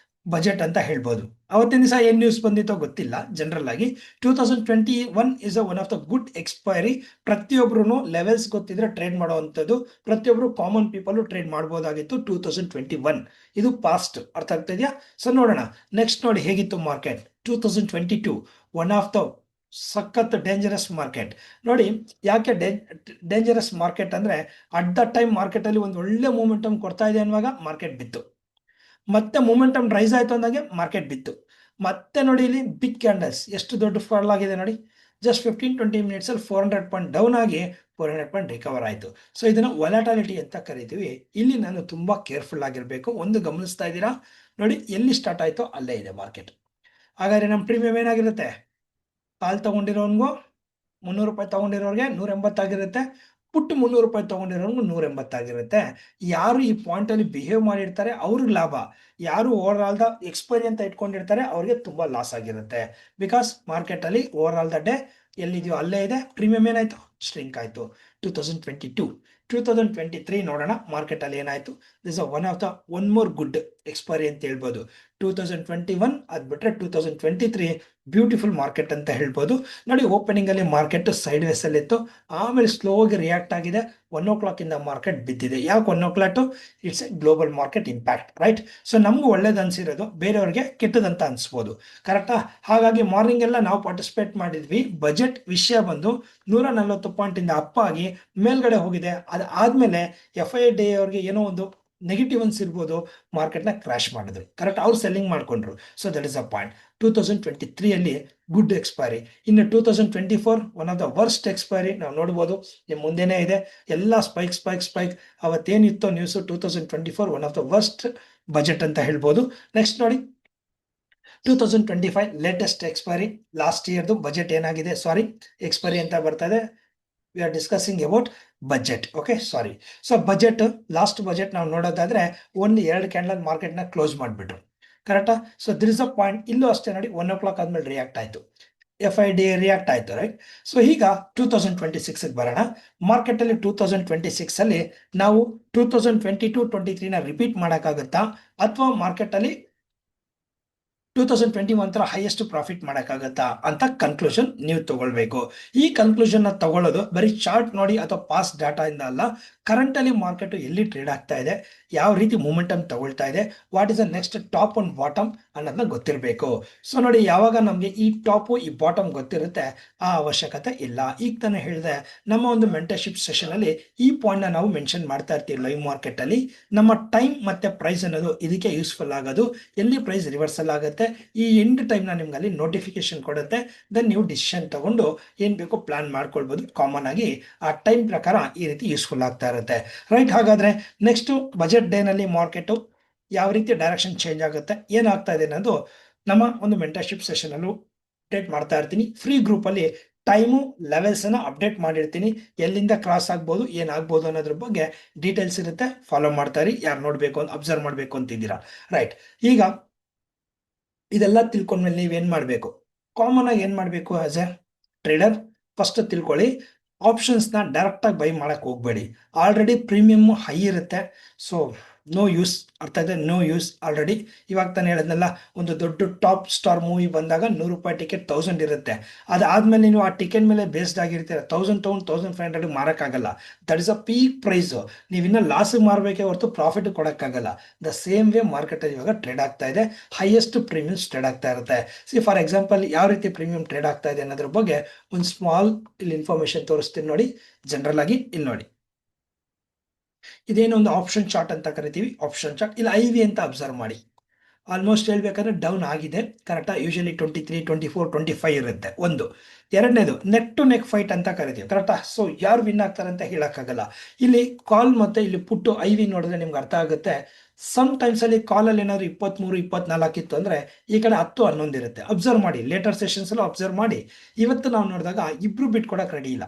budget ಅಂತ ಹೇಳ್ಬೋದು. ಅವತ್ತಿನ ದಿವಸ ಏನ್ ನ್ಯೂಸ್ ಬಂದಿತ್ತೋ ಗೊತ್ತಿಲ್ಲ. ಜನರಲ್ ಆಗಿ 2021 is one of the good expiry. ಪ್ರತಿಯೊಬ್ರು ಲೆವೆಲ್ಸ್ ಗೊತ್ತಿದ್ರೆ ಟ್ರೇಡ್ ಮಾಡುವಂಥದ್ದು, ಪ್ರತಿಯೊಬ್ರು ಕಾಮನ್ ಪೀಪಲ್ ಟ್ರೇಡ್ ಮಾಡ್ಬೋದಾಗಿತ್ತು 2021. ಇದು ಪಾಸ್ಟ್, ಅರ್ಥ ಆಗ್ತಾ ಇದೆಯಾ. ಸೊ ನೋಡೋಣ ನೆಕ್ಸ್ಟ್ ನೋಡಿ ಹೇಗಿತ್ತು ಮಾರ್ಕೆಟ್ 2022. ಒನ್ ಆಫ್ ದ ಸಖತ್ ಡೇಂಜರಸ್ ಮಾರ್ಕೆಟ್ ನೋಡಿ. ಯಾಕೆ ಡೇಂಜರಸ್ ಮಾರ್ಕೆಟ್ ಅಂದ್ರೆ, ಅಟ್ ದ ಟೈಮ್ ಮಾರ್ಕೆಟ್ ಅಲ್ಲಿ ಒಂದು ಒಳ್ಳೆ ಮೂಮೆಂಟಮ್ ಕೊಡ್ತಾ ಇದೆ ಅನ್ನುವಾಗ ಮಾರ್ಕೆಟ್ ಬಿತ್ತು, ಮತ್ತೆ ಮೂಮೆಂಟಮ್ ರೈಸ್ ಆಯ್ತು ಅಂದಾಗೆ ಮಾರ್ಕೆಟ್ ಬಿತ್ತು. ಮತ್ತೆ ನೋಡಿ ಇಲ್ಲಿ ಬಿಗ್ ಕ್ಯಾಂಡಲ್ಸ್ ಎಷ್ಟು ದೊಡ್ಡ ಫಾಲ್ ಆಗಿದೆ ನೋಡಿ. ಜಸ್ಟ್ 15-20 ಮಿನಿಟ್ಸ್ ಅಲ್ಲಿ 400 ಪಾಯಿಂಟ್ ಡೌನ್ ಆಗಿ 400 ಪಾಯಿಂಟ್ ರಿಕವರ್ ಆಯಿತು. ಸೊ ಇದನ್ನ ವೊಲಾಟಿಲಿಟಿ ಅಂತ ಕರಿತೀವಿ. ಇಲ್ಲಿ ನಾನು ತುಂಬಾ ಕೇರ್ಫುಲ್ ಆಗಿರಬೇಕು. ಒಂದು ಗಮನಿಸ್ತಾ ಇದ್ದೀರಾ ನೋಡಿ, ಎಲ್ಲಿ ಸ್ಟಾರ್ಟ್ ಆಯ್ತೋ ಅಲ್ಲೇ ಇದೆ ಮಾರ್ಕೆಟ್. ಹಾಗಾದ್ರೆ ನಮ್ಮ ಪ್ರೀಮಿಯಂ ಏನಾಗಿರುತ್ತೆ, ಕಾಲ್ ತಗೊಂಡಿರೋನ್ಗೂ 300 ರೂಪಾಯಿ ತಗೊಂಡಿರೋರಿಗೆ 180 ಆಗಿರುತ್ತೆ, ಪುಟ್ಟು 300 ರೂಪಾಯಿ ತಗೊಂಡಿರೋರ್ಗು 180 ಆಗಿರುತ್ತೆ. ಯಾರು ಈ ಪಾಯಿಂಟ್ ಅಲ್ಲಿ ಬಿಹೇವ್ ಮಾಡಿರ್ತಾರೆ ಅವ್ರಿಗೆ ಲಾಭ, ಯಾರು ಓವರ್ ಆಲ್ ದ ಎಕ್ಸ್ಪೈರಿ ಅಂತ ಇಟ್ಕೊಂಡಿರ್ತಾರೆ ಅವ್ರಿಗೆ ತುಂಬಾ ಲಾಸ್ ಆಗಿರುತ್ತೆ. ಬಿಕಾಸ್ ಮಾರ್ಕೆಟ್ ಅಲ್ಲಿ ಓವರ್ ಆಲ್ ದ ಡೇ ಎಲ್ಲಿದೆಯೋ ಅಲ್ಲೇ ಇದೆ. ಪ್ರೀಮಿಯಂ ಏನಾಯ್ತು, ಸ್ಟ್ರಿಂಕ್ ಆಯ್ತು. 2022 2023 ನೋಡೋಣ ಮಾರ್ಕೆಟ್ ಅಲ್ಲಿ ಏನಾಯ್ತು. This one of the one more good expiry ಅಂತ ಹೇಳ್ಬೋದು. 2021 ಅದ್ ಬಿಟ್ರೆ 2023 ಬ್ಯೂಟಿಫುಲ್ ಮಾರ್ಕೆಟ್ ಅಂತ ಹೇಳ್ಬೋದು ನೋಡಿ. ಓಪನಿಂಗ್ ಅಲ್ಲಿ ಮಾರ್ಕೆಟ್ ಸೈಡ್ ವೇಸ್ ಅಲ್ಲಿ ಇತ್ತು, ಆಮೇಲೆ ಸ್ಲೋ ಆಗಿ ರಿಯಾಕ್ಟ್ ಆಗಿದೆ. 1 o'clock ಇಂದ ಮಾರ್ಕೆಟ್ ಬಿದ್ದಿದೆ. ಯಾಕೆ 1 o'clock? It's A global market impact, right. So ನಮ್ಗೆ ಒಳ್ಳೇದು ಅನ್ಸಿರೋದು ಬೇರೆಯವ್ರಿಗೆ ಕೆಟ್ಟದಂತ ಅನ್ಸ್ಬೋದು, ಕರೆಕ್ಟಾ. ಹಾಗಾಗಿ ಮಾರ್ನಿಂಗ್ ಎಲ್ಲ ನಾವು ಪಾರ್ಟಿಸಿಪೇಟ್ ಮಾಡಿದ್ವಿ. ಬಜೆಟ್ ವಿಷಯ ಬಂದು 140 ಪಾಯಿಂಟ್ ಇಂದ ಅಪ್ ಆಗಿ ಮೇಲ್ಗಡೆ ಹೋಗಿದೆ. ಅದಾದ್ಮೇಲೆ FII ಅವ್ರಿಗೆ ಏನೋ ಒಂದು ನೆಗೆಟಿವ್ ಅನ್ಸಿರ್ಬೋದು, ಮಾರ್ಕೆಟ್ನ ಕ್ರಾಶ್ ಮಾಡಿದ್ರು, ಕರೆಕ್ಟ್. ಅವ್ರು ಸೆಲ್ಲಿಂಗ್ ಮಾಡ್ಕೊಂಡ್ರು. So that is a point. 2023 ಅಲ್ಲಿ ಗುಡ್ ಎಕ್ಸ್ಪೈರಿ. ಇನ್ನು 2024 one of the worst expiry ನಾವು ನೋಡ್ಬೋದು, ನಿಮ್ಮ ಮುಂದೆನೇ ಇದೆ. ಎಲ್ಲ ಸ್ಪೈಕ್. ಅವತ್ತೇನಿತ್ತೋ news 2024 one of the worst budget ಅಂತ ಹೇಳ್ಬೋದು. ನೆಕ್ಸ್ಟ್ ನೋಡಿ 2025 ಲೇಟೆಸ್ಟ್ ಎಕ್ಸ್ಪೈರಿ. ಲಾಸ್ಟ್ ಇಯರ್ದು ಬಜೆಟ್ ಏನಾಗಿದೆ, ಸಾರಿ ಎಕ್ಸ್ಪೈರಿ ಅಂತ ಬರ್ತಾ ಇದೆ. We are discussing about budget, okay, sorry. So budget, last budget ನಾವು ನೋಡೋದಾದ್ರೆ 1-2 ಕ್ಯಾಂಡಲ್ ಮಾರ್ಕೆಟ್ನ ಕ್ಲೋಸ್ ಮಾಡಿಬಿಟ್ರು, ಕರೆಕ್ಟಾ. So there is a point. ಇಲ್ಲೂ ಅಷ್ಟೇ ನೋಡಿ, 1 o'clock ಆದ್ಮೇಲೆ ರಿಯಾಕ್ಟ್ ಆಯ್ತು, FII ರಿಯಾಕ್ಟ್ ಆಯ್ತು, ರೈಟ್. ಸೊ ಈಗ 2026 ಬರೋಣ. ಮಾರ್ಕೆಟ್ ಅಲ್ಲಿ 2026 ಅಲ್ಲಿ ನಾವು 2022-23 ರಿಪೀಟ್ ಮಾಡೋಕ್ಕಾಗುತ್ತಾ, ಅಥವಾ ಮಾರ್ಕೆಟ್ ಅಲ್ಲಿ 2021 ತರ ಹೈಯೆಸ್ಟ್ ಪ್ರಾಫಿಟ್ ಮಾಡೋಕ್ಕಾಗತ್ತಾ ಅಂತ ಕನ್ಕ್ಲೂಷನ್ ನೀವು ತಗೊಳ್ಬೇಕು. ಈ ಕನ್ಕ್ಲೂಷನ್ ತಗೊಳ್ಳೋದು ಬರೀ ಚಾರ್ಟ್ ನೋಡಿ ಅಥವಾ ಪಾಸ್ ಡಾಟಾ ಇಂದ ಅಲ್ಲ. ಕರೆಂಟ್ ಅಲ್ಲಿ ಮಾರ್ಕೆಟ್ ಎಲ್ಲಿ ಟ್ರೇಡ್ ಆಗ್ತಾ ಇದೆ, ಯಾವ ರೀತಿ ಮೂಮೆಂಟಮ್ ತಗೊಳ್ತಾ ಇದೆ, what is the next top and bottom ಅನ್ನೋದನ್ನ ಗೊತ್ತಿರಬೇಕು. ಸೊ ನೋಡಿ, ಯಾವಾಗ ನಮಗೆ ಈ ಟಾಪು ಈ ಬಾಟಮ್ ಗೊತ್ತಿರುತ್ತೆ, ಆ ಅವಶ್ಯಕತೆ ಇಲ್ಲ. ಈಗ ತಾನೇ ಹೇಳಿದೆ, ನಮ್ಮ ಒಂದು ಮೆಂಟರ್ಶಿಪ್ ಸೆಷನ್ ಅಲ್ಲಿ ಈ ಪಾಯಿಂಟ್ ನಾವು ಮೆನ್ಷನ್ ಮಾಡ್ತಾ ಇರ್ತೀವಿ. ಲೈವ್ ಮಾರ್ಕೆಟ್ ಅಲ್ಲಿ ನಮ್ಮ ಟೈಮ್ ಮತ್ತೆ ಪ್ರೈಸ್ ಅನ್ನೋದು ಇದಕ್ಕೆ ಯೂಸ್ಫುಲ್ ಆಗೋದು. ಎಲ್ಲಿ ಪ್ರೈಸ್ ರಿವರ್ಸಲ್ ಆಗುತ್ತೆ, ಈ ಎಂಡ್ ಟೈಮ್ ನ ನಿಮ್ಗೆ ಅಲ್ಲಿ ನೋಟಿಫಿಕೇಶನ್ ಕೊಡುತ್ತೆ. ದೆನ್ ನೀವು ಡಿಸಿಷನ್ ತಗೊಂಡು ಏನ್ ಬೇಕೋ ಪ್ಲಾನ್ ಮಾಡ್ಕೊಳ್ಬಹುದು. ಕಾಮನ್ ಆಗಿ ಆ ಟೈಮ್ ಪ್ರಕಾರ ಈ ರೀತಿ ಯೂಸ್ಫುಲ್ ಆಗ್ತಾ ಇರುತ್ತೆ, ರೈಟ್. ಹಾಗಾದ್ರೆ ನೆಕ್ಸ್ಟ್ ಬಜೆಟ್ ಡೇ ನಲ್ಲಿ ಮಾರ್ಕೆಟ್ ಯಾವ ರೀತಿ ಡೈರೆಕ್ಷನ್ ಚೇಂಜ್ ಆಗುತ್ತೆ, ಏನಾಗ್ತಾ ಇದೆ ಅನ್ನೋದು ನಮ್ಮ ಒಂದು ಮೆಂಟರ್ಶಿಪ್ ಸೆಷನ್ ಅಲ್ಲೂ ಅಪ್ಡೇಟ್ ಮಾಡ್ತಾ ಇರ್ತೀನಿ. ಫ್ರೀ ಗ್ರೂಪ್ ಅಲ್ಲಿ ಟೈಮು ಲೆವೆಲ್ಸ್ ಅನ್ನ ಅಪ್ಡೇಟ್ ಮಾಡಿರ್ತೀನಿ. ಎಲ್ಲಿಂದ ಕ್ರಾಸ್ ಆಗ್ಬೋದು, ಏನಾಗ್ಬೋದು ಅನ್ನೋದ್ರ ಬಗ್ಗೆ ಡೀಟೇಲ್ಸ್ ಇರುತ್ತೆ. ಫಾಲೋ ಮಾಡ್ತಾ ಇರಿ. ಯಾರು ನೋಡ್ಬೇಕು ಅಂತ ಅಬ್ಸರ್ವ್ ಮಾಡ್ಬೇಕು ಅಂತಿದ್ದೀರಾ, ರೈಟ್. ಈಗ ಇದೆಲ್ಲ ತಿಳ್ಕೊಂಡ್ಮೇಲೆ ನೀವೇನ್ ಮಾಡಬೇಕು, ಕಾಮನ್ ಆಗಿ ಏನ್ ಮಾಡಬೇಕು ಆಸ್ ಎ ಟ್ರೇಡರ್, ಫಸ್ಟ್ ತಿಳ್ಕೊಳ್ಳಿ. ಆಪ್ಷನ್ಸ್ನ ಡೈರೆಕ್ಟ್ ಆಗಿ ಬೈ ಮಾಡಕ್ ಹೋಗ್ಬೇಡಿ. ಆಲ್ರೆಡಿ ಪ್ರೀಮಿಯಮ್ ಹೈ ಇರುತ್ತೆ. So no use. ಅರ್ಥ ಇದೆ, ನೋ ಯೂಸ್ ಆಲ್ರೆಡಿ. ಇವಾಗ ತಾನೇ ಹೇಳಿದ್ನಲ್ಲ, ಒಂದು ದೊಡ್ಡ ಟಾಪ್ ಸ್ಟಾರ್ ಮೂವಿ ಬಂದಾಗ 100 ರೂಪಾಯಿ ಟಿಕೆಟ್ 1000 ಇರುತ್ತೆ. ಅದಾದ್ಮೇಲೆ ನೀವು ಆ ಟಿಕೆಟ್ ಮೇಲೆ ಬೇಸ್ಡ್ ಆಗಿರ್ತೀರ, 1000 ತಗೊಂಡು 1500 ಮಾರಕ್ಕಾಗಲ್ಲ. That is a peak price. ನೀವು ಇನ್ನ ಲಾಸ್ ಮಾರಬೇಕೇ ಹೊರತು ಪ್ರಾಫಿಟ್ ಕೊಡಕ್ಕಾಗಲ್ಲ. ದ ಸೇಮ್ ವೇ ಮಾರ್ಕೆಟ್ ಇವಾಗ ಟ್ರೇಡ್ ಆಗ್ತಾ ಇದೆ, ಹೈಯೆಸ್ಟ್ ಪ್ರೀಮಿಯಮ್ಸ್ ಟ್ರೇಡ್ ಆಗ್ತಾ ಇರುತ್ತೆ. ಸಿ ಫಾರ್ ಎಕ್ಸಾಂಪಲ್ ಯಾವ ರೀತಿ ಪ್ರೀಮಿಯಂ ಟ್ರೇಡ್ ಆಗ್ತಾ ಇದೆ ಅನ್ನೋದ್ರ ಬಗ್ಗೆ ಒಂದು ಸ್ಮಾಲ್ ಇಲ್ಲಿ ಇನ್ಫಾರ್ಮೇಶನ್ ತೋರಿಸ್ತೀನಿ ನೋಡಿ. ಜನರಲ್ ಆಗಿ ಇಲ್ಲಿ ನೋಡಿ, ಇದೇನೊಂದು ಆಪ್ಷನ್ ಚಾರ್ಟ್ ಅಂತ ಕರಿತೀವಿ. ಆಪ್ಷನ್ ಚಾರ್ಟ್ ಇಲ್ಲಿ ಐ ವಿ ಅಂತ ಅಬ್ಸರ್ವ್ ಮಾಡಿ. ಆಲ್ಮೋಸ್ಟ್ ಹೇಳ್ಬೇಕಾದ್ರೆ ಡೌನ್ ಆಗಿದೆ, ಕರೆಕ್ಟಾ. ಯೂಶಲಿ 23, 24, 25 ಇರುತ್ತೆ ಒಂದು. ಎರಡನೇದು ನೆಕ್ ಟು ನೆಕ್ ಫೈಟ್ ಅಂತ ಕರಿತೀವಿ, ಕರೆಕ್ಟಾ. ಸೊ ಯಾರು ವಿನ್ ಆಗ್ತಾರೆ ಅಂತ ಹೇಳಕ್ಕಾಗಲ್ಲ. ಇಲ್ಲಿ ಕಾಲ್ ಮತ್ತೆ ಇಲ್ಲಿ ಪುಟ್ಟು ಐ ವಿ ನೋಡಿದ್ರೆ ನಿಮ್ಗೆ ಅರ್ಥ ಆಗುತ್ತೆ. ಸಮ್ ಟೈಮ್ಸ್ ಅಲ್ಲಿ ಕಾಲಲ್ಲಿ ಏನಾದ್ರು 23, 24 ಇತ್ತು ಅಂದ್ರೆ ಈ ಕಡೆ 10, 11 ಇರುತ್ತೆ. ಅಬ್ಸರ್ವ್ ಮಾಡಿ, ಲೇಟರ್ ಸೆಷನ್ಸ್ ಅಲ್ಲೂ ಅಬ್ಸರ್ವ್ ಮಾಡಿ. ಇವತ್ತು ನಾವು ನೋಡಿದಾಗ ಇಬ್ರು ಬಿಟ್ಕೊಡಕ್ ರೆಡಿ ಇಲ್ಲ,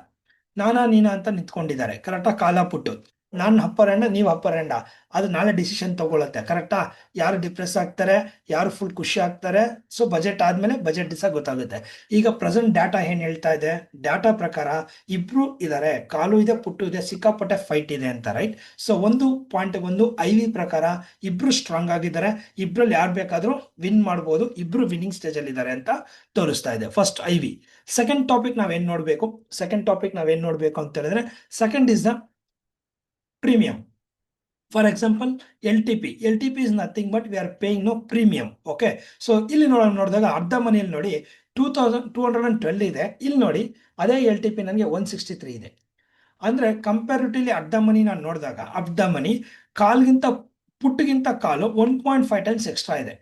ನಾನಾ ನೀನಾ ಅಂತ ನಿಂತ್ಕೊಂಡಿದ್ದಾರೆ, ಕರೆಕ್ಟಾ. ಕಾಲ ಪುಟ್ಟು ನಾನು ಅಪ್ಪರ್ ಹ್ಯಾಂಡ, ನೀವು ಅಪ್ಪರ್ ಹ್ಯಾಂಡ, ಅದು ನಾಳೆ ಡಿಸಿಷನ್ ತಗೊಳುತ್ತೆ, ಕರೆಕ್ಟಾ. ಯಾರು ಡಿಪ್ರೆಸ್ ಆಗ್ತಾರೆ, ಯಾರು ಫುಲ್ ಖುಷಿ ಆಗ್ತಾರೆ. ಸೊ ಬಜೆಟ್ ಆದ್ಮೇಲೆ ಬಜೆಟ್ ದಿವಸ ಗೊತ್ತಾಗುತ್ತೆ. ಈಗ ಪ್ರೆಸೆಂಟ್ ಡಾಟಾ ಏನ್ ಹೇಳ್ತಾ ಇದೆ, ಡಾಟಾ ಪ್ರಕಾರ ಇಬ್ರು ಇದಾರೆ, ಕಾಲು ಇದೆ ಪುಟ್ಟು ಇದೆ, ಸಿಕ್ಕಾಪಟ್ಟೆ ಫೈಟ್ ಇದೆ ಅಂತ, ರೈಟ್. ಸೊ ಒಂದು ಪಾಯಿಂಟ್ ಒಂದು ಐ ವಿ ಪ್ರಕಾರ ಇಬ್ರು ಸ್ಟ್ರಾಂಗ್ ಆಗಿದ್ದಾರೆ, ಇಬ್ರಲ್ಲಿ ಯಾರು ಬೇಕಾದ್ರೂ ವಿನ್ ಮಾಡ್ಬೋದು, ಇಬ್ರು ವಿನ್ನಿಂಗ್ ಸ್ಟೇಜ್ ಅಲ್ಲಿ ಇದ್ದಾರೆ ಅಂತ ತೋರಿಸ್ತಾ ಇದೆ. First I V. Second topic ನಾವೇನ್ ನೋಡ್ಬೇಕು, ಅಂತ ಹೇಳಿದ್ರೆ second is the premium. For example, LTP. LTP is nothing but we are paying no premium. Okay. So ಇಲ್ಲಿ ನೋಡಿದಾಗ ಅರ್ಧ ಮನೆಯಲ್ಲಿ ನೋಡಿ 2212 ಇದೆ. ಇಲ್ಲಿ ನೋಡಿ ಅದೇ LTP ನನಗೆ 163 ಇದೆ. ಅಂದ್ರೆ ಕಂಪ್ಯಾರಿಟಿವ್ಲಿ ಅರ್ಧ ಮನಿ ನಾನು ನೋಡಿದಾಗ ಅರ್ಧ ಮನಿ ಕಾಲ್ಗಿಂತ ಪುಟ್ಟಿಗಿಂತ ಕಾಲು 1.5 ಟೈಮ್ಸ್ ಎಕ್ಸ್ಟ್ರಾ ಇದೆ.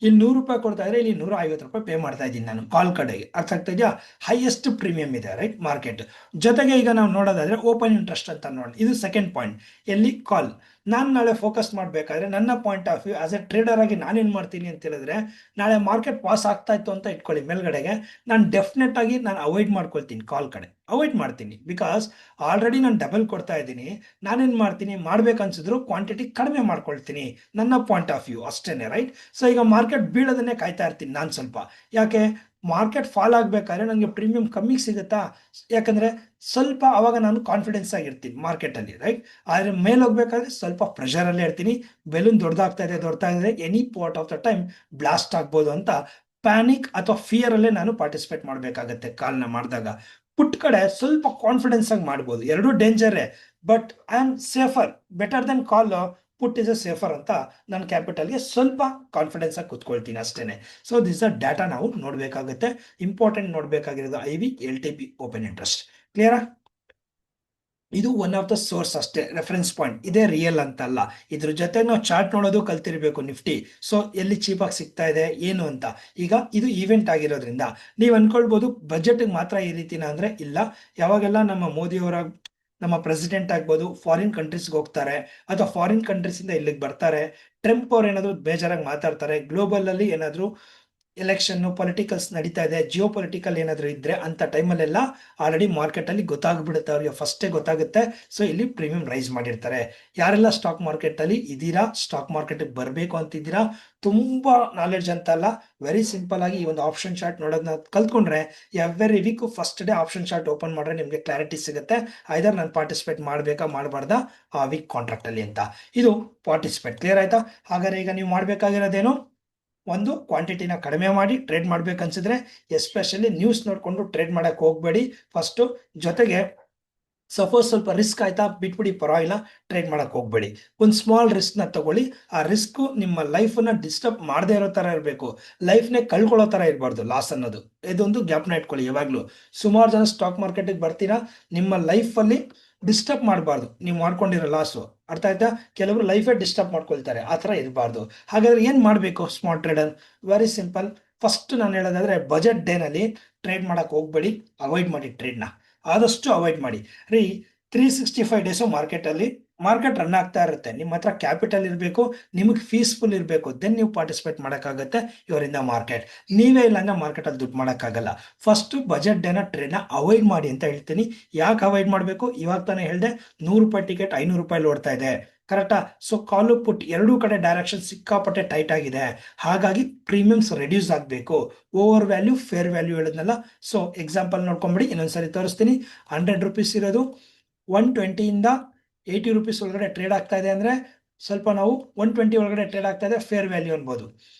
ಇಲ್ಲಿ 100 ರೂಪಾಯಿ ಕೊಡ್ತಾ ಇದ್ರೆ ಇಲ್ಲಿ 150 ರೂಪಾಯಿ ಪೇ ಮಾಡ್ತಾ ಇದ್ದೀನಿ ನಾನು ಕಾಲ್ ಕಡೆಗೆ. ಅರ್ಥ ಆಗ್ತಾ ಇದೆಯಾ. ಹೈಯೆಸ್ಟ್ ಪ್ರೀಮಿಯಂ ಇದೆ, ರೈಟ್, ಮಾರ್ಕೆಟ್. ಜೊತೆಗೆ ಈಗ ನಾವು ನೋಡೋದಾದ್ರೆ ಓಪನ್ ಇಂಟ್ರೆಸ್ಟ್ ಅಂತ ನೋಡಿ, ಇದು ಸೆಕೆಂಡ್ ಪಾಯಿಂಟ್. ಎಲ್ಲಿ ಕಾಲ್. ನಾನು ನಾಳೆ ಫೋಕಸ್ ಮಾಡಬೇಕಾದ್ರೆ ನನ್ನ point of view as A trader ಆಗಿ ನಾನೇನು ಮಾಡ್ತೀನಿ ಅಂತ ಹೇಳಿದ್ರೆ, ನಾಳೆ ಮಾರ್ಕೆಟ್ ಪಾಸ್ ಆಗ್ತಾ ಇತ್ತು ಅಂತ ಇಟ್ಕೊಳ್ಳಿ ಮೇಲ್ಗಡೆಗೆ, ನಾನು ಡೆಫಿನೆಟ್ ಆಗಿ ನಾನು ಅವಾಯ್ಡ್ ಮಾಡ್ಕೊಳ್ತೀನಿ, ಕಾಲ್ ಕಡೆ ಅವಾಯ್ಡ್ ಮಾಡ್ತೀನಿ. ಬಿಕಾಸ್ ಆಲ್ರೆಡಿ ನಾನು ಡಬಲ್ ಕೊಡ್ತಾ ಇದ್ದೀನಿ. ನಾನೇನು ಮಾಡ್ತೀನಿ, ಮಾಡ್ಬೇಕನ್ಸಿದ್ರು ಕ್ವಾಂಟಿಟಿ ಕಡಿಮೆ ಮಾಡ್ಕೊಳ್ತೀನಿ, ನನ್ನ ಪಾಯಿಂಟ್ ಆಫ್ ವ್ಯೂ ಅಷ್ಟೇನೆ, ರೈಟ್. ಸೊ ಈಗ ಮಾರ್ಕೆಟ್ ಬೀಳೋದನ್ನೇ ಕಾಯ್ತಾ ಇರ್ತೀನಿ ನಾನು ಸ್ವಲ್ಪ. ಯಾಕೆ, ಮಾರ್ಕೆಟ್ ಫಾಲ್ ಆಗಬೇಕಾದ್ರೆ ನನಗೆ ಪ್ರೀಮಿಯಂ ಕಮ್ಮಿ ಸಿಗುತ್ತಾ, ಯಾಕಂದ್ರೆ ಸ್ವಲ್ಪ ಅವಾಗ ನಾನು ಕಾನ್ಫಿಡೆನ್ಸ್ ಆಗಿರ್ತೀನಿ ಮಾರ್ಕೆಟಲ್ಲಿ, ರೈಟ್. ಆದರೆ ಮೇಲೆ ಹೋಗ್ಬೇಕಾದ್ರೆ ಸ್ವಲ್ಪ ಪ್ರೆಷರಲ್ಲೇ ಇರ್ತೀನಿ. ಬೆಲೂನ್ ದೊಡ್ಡದಾಗ್ತಾ ಇದೆ, any part of the time blast ಆಗ್ಬೋದು ಅಂತ ಪ್ಯಾನಿಕ್ ಅಥವಾ ಫಿಯರ್ ಅಲ್ಲೇ ನಾನು ಪಾರ್ಟಿಸಿಪೇಟ್ ಮಾಡಬೇಕಾಗತ್ತೆ ಕಾಲ್ನ ಮಾಡಿದಾಗ. ಪುಟ್ ಕಡೆ ಸ್ವಲ್ಪ ಕಾನ್ಫಿಡೆನ್ಸ್ ಆಗಿ ಮಾಡ್ಬೋದು, ಎರಡೂ ಡೇಂಜರೇ. But I am safer, better than call. Put is a safer ಅಂತ ನನ್ನ ಕ್ಯಾಪಿಟಲ್ಗೆ ಸ್ವಲ್ಪ ಕಾನ್ಫಿಡೆನ್ಸ್ ಆಗಿ ಕುತ್ಕೊಳ್ತೀನಿ ಅಷ್ಟೇನೆ. ಸೊ ದಿಸ್ ಅ ಡಾಟಾ ನಾವು ನೋಡ್ಬೇಕಾಗುತ್ತೆ. ಇಂಪಾರ್ಟೆಂಟ್ ನೋಡ್ಬೇಕಾಗಿರೋದು I V, LTP, open interest. ಕ್ಲಿಯರಾ. ಇದು ಒನ್ ಆಫ್ ದ ಸೋರ್ಸ್ ಅಷ್ಟೇ, ರೆಫರೆನ್ಸ್ ಪಾಯಿಂಟ್. ಇದೇ ರಿಯಲ್ ಅಂತಲ್ಲ. ಇದ್ರ ಜೊತೆ ನಾವು ಚಾರ್ಟ್ ನೋಡೋದು ಕಲ್ತಿರ್ಬೇಕು, ನಿಫ್ಟಿ. ಸೊ ಎಲ್ಲಿ ಚೀಪಾಗಿ ಸಿಗ್ತಾ ಇದೆ ಏನು ಅಂತ. ಈಗ ಇದು ಈವೆಂಟ್ ಆಗಿರೋದ್ರಿಂದ ನೀವು ಅನ್ಕೊಳ್ಬೋದು ಬಜೆಟ್ ಮಾತ್ರ ಈ ರೀತಿನ ಅಂದ್ರೆ ಇಲ್ಲ. ಯಾವಾಗೆಲ್ಲ ನಮ್ಮ ಮೋದಿಯವರ, ನಮ್ಮ ಪ್ರೆಸಿಡೆಂಟ್ ಆಗ್ಬೋದು ಫಾರಿನ್ ಕಂಟ್ರೀಸ್ಗೆ ಹೋಗ್ತಾರೆ ಅಥವಾ ಫಾರಿನ್ ಕಂಟ್ರೀಸ್ ಇಂದ ಇಲ್ಲಿಗೆ ಬರ್ತಾರೆ, ಟ್ರಂಪ್ ಅವ್ರು ಏನಾದ್ರು ಬೇಜಾರಾಗಿ ಮಾತಾಡ್ತಾರೆ, ಗ್ಲೋಬಲ್ ಅಲ್ಲಿ ಏನಾದ್ರು ಎಲೆಕ್ಷನ್ ಪೊಲಿಟಿಕಲ್ಸ್ ನಡೀತಾ ಇದೆ, ಜಿಯೋ ಪೊಲಿಟಿಕಲ್ ಏನಾದ್ರು ಇದ್ರೆ ಅಂತ ಟೈಮಲ್ಲೆಲ್ಲ ಆಲ್ರೆಡಿ ಮಾರ್ಕೆಟ್ ಅಲ್ಲಿ ಗೊತ್ತಾಗ್ಬಿಡುತ್ತೆ ಅವ್ರಿಗೆ, ಫಸ್ಟೇ ಗೊತ್ತಾಗುತ್ತೆ. ಸೊ ಇಲ್ಲಿ ಪ್ರೀಮಿಯಂ ರೈಸ್ ಮಾಡಿರ್ತಾರೆ. ಯಾರೆಲ್ಲ ಸ್ಟಾಕ್ ಮಾರ್ಕೆಟ್ ಅಲ್ಲಿ ಇದ್ದೀರಾ, ಸ್ಟಾಕ್ ಮಾರ್ಕೆಟ್ ಬರಬೇಕು ಅಂತಿದ್ದೀರಾ, ತುಂಬಾ ನಾಲೆಡ್ಜ್ ಅಂತ ಅಲ್ಲ, ವೆರಿ ಸಿಂಪಲ್ ಆಗಿ ಈ ಒಂದು ಆಪ್ಷನ್ ಚಾರ್ಟ್ ನೋಡೋದನ್ನ ಕಲ್ತ್ಕೊಂಡ್ರೆ every week first day option chart open ಮಾಡ್ರೆ ನಿಮ್ಗೆ ಕ್ಲಾರಿಟಿ ಸಿಗುತ್ತೆ. ಐದರ್ ನಾನು ಪಾರ್ಟಿಸಿಪೇಟ್ ಮಾಡ್ಬೇಕಾ ಮಾಡಬಾರ್ದಾ ಆ ವೀಕ್ ಕಾಂಟ್ರಾಕ್ಟ್ ಅಲ್ಲಿ ಅಂತ. ಇದು ಪಾರ್ಟಿಸಿಪೇಟ್. ಕ್ಲಿಯರ್ ಆಯ್ತಾ. ಹಾಗಾದ್ರೆ ಈಗ ನೀವು ಮಾಡ್ಬೇಕಾಗಿರೋದೇನು, ಒಂದು ಕ್ವಾಂಟಿಟಿನ ಕಡಿಮೆ ಮಾಡಿ ಟ್ರೇಡ್ ಮಾಡ್ಬೇಕನ್ಸಿದ್ರೆ ಎಸ್ಪೆಷಲಿ ನ್ಯೂಸ್ ನೋಡ್ಕೊಂಡು ಟ್ರೇಡ್ ಮಾಡಕ್ ಹೋಗ್ಬೇಡಿ ಫಸ್ಟ್. ಜೊತೆಗೆ ಸಪೋಸ್ ಸ್ವಲ್ಪ ರಿಸ್ಕ್ ಆಯ್ತಾ ಬಿಟ್ಬಿಡಿ, ಪರವಾಗಿಲ್ಲ, ಟ್ರೇಡ್ ಮಾಡಕ್ ಹೋಗ್ಬೇಡಿ. ಒಂದು ಸ್ಮಾಲ್ ರಿಸ್ಕ್ ನ ತಗೊಳ್ಳಿ. ಆ ರಿಸ್ಕ್ ನಿಮ್ಮ ಲೈಫ್ ನ ಡಿಸ್ಟರ್ಬ್ ಮಾಡದೇ ಇರೋ ತರ ಇರಬೇಕು, ಲೈಫ್ನೇ ಕಳ್ಕೊಳ್ಳೋ ತರ ಇರಬಾರ್ದು ಲಾಸ್ ಅನ್ನೋದು. ಇದೊಂದು ಗ್ಯಾಪ್ನ ಇಟ್ಕೊಳ್ಳಿ ಯಾವಾಗ್ಲೂ. ಸುಮಾರು ಜನ ಸ್ಟಾಕ್ ಮಾರ್ಕೆಟ್ಗೆ ಬರ್ತೀರಾ, ನಿಮ್ಮ ಲೈಫ್ ಅಲ್ಲಿ ಡಿಸ್ಟರ್ಬ್ ಮಾಡಬಾರ್ದು ನೀವು ಮಾಡ್ಕೊಂಡಿರೋ ಲಾಸು. ಅರ್ಥ ಆಯ್ತಾ. ಕೆಲವರು ಲೈಫೇ ಡಿಸ್ಟರ್ಬ್ ಮಾಡ್ಕೊಳ್ತಾರೆ, ಆ ಥರ ಇರಬಾರ್ದು. ಹಾಗಾದ್ರೆ ಏನ್ ಮಾಡಬೇಕು smart trader, very simple. First ನಾನು ಹೇಳೋದಾದ್ರೆ ಬಜೆಟ್ ಡೇನಲ್ಲಿ ಟ್ರೇಡ್ ಮಾಡಕ್ ಹೋಗ್ಬೇಡಿ, ಅವಾಯ್ಡ್ ಮಾಡಿ ಟ್ರೇಡ್ನ, ಆದಷ್ಟು ಅವಾಯ್ಡ್ ಮಾಡಿ ರೀ. 365 ಡೇಸು ಮಾರ್ಕೆಟ್ ರನ್ ಆಗ್ತಾ ಇರುತ್ತೆ. ನಿಮ್ಮ ಹತ್ರ ಕ್ಯಾಪಿಟಲ್ ಇರಬೇಕು, ನಿಮಗೆ ಫೀಸ್ಫುಲ್ ಇರಬೇಕು, ದೆನ್ ನೀವು ಪಾರ್ಟಿಸಿಪೇಟ್ ಮಾಡೋಕ್ಕಾಗತ್ತೆ ಇವರಿಂದ ಮಾರ್ಕೆಟ್. ನೀವೇ ಇಲ್ಲ ಅಂದ್ರೆ ಮಾರ್ಕೆಟಲ್ಲಿ ದುಡ್ಡು ಮಾಡೋಕ್ಕಾಗಲ್ಲ. ಫಸ್ಟ್ ಬಜೆಟ್ ಡೇನ ಟ್ರೇಡ್ನ ಅವಾಯ್ಡ್ ಮಾಡಿ ಅಂತ ಹೇಳ್ತೀನಿ. ಯಾಕೆ ಅವಾಯ್ಡ್ ಮಾಡಬೇಕು, ಇವಾಗ ತಾನೇ ಹೇಳಿದೆ, 100 ರೂಪಾಯಿ ಟಿಕೆಟ್ 500 ರೂಪಾಯಿ ಓಡ್ತಾ ಇದೆ, ಕರೆಕ್ಟಾ. ಸೊ ಕಾಲು ಪುಟ್ ಎರಡೂ ಕಡೆ ಡೈರೆಕ್ಷನ್ ಸಿಕ್ಕಾಪಟ್ಟೆ ಟೈಟ್ ಆಗಿದೆ. ಹಾಗಾಗಿ ಪ್ರೀಮಿಯಮ್ಸ್ ರೆಡ್ಯೂಸ್ ಆಗಬೇಕು. ಓವರ್ ವ್ಯಾಲ್ಯೂ ಫೇರ್ ವ್ಯಾಲ್ಯೂ ಹೇಳಿದ್ನಲ್ಲ. ಸೊ ಎಕ್ಸಾಂಪಲ್ ನೋಡ್ಕೊಂಬಿಡಿ, ಇನ್ನೊಂದ್ಸರಿ ತೋರಿಸ್ತೀನಿ. 100 ರೂಪೀಸ್ ಇರೋದು 120 ಇಂದ 80 ರೂಪೀಸ್ ಒಳಗಡೆ ಟ್ರೇಡ್ ಆಗ್ತಾ ಇದೆ ಅಂದ್ರೆ ಸ್ವಲ್ಪ ನಾವು 120 ಒಳಗಡೆ ಟ್ರೇಡ್ ಆಗ್ತಾ ಇದೆ, ಫೇರ್ ವ್ಯಾಲ್ಯೂ ಅನ್ಬೋದು.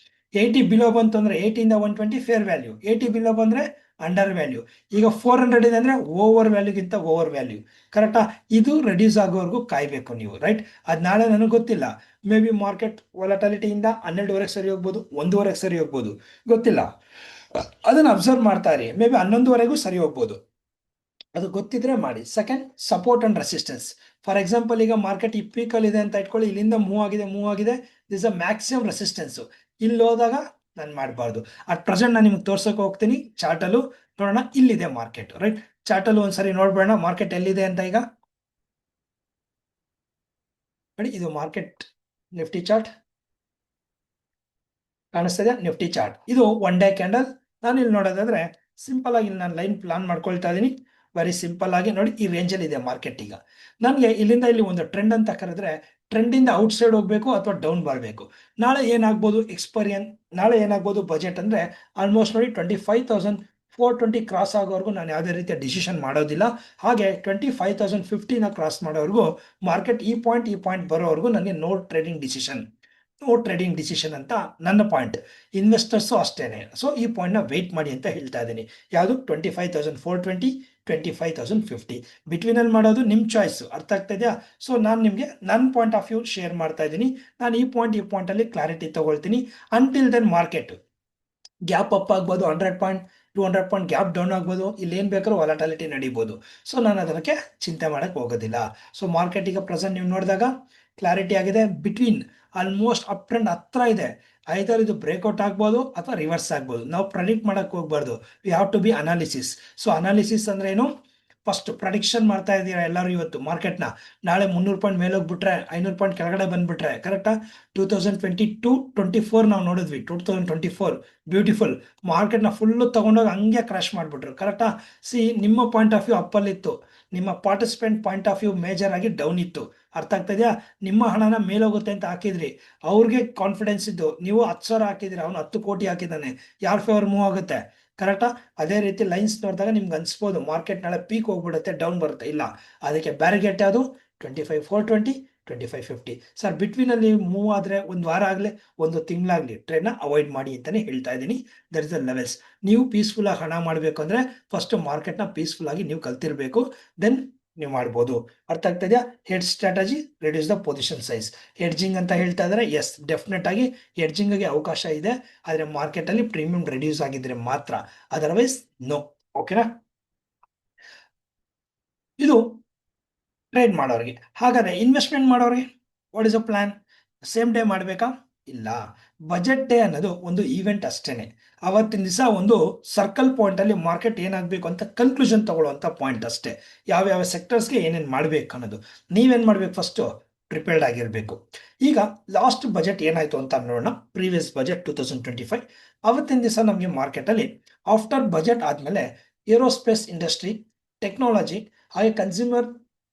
80 ಬಿಲೋ ಬಂತು ಅಂದ್ರೆ 80 120 ಫೇರ್ ವ್ಯಾಲ್ಯೂ, 80 ಬಿಲೋ ಬಂದ್ರೆ ಅಂಡರ್ ವ್ಯಾಲ್ಯೂ. ಈಗ 400 ಇದೆ ಅಂದ್ರೆ ಓವರ್ ವ್ಯಾಲ್ಯೂಗಿಂತ ಓವರ್ ವ್ಯಾಲ್ಯೂ. ಕರೆಕ್ಟಾ? ಇದು ರೆಡ್ಯೂಸ್ ಆಗೋವರೆಗೂ ಕಾಯ್ಬೇಕು ನೀವು, ರೈಟ್? ಅದು ನಾಳೆ ನನಗೆ ಗೊತ್ತಿಲ್ಲ, ಮೇ ಬಿ ಮಾರ್ಕೆಟ್ ವಾಲಟಾಲಿಟಿಯಿಂದ 12ವರೆಗೆ ಸರಿ ಹೋಗ್ಬೋದು, 1ವರೆಗೆ ಸರಿ ಹೋಗ್ಬೋದು, ಗೊತ್ತಿಲ್ಲ. ಅದನ್ನ ಅಬ್ಸರ್ವ್ ಮಾಡ್ತಾ ಇರಿ, ಮೇ ಬಿ 11ವರೆಗೂ ಸರಿ ಹೋಗ್ಬೋದು. ಅದು ಗೊತ್ತಿದ್ರೆ ಮಾಡಿ. Second, support and resistance. For example, ಈಗ ಮಾರ್ಕೆಟ್ ಈ ಪೀಕಲ್ಲಿ ಇದೆ ಅಂತ ಇಟ್ಕೊಳ್ಳಿ, ಇಲ್ಲಿಂದ ಮೂವ್ ಆಗಿದೆ, ದಿಸ್ ಅ ಮ್ಯಾಕ್ಸಿಮಮ್ ರೆಸಿಸ್ಟೆನ್ಸ್. ಇಲ್ಲಿ ಹೋದಾಗ ನಾನು ಮಾಡಬಾರ್ದು. ಅಟ್ ಪ್ರೆಸೆಂಟ್ ನಾನು ನಿಮ್ಗೆ ತೋರ್ಸಕ್ಕೆ ಹೋಗ್ತೀನಿ ಚಾರ್ಟಲ್ಲೂ. ನೋಡೋಣ, ಇಲ್ಲಿದೆ ಮಾರ್ಕೆಟ್, ರೈಟ್? ಚಾರ್ಟಲ್ಲೂ ಒಂದ್ಸರಿ ನೋಡ್ಬೇಡ ಮಾರ್ಕೆಟ್ ಎಲ್ಲಿದೆ ಅಂತ. ಈಗ ನೋಡಿ, ಇದು ಮಾರ್ಕೆಟ್ ನಿಫ್ಟಿ ಚಾರ್ಟ್ ಕಾಣಿಸ್ತದೆ. ನಿಫ್ಟಿ ಚಾರ್ಟ್ ಇದು 1 ಡೇ ಕ್ಯಾಂಡಲ್. ನಾನು ಇಲ್ಲಿ ನೋಡೋದಾದ್ರೆ ಸಿಂಪಲ್ ಆಗಿ ನಾನು ಲೈನ್ ಪ್ಲಾನ್ ಮಾಡ್ಕೊಳ್ತಾ ಇದ್ದೀನಿ. ವೆರಿ ಸಿಂಪಲ್ ಆಗಿ ನೋಡಿ, ಈ ರೇಂಜಲ್ಲಿ ಇದೆ ಮಾರ್ಕೆಟ್. ಈಗ ನನಗೆ ಇಲ್ಲಿಂದ ಇಲ್ಲಿ ಒಂದು ಟ್ರೆಂಡ್ ಅಂತ ಕರೆದ್ರೆ, ಟ್ರೆಂಡಿಂದ ಔಟ್ ಸೈಡ್ ಹೋಗ್ಬೇಕು ಅಥವಾ ಡೌನ್ ಬರಬೇಕು. ನಾಳೆ ಏನಾಗ್ಬೋದು ನಾಳೆ ಏನಾಗ್ಬೋದು ಬಜೆಟ್ ಅಂದ್ರೆ, ಆಲ್ಮೋಸ್ಟ್ ನೋಡಿ 25,420 ಕ್ರಾಸ್ ಆಗೋವರೆಗೂ ನಾನು ಯಾವುದೇ ರೀತಿಯ ಡಿಸಿಷನ್ ಮಾಡೋದಿಲ್ಲ. ಹಾಗೆ 25,050ನ ಕ್ರಾಸ್ ಮಾಡೋವರೆಗೂ ಮಾರ್ಕೆಟ್ ಈ ಪಾಯಿಂಟ್ ಬರೋವರೆಗೂ ನನಗೆ ನೋ ಟ್ರೇಡಿಂಗ್ ಡಿಸಿಷನ್ ಅಂತ ನನ್ನ ಪಾಯಿಂಟ್. ಇನ್ವೆಸ್ಟರ್ಸು ಅಷ್ಟೇನೆ. ಸೊ ಈ ಪಾಯಿಂಟ್ನ ವೆಯ್ಟ್ ಮಾಡಿ ಅಂತ ಹೇಳ್ತಾ ಇದ್ದೀನಿ. ಯಾವುದು? 25,420, 25,050 ಬಿಟ್ವೀನಲ್ಲಿ ಮಾಡೋದು ನಿಮ್ಮ ಚಾಯ್ಸು. ಅರ್ಥ ಆಗ್ತಾ ಇದೆಯಾ? ಸೊ ನಾನು ನಿಮಗೆ ನನ್ನ ಪಾಯಿಂಟ್ ಆಫ್ ವ್ಯೂ ಶೇರ್ ಮಾಡ್ತಾ ಇದ್ದೀನಿ. ನಾನು ಈ ಪಾಯಿಂಟಲ್ಲಿ ಕ್ಲಾರಿಟಿ ತಗೊಳ್ತೀನಿ. Until then market gap up ಆಗ್ಬೋದು, 100 ಪಾಯಿಂಟ್ 200 ಪಾಯಿಂಟ್ ಗ್ಯಾಪ್ ಡೌನ್ ಆಗ್ಬೋದು, ಇಲ್ಲಿ ಏನು ಬೇಕಾದ್ರೂ ವಾಲಟಾಲಿಟಿ ನಡೀಬೋದು. ಸೊ ನಾನು ಅದಕ್ಕೆ ಚಿಂತೆ ಮಾಡೋಕ್ಕೆ ಹೋಗೋದಿಲ್ಲ. ಸೊ ಮಾರ್ಕೆಟ್ ಈಗ ಪ್ರೆಸೆಂಟ್ ನೀವು ನೋಡಿದಾಗ ಕ್ಲಾರಿಟಿ ಆಗಿದೆ. ಬಿಟ್ವೀನ್ ಆಲ್ಮೋಸ್ಟ್ ಅಪ್ ಟ್ರೆಂಡ್ ಹತ್ರ ಇದೆ. ಐದರ್ ಇದು ಬ್ರೇಕ್ಔಟ್ ಆಗ್ಬೋದು ಅಥವಾ ರಿವರ್ಸ್ ಆಗ್ಬೋದು. ನಾವು ಪ್ರೆಡಿಕ್ಟ್ ಮಾಡಕ್ಕೆ ಹೋಗ್ಬಾರ್ದು. We have to be analysis. So analysis ಅಂದ್ರೆ ಏನು? ಫಸ್ಟ್ ಪ್ರಡಿಕ್ಷನ್ ಮಾಡ್ತಾ ಇದ್ದೀರಾ ಎಲ್ಲರೂ ಇವತ್ತು ಮಾರ್ಕೆಟ್ನ. ನಾಳೆ 300 ಪಾಯಿಂಟ್ ಮೇಲೆ ಹೋಗ್ಬಿಟ್ರೆ, 500 ಪಾಯಿಂಟ್ ಕೆಳಗಡೆ ಬಂದ್ಬಿಟ್ರೆ, ಕರೆಕ್ಟಾ? 2022-24 ನಾವು ನೋಡಿದ್ವಿ. 2024 ಬ್ಯೂಟಿಫುಲ್ ಮಾರ್ಕೆಟ್ನ ಫುಲ್ಲು ತಗೊಂಡೋಗಿ ಹಂಗೆ ಕ್ರಾಶ್ ಮಾಡಿಬಿಟ್ರು, ಕರೆಕ್ಟಾ? ನಿಮ್ಮ ಪಾಯಿಂಟ್ ಆಫ್ ವ್ಯೂ ಅಪ್ಪಲ್ಲಿತ್ತು, ನಿಮ್ಮ participant point of view major ಆಗಿ ಡೌನ್ ಇತ್ತು. ಅರ್ಥ ಆಗ್ತಾ ಇದೆಯಾ? ನಿಮ್ಮ ಹಣನ ಮೇಲೋಗುತ್ತೆ ಅಂತ ಹಾಕಿದ್ರಿ, ಅವ್ರಿಗೆ ಕಾನ್ಫಿಡೆನ್ಸ್ ಇದ್ದು ನೀವು 10,000 ಹಾಕಿದ್ರಿ, ಅವನು 10 ಕೋಟಿ ಹಾಕಿದ್ದಾನೆ, ಯಾರ ಫೇವರ್ ಮೂವ್ ಆಗುತ್ತೆ, ಕರೆಕ್ಟಾ? ಅದೇ ರೀತಿ ಲೈನ್ಸ್ ನೋಡಿದಾಗ ನಿಮ್ಗೆ ಅನ್ಸ್ಬೋದು ಮಾರ್ಕೆಟ್ ನಾಳೆ ಪೀಕ್ ಹೋಗ್ಬಿಡುತ್ತೆ, ಡೌನ್ ಬರುತ್ತೆ. ಇಲ್ಲ, ಅದಕ್ಕೆ ಬ್ಯಾರಿಗೇಟ್ ಯಾವುದು? 25,420, 25,50. ಸರ್ ಬಿಟ್ವೀನಲ್ಲಿ ಮೂವ್ ಆದರೆ ಒಂದು ವಾರ ಆಗಲಿ, ಒಂದು ತಿಂಗಳಾಗಲಿ ಟ್ರೇಡ್ನ ಅವಾಯ್ಡ್ ಮಾಡಿ ಅಂತಾನೆ ಹೇಳ್ತಾ ಇದ್ದೀನಿ. There is the levels. ನೀವು ಪೀಸ್ಫುಲ್ ಆಗಿ ಹಣ ಮಾಡಬೇಕು ಅಂದ್ರೆ ಫಸ್ಟ್ ಮಾರ್ಕೆಟ್ನ ಪೀಸ್ಫುಲ್ ಆಗಿ ನೀವು ಕಲ್ತಿರ್ಬೇಕು, ದೆನ್ ನೀವು ಮಾಡ್ಬೋದು. ಅರ್ಥ ಆಗ್ತಾ ಇದೆಯಾ? Head strategy, reduce the position size. Hedging ಅಂತ ಹೇಳ್ತಾ ಇದ್ದಾರೆ. ಎಸ್, ಡೆಫಿನೆಟ್ ಆಗಿ ಹೆಡ್ಜಿಂಗ್ಗೆ ಅವಕಾಶ ಇದೆ, ಆದರೆ ಮಾರ್ಕೆಟ್ ಅಲ್ಲಿ ಪ್ರೀಮಿಯಂ ರಿಡ್ಯೂಸ್ ಆಗಿದ್ರೆ ಮಾತ್ರ, ಅದರ್ವೈಸ್ ನೋ. ಓಕೆನಾ? ಇದು ಟ್ರೇಡ್ ಮಾಡೋರಿಗೆ. ಹಾಗಾದ್ರೆ ಇನ್ವೆಸ್ಟ್ಮೆಂಟ್ ಮಾಡೋರಿಗೆ what is a plan? Same day ಮಾಡಬೇಕಾ? ಇಲ್ಲ. ಬಜೆಟ್ ಡೇ ಅನ್ನೋದು ಒಂದು ಈವೆಂಟ್ ಅಷ್ಟೇನೆ. ಅವತ್ತಿನ ದಿವಸ ಒಂದು ಸರ್ಕಲ್ ಪಾಯಿಂಟ್ ಅಲ್ಲಿ ಮಾರ್ಕೆಟ್ ಏನಾಗಬೇಕು ಅಂತ ಕನ್ಕ್ಲೂಷನ್ ತಗೊಳ್ಳುವಂತ ಪಾಯಿಂಟ್ ಅಷ್ಟೇ. ಯಾವ ಸೆಕ್ಟರ್ಸ್ಗೆ ಏನೇನು ಮಾಡಬೇಕು ಅನ್ನೋದು ನೀವೇನ್ ಮಾಡ್ಬೇಕು? ಫಸ್ಟ್ ಪ್ರಿಪೇರ್ಡ್ ಆಗಿರಬೇಕು. ಈಗ ಲಾಸ್ಟ್ ಬಜೆಟ್ ಏನಾಯ್ತು ಅಂತ ನೋಡೋಣ. Previous budget 2025. ಅವತ್ತಿನ ದಿವಸ ನಮಗೆ ಮಾರ್ಕೆಟ್ ಅಲ್ಲಿ ಆಫ್ಟರ್ ಬಜೆಟ್ ಆದ್ಮೇಲೆ ಏರೋಸ್ಪೇಸ್ ಇಂಡಸ್ಟ್ರಿ, ಟೆಕ್ನಾಲಜಿ, ಹಾಗೆ consumer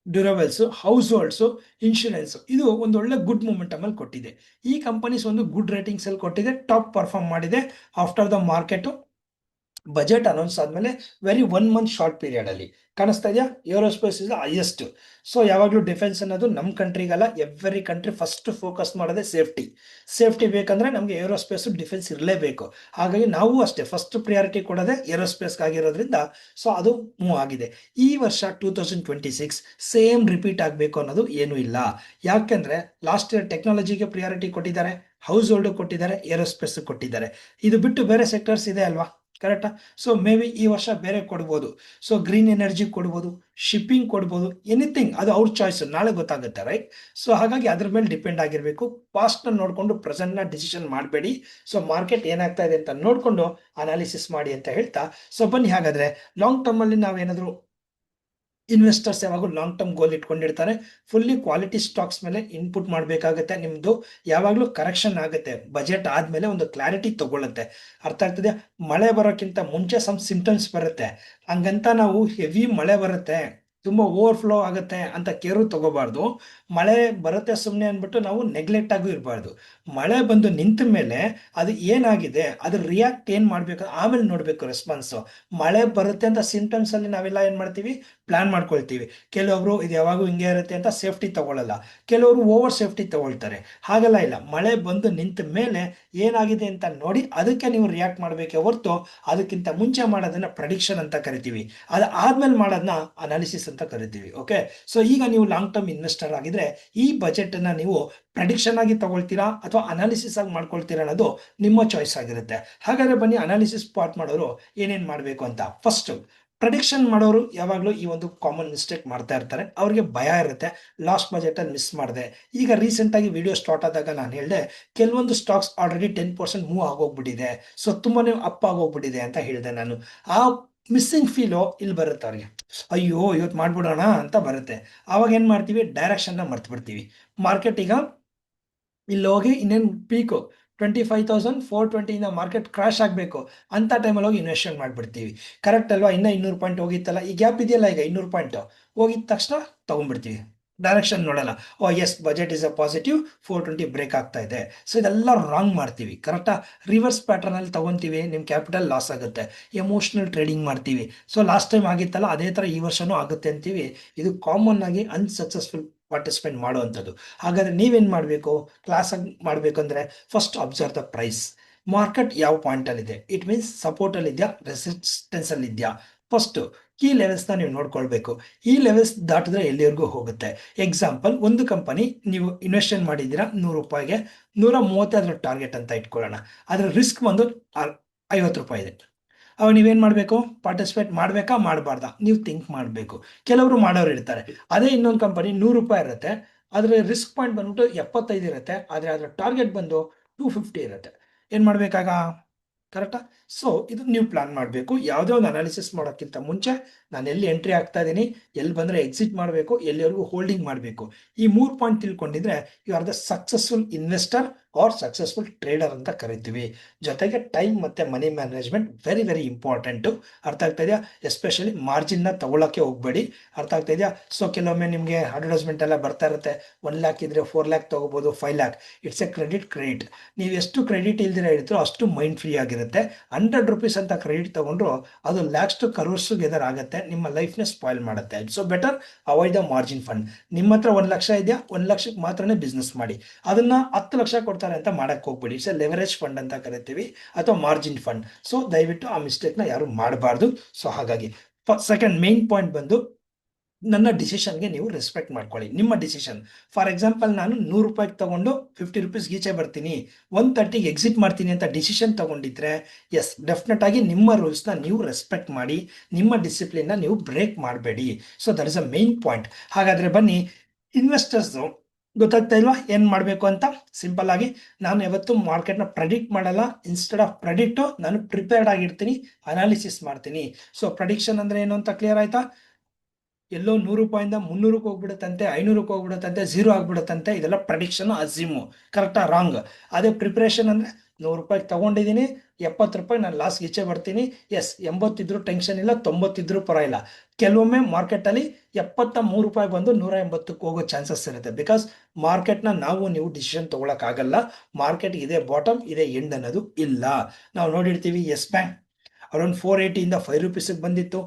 durables, house holds, insurance, ಇದು ಒಂದು ಒಳ್ಳೆ ಗುಡ್ ಮೂಮೆಂಟಮ್ ಅಲ್ಲಿ ಕೊಟ್ಟಿದೆ. ಈ ಕಂಪನೀಸ್ ಒಂದು ಗುಡ್ ರೇಟಿಂಗ್ಸ್ ಅಲ್ಲಿ ಕೊಟ್ಟಿದೆ, ಟಾಪ್ ಪರ್ಫಾರ್ಮ್ ಮಾಡಿದೆ. After the market budget announce ಆದ್ಮೇಲೆ ವೆರಿ 1 ಮಂತ್ ಶಾರ್ಟ್ ಪೀರಿಯಡ್ ಅಲ್ಲಿ ಕಾಣಿಸ್ತಾ ಇದೆಯಾ? Aerospace is highest. ಸೊ ಯಾವಾಗಲೂ ಡಿಫೆನ್ಸ್ ಅನ್ನೋದು ನಮ್ಮ ಕಂಟ್ರಿಗಲ್ಲ, ಎವ್ರಿ ಕಂಟ್ರಿ ಫಸ್ಟ್ ಫೋಕಸ್ ಮಾಡೋದೇ ಸೇಫ್ಟಿ ಬೇಕಂದ್ರೆ ನಮಗೆ ಏರೋಸ್ಪೇಸ್ ಡಿಫೆನ್ಸ್ ಇರಲೇಬೇಕು. ಹಾಗಾಗಿ ನಾವು ಅಷ್ಟೇ ಫಸ್ಟ್ ಪ್ರಿಯಾರಿಟಿ ಕೊಡೋದೇ ಏರೋಸ್ಪೇಸ್ಗೆ ಆಗಿರೋದ್ರಿಂದ ಸೊ ಅದು ಮೂವ್ ಆಗಿದೆ. ಈ ವರ್ಷ 2026 ಸೇಮ್ ರಿಪೀಟ್ ಆಗಬೇಕು ಅನ್ನೋದು ಏನೂ ಇಲ್ಲ. ಯಾಕೆಂದ್ರೆ ಲಾಸ್ಟ್ ಇಯರ್ ಟೆಕ್ನಾಲಜಿಗೆ ಪ್ರಿಯಾರಿಟಿ ಕೊಟ್ಟಿದ್ದಾರೆ, ಹೌಸ್ ಹೋಲ್ಡ್ ಕೊಟ್ಟಿದ್ದಾರೆ, ಏರೋಸ್ಪೇಸ್ ಕೊಟ್ಟಿದ್ದಾರೆ. ಇದು ಬಿಟ್ಟು ಬೇರೆ ಸೆಕ್ಟರ್ಸ್ ಇದೆ ಅಲ್ವಾ, ಕರೆಕ್ಟಾ? ಸೊ ಮೇ ಬಿ ಈ ವರ್ಷ ಬೇರೆ ಕೊಡ್ಬೋದು. ಸೊ ಗ್ರೀನ್ ಎನರ್ಜಿ ಕೊಡ್ಬೋದು, ಶಿಪ್ಪಿಂಗ್ ಕೊಡ್ಬೋದು, ಎನಿಥಿಂಗ್, ಅದು ಅವ್ರ ಚಾಯ್ಸ್, ನಾಳೆ ಗೊತ್ತಾಗುತ್ತೆ, ರೈಟ್? ಸೊ ಹಾಗಾಗಿ ಅದ್ರ ಮೇಲೆ ಡಿಪೆಂಡ್ ಆಗಿರಬೇಕು. ಪಾಸ್ಟ್ನ ನೋಡಿಕೊಂಡು ಪ್ರೆಸೆಂಟ್ನ ಡಿಸಿಷನ್ ಮಾಡಬೇಡಿ. ಸೊ ಮಾರ್ಕೆಟ್ ಏನಾಗ್ತಾ ಇದೆ ಅಂತ ನೋಡಿಕೊಂಡು ಅನಾಲಿಸಿಸ್ ಮಾಡಿ ಅಂತ ಹೇಳ್ತಾ, ಸೊ ಬನ್ನಿ ಹಾಗಾದ್ರೆ ಲಾಂಗ್ ಟರ್ಮಲ್ಲಿ ನಾವೇನಾದರೂ ಇನ್ವೆಸ್ಟರ್ಸ್ ಯಾವಾಗಲೂ ಲಾಂಗ್ ಟರ್ಮ್ ಗೋಲ್ ಇಟ್ಕೊಂಡಿರ್ತಾರೆ. ಫುಲ್ಲಿ ಕ್ವಾಲಿಟಿ ಸ್ಟಾಕ್ಸ್ ಮೇಲೆ ಇನ್ಪುಟ್ ಮಾಡಬೇಕಾಗುತ್ತೆ. ನಿಮ್ಮದು ಯಾವಾಗಲೂ ಕರೆಕ್ಷನ್ ಆಗುತ್ತೆ, ಬಜೆಟ್ ಆದಮೇಲೆ ಒಂದು ಕ್ಲಾರಿಟಿ ತಗೊಳ್ಳುತ್ತೆ. ಅರ್ಥ ಆಗ್ತದೆ? ಮಳೆ ಬರೋಕ್ಕಿಂತ ಮುಂಚೆ ಸಮ್ ಸಿಂಪ್ಟಮ್ಸ್ ಬರುತ್ತೆ, ಹಂಗಂತ ನಾವು ಹೆವಿ ಮಳೆ ಬರುತ್ತೆ ತುಂಬ ಓವರ್ಫ್ಲೋ ಆಗುತ್ತೆ ಅಂತ ಕೇರು ತಗೋಬಾರ್ದು. ಮಳೆ ಬರುತ್ತೆ ಸುಮ್ಮನೆ ಅಂದ್ಬಿಟ್ಟು ನಾವು ನೆಗ್ಲೆಕ್ಟ್ ಆಗೂ ಇರಬಾರ್ದು. ಮಳೆ ಬಂದು ನಿಂತ ಮೇಲೆ ಅದು ಏನಾಗಿದೆ ಅದ್ರ ರಿಯಾಕ್ಟ್ ಏನು ಮಾಡಬೇಕು ಆಮೇಲೆ ನೋಡಬೇಕು ರೆಸ್ಪಾನ್ಸು. ಮಳೆ ಬರುತ್ತೆ ಅಂತ ಸಿಂಟಮ್ಸಲ್ಲಿ ನಾವೆಲ್ಲ ಏನು ಮಾಡ್ತೀವಿ, ಪ್ಲ್ಯಾನ್ ಮಾಡ್ಕೊಳ್ತೀವಿ. ಕೆಲವೊಬ್ರು ಇದು ಯಾವಾಗೂ ಹಿಂಗೆ ಇರುತ್ತೆ ಅಂತ ಸೇಫ್ಟಿ ತಗೊಳ್ಳಲ್ಲ, ಕೆಲವರು ಓವರ್ ಸೇಫ್ಟಿ ತಗೊಳ್ತಾರೆ. ಹಾಗೆಲ್ಲ ಇಲ್ಲ, ಮಳೆ ಬಂದು ನಿಂತ ಮೇಲೆ ಏನಾಗಿದೆ ಅಂತ ನೋಡಿ ಅದಕ್ಕೆ ನೀವು ರಿಯಾಕ್ಟ್ ಮಾಡಬೇಕೇ ಹೊರತು ಅದಕ್ಕಿಂತ ಮುಂಚೆ ಮಾಡೋದನ್ನ ಪ್ರೆಡಿಕ್ಷನ್ ಅಂತ ಕರಿತೀವಿ, ಅದು ಆದ್ಮೇಲೆ ಮಾಡೋದನ್ನ ಅನಾಲಿಸಿಸ್ ಅಂತ ಕರಿತೀವಿ. ಓಕೆ, ಸೊ ಈಗ ನೀವು ಲಾಂಗ್ ಟರ್ಮ್ ಇನ್ವೆಸ್ಟರ್ ಆಗಿದ್ರೆ ಈ ಬಜೆಟ್ ಅನ್ನ ನೀವು ಪ್ರೆಡಿಕ್ಷನ್ ಆಗಿ ತಗೊಳ್ತೀರಾ ಅಥವಾ ಅನಾಲಿಸಿಸ್ ಆಗಿ ಮಾಡ್ಕೊಳ್ತೀರಾ ಅನ್ನೋದು ನಿಮ್ಮ ಚಾಯ್ಸ್ ಆಗಿರುತ್ತೆ. ಹಾಗಾದ್ರೆ ಬನ್ನಿ ಅನಾಲಿಸಿಸ್ ಪಾರ್ಟ್ ಮಾಡೋರು ಏನೇನ್ ಮಾಡಬೇಕು ಅಂತ. ಫಸ್ಟ್, ಪ್ರೆಡಿಕ್ಷನ್ ಮಾಡೋರು ಯಾವಾಗಲೂ ಈ ಒಂದು ಕಾಮನ್ ಮಿಸ್ಟೇಕ್ ಮಾಡ್ತಾ ಇರ್ತಾರೆ. ಅವ್ರಿಗೆ ಭಯ ಇರುತ್ತೆ, ಲಾಸ್ಟ್ ಬಜೆಟ್ ಅಲ್ಲಿ ಮಿಸ್ ಮಾಡಿದೆ. ಈಗ ರೀಸೆಂಟ್ ಆಗಿ ವಿಡಿಯೋ ಸ್ಟಾರ್ಟ್ ಆದಾಗ ನಾನು ಹೇಳಿದೆ ಕೆಲವೊಂದು ಸ್ಟಾಕ್ಸ್ ಆಲ್ರೆಡಿ 10% ಮೂವ್ ಆಗೋಗ್ಬಿಟ್ಟಿದೆ, ಸೊ ತುಂಬಾನೇ ಅಪ್ ಆಗೋಗ್ಬಿಟ್ಟಿದೆ ಅಂತ ಹೇಳಿದೆ ನಾನು. ಆ ಮಿಸ್ಸಿಂಗ್ ಫೀಲು ಇಲ್ಲಿ ಬರುತ್ತೆ ಅವ್ರಿಗೆ, ಅಯ್ಯೋ ಇವತ್ತು ಮಾಡ್ಬಿಡೋಣ ಅಂತ ಬರುತ್ತೆ. ಆವಾಗ ಏನು ಮಾಡ್ತೀವಿ, ಡೈರೆಕ್ಷನ್ನ ಮರ್ತು ಬಿಡ್ತೀವಿ. ಮಾರ್ಕೆಟ್ ಈಗ ಇಲ್ಲಿ ಹೋಗಿ ಇನ್ನೇನು ಪೀಕು 25,420 ಮಾರ್ಕೆಟ್ ಕ್ರಾಶ್ ಆಗಬೇಕು ಅಂತ ಟೈಮಲ್ಲಿ ಹೋಗಿ ಇನ್ವೆಸ್ಟ್ಮೆಂಟ್ ಮಾಡಿಬಿಡ್ತೀವಿ. ಕರೆಕ್ಟ್ ಅಲ್ವಾ? ಇನ್ನೂ 200 ಪಾಯಿಂಟ್ ಹೋಗಿತ್ತಲ್ಲ, ಈ ಗ್ಯಾಪ್ ಇದೆಯಲ್ಲ ಈಗ 200 ಪಾಯಿಂಟ್ ಹೋಗಿದ ತಕ್ಷಣ ತೊಗೊಂಡ್ಬಿಡ್ತೀವಿ, ಡೈರೆಕ್ಷನ್ ನೋಡಲ್ಲ. Oh yes, budget is a positive, 420 break ಆಗ್ತಾ ಇದೆ. ಸೊ ಇದೆಲ್ಲ ರಾಂಗ್ ಮಾಡ್ತೀವಿ. ಕರೆಕ್ಟಾ? ರಿವರ್ಸ್ ಪ್ಯಾಟರ್ನಲ್ಲಿ ತೊಗೊತೀವಿ, ನಿಮ್ಮ ಕ್ಯಾಪಿಟಲ್ ಲಾಸ್ ಆಗುತ್ತೆ. ಎಮೋಷ್ನಲ್ ಟ್ರೇಡಿಂಗ್ ಮಾಡ್ತೀವಿ. ಸೊ ಲಾಸ್ಟ್ ಟೈಮ್ ಆಗಿತ್ತಲ್ಲ ಅದೇ ಥರ ಈ ವರ್ಷನೂ ಆಗುತ್ತೆ ಅಂತೀವಿ. ಇದು ಕಾಮನ್ ಆಗಿ ಅನ್ಸಕ್ಸಸ್ಫುಲ್ ಪಾರ್ಟಿಸಿಪೇಟ್ ಮಾಡುವಂಥದ್ದು. ಹಾಗಾದ್ರೆ ನೀವೇನು ಮಾಡಬೇಕು, ಕ್ಲಾಸ್ ಆಗಿ ಮಾಡಬೇಕಂದ್ರೆ first observe the price. Market ಯಾವ ಪಾಯಿಂಟಲ್ಲಿದೆ, ಇಟ್ ಮೀನ್ಸ್ ಸಪೋರ್ಟಲ್ಲಿ ಇದೆಯಾ, ರೆಸಿಸ್ಟೆನ್ಸಲ್ಲಿ ಇದೆಯಾ. ಫಸ್ಟು ಕೀ ಲೆವೆಲ್ಸ್ನ ನೀವು ನೋಡ್ಕೊಳ್ಬೇಕು. ಈ ಲೆವೆಲ್ಸ್ ದಾಟಿದ್ರೆ ಎಲ್ಲಿವರೆಗೂ ಹೋಗುತ್ತೆ. ಎಕ್ಸಾಂಪಲ್, ಒಂದು ಕಂಪನಿ ನೀವು ಇನ್ವೆಸ್ಟ್ಮೆಂಟ್ ಮಾಡಿದ್ದೀರಾ ₹100, 130 ಟಾರ್ಗೆಟ್ ಅಂತ ಇಟ್ಕೊಳ್ಳೋಣ. ಅದರ ರಿಸ್ಕ್ ಬಂದು ₹50 ಇದೆ. ಅವಾಗ ನೀವೇನು ಮಾಡಬೇಕು, ಪಾರ್ಟಿಸಿಪೇಟ್ ಮಾಡಬೇಕಾ ಮಾಡಬಾರ್ದಾ ನೀವು ಥಿಂಕ್ ಮಾಡಬೇಕು. ಕೆಲವರು ಮಾಡೋರು ಇರ್ತಾರೆ. ಅದೇ ಇನ್ನೊಂದು ಕಂಪನಿ ₹100 ಇರುತ್ತೆ, ಅದರ ರಿಸ್ಕ್ ಪಾಯಿಂಟ್ ಬಂದ್ಬಿಟ್ಟು 75 ಇರುತ್ತೆ, ಆದರೆ ಅದರ ಟಾರ್ಗೆಟ್ ಬಂದು 250 ಇರುತ್ತೆ. ಏನು ಮಾಡಬೇಕಾಗ? ಕರೆಕ್ಟಾ? ಸೊ ಇದು ನೀವು ಪ್ಲಾನ್ ಮಾಡಬೇಕು. ಯಾವುದೇ ಒಂದು ಅನಾಲಿಸಿಸ್ ಮಾಡೋಕ್ಕಿಂತ ಮುಂಚೆ ನಾನು ಎಲ್ಲಿ ಎಂಟ್ರಿ ಆಗ್ತಾ ಇದ್ದೀನಿ, ಎಲ್ಲಿ ಬಂದರೆ ಎಕ್ಸಿಟ್ ಮಾಡಬೇಕು, ಎಲ್ಲಿವರೆಗೂ ಹೋಲ್ಡಿಂಗ್ ಮಾಡಬೇಕು, ಈ 3 ಪಾಯಿಂಟ್ ತಿಳ್ಕೊಂಡಿದ್ರೆ you are the successful investor or successful trader ಅಂತ ಕರಿತೀವಿ. ಜೊತೆಗೆ ಟೈಮ್ ಮತ್ತು money management very very important. ಅರ್ಥ ಆಗ್ತಾ ಇದೆಯಾ? ಎಸ್ಪೆಷಲಿ ಮಾರ್ಜಿನ್ನ ತಗೊಳ್ಳೋಕ್ಕೆ ಹೋಗಬೇಡಿ. ಅರ್ಥ ಆಗ್ತಾ ಇದೆಯಾ? ಸೊ ಕೆಲವೊಮ್ಮೆ ನಿಮಗೆ ಅಡ್ವರ್ಟೈಸ್ಮೆಂಟ್ ಎಲ್ಲ ಬರ್ತಾ ಇರುತ್ತೆ, 1 ಲ್ಯಾಕ್ ಇದ್ರೆ 4 ಲ್ಯಾಕ್ ತೊಗೋಬೋದು, 5 ಲ್ಯಾಕ್. It's A credit. ನೀವು ಎಷ್ಟು ಕ್ರೆಡಿಟ್ ಇಲ್ದಿರ ಇಡ್ತೀರೋ ಅಷ್ಟು ಮೈಂಡ್ ಫ್ರೀ ಆಗಿರುತ್ತೆ. ₹100 ಅಂತ ಕ್ರೆಡಿಟ್ ತಗೊಂಡ್ರು ಅದು ಲ್ಯಾಕ್ಸ್ ಟು ಕರೋರ್ಸ್ ಗೆದರ್ ಆಗುತ್ತೆ, ನಿಮ್ಮ ಲೈಫ್ನ ಸ್ಪಾಯ್ಲ್ ಮಾಡುತ್ತೆ. So better avoid the margin fund. ನಿಮ್ಮ ಹತ್ರ 1 ಲಕ್ಷ ಇದೆಯಾ, 1 ಲಕ್ಷಕ್ಕೆ ಮಾತ್ರನೇ ಬಿಸ್ನೆಸ್ ಮಾಡಿ. ಅದನ್ನ 10 ಲಕ್ಷ ಕೊಡ್ತಾರೆ ಅಂತ ಮಾಡಕ್ಕೆ ಹೋಗ್ಬೇಡಿ. ಇಟ್ಸ್ ಎ ಲೆವರೇಜ್ ಫಂಡ್ ಅಂತ ಕರಿತೀವಿ ಅಥವಾ ಮಾರ್ಜಿನ್ ಫಂಡ್. ಸೊ ದಯವಿಟ್ಟು ಆ ಮಿಸ್ಟೇಕ್ನ ಯಾರು ಮಾಡಬಾರ್ದು. ಸೊ ಹಾಗಾಗಿ ಸೆಕೆಂಡ್ ಮೇನ್ ಪಾಯಿಂಟ್ ಬಂದು ನನ್ನ ಡಿಸಿಷನ್ಗೆ ನೀವು ರೆಸ್ಪೆಕ್ಟ್ ಮಾಡ್ಕೊಳ್ಳಿ. ನಿಮ್ಮ ಡಿಸಿಷನ್, ಫಾರ್ ಎಕ್ಸಾಂಪಲ್ ನಾನು ₹100 ತಗೊಂಡು ₹50 ಈಚೆ ಬರ್ತೀನಿ, 130ಗೆ ಎಕ್ಸಿಟ್ ಮಾಡ್ತೀನಿ ಅಂತ ಡಿಸಿಷನ್ ತಗೊಂಡಿದ್ರೆ ಎಸ್, ಡೆಫಿನೆಟ್ ಆಗಿ ನಿಮ್ಮ ರೂಲ್ಸ್ನ ನೀವು ರೆಸ್ಪೆಕ್ಟ್ ಮಾಡಿ, ನಿಮ್ಮ ಡಿಸಿಪ್ಲಿನ್ನ ನೀವು ಬ್ರೇಕ್ ಮಾಡಬೇಡಿ. So that is a main point. ಹಾಗಾದರೆ ಬನ್ನಿ, ಇನ್ವೆಸ್ಟರ್ಸು ಗೊತ್ತಾಗ್ತಾ ಇಲ್ವಾ ಏನು ಮಾಡಬೇಕು ಅಂತ? ಸಿಂಪಲ್ ಆಗಿ, ನಾನು ಯಾವತ್ತು ಮಾರ್ಕೆಟ್ನ ಪ್ರೆಡಿಕ್ಟ್ ಮಾಡಲ್ಲ. ಇನ್ಸ್ಟೆಡ್ ಆಫ್ ಪ್ರೆಡಿಕ್ಟು ನಾನು ಪ್ರಿಪೇರ್ಡ್ ಆಗಿರ್ತೀನಿ, ಅನಾಲಿಸಿಸ್ ಮಾಡ್ತೀನಿ. ಸೊ ಪ್ರೆಡಿಕ್ಷನ್ ಅಂದರೆ ಏನು ಅಂತ ಕ್ಲಿಯರ್ ಆಯ್ತಾ? ಎಲ್ಲೋ ₹100 300ಕ್ಕೆ ಹೋಗ್ಬಿಡುತ್ತಂತೆ, 500ಕ್ಕೆ ಹೋಗ್ಬಿಡುತ್ತಂತೆ, 0 ಆಗ್ಬಿಡುತ್ತಂತೆ, ಇದೆಲ್ಲ ಪ್ರೆಡಿಕ್ಷನ್, ಅಸ್ಯೂಮು. ಕರೆಕ್ಟಾ? ರಾಂಗ್. ಅದೇ ಪ್ರಿಪ್ರೇಷನ್ ಅಂದರೆ ₹100 ತಗೊಂಡಿದ್ದೀನಿ, ₹70 ನಾನು ಲಾಸ್ ಈಚೆ ಬರ್ತೀನಿ. ಎಸ್, 80 ಇದ್ರೂ ಟೆನ್ಷನ್ ಇಲ್ಲ, 90 ಇದ್ರೂ ಪರವಾಗಿಲ್ಲ. ಕೆಲವೊಮ್ಮೆ ಮಾರ್ಕೆಟಲ್ಲಿ ₹73 ಬಂದು 180ಕ್ಕೆ ಹೋಗೋ ಚಾನ್ಸಸ್ ಇರುತ್ತೆ. ಬಿಕಾಸ್ ಮಾರ್ಕೆಟ್ನ ನೀವು ಡಿಸಿಷನ್ ತೊಗೊಳಕ್ಕಾಗಲ್ಲ. ಮಾರ್ಕೆಟ್ ಇದೇ ಬಾಟಮ್, ಇದೇ ಎಂಡ್ ಅನ್ನೋದು ಇಲ್ಲ. ನಾವು ನೋಡಿರ್ತೀವಿ, ಎಸ್ ಬ್ಯಾಂಕ್ ಅರೌಂಡ್ 480ಇಂದ ₹5ಗೆ ಬಂದಿತ್ತು.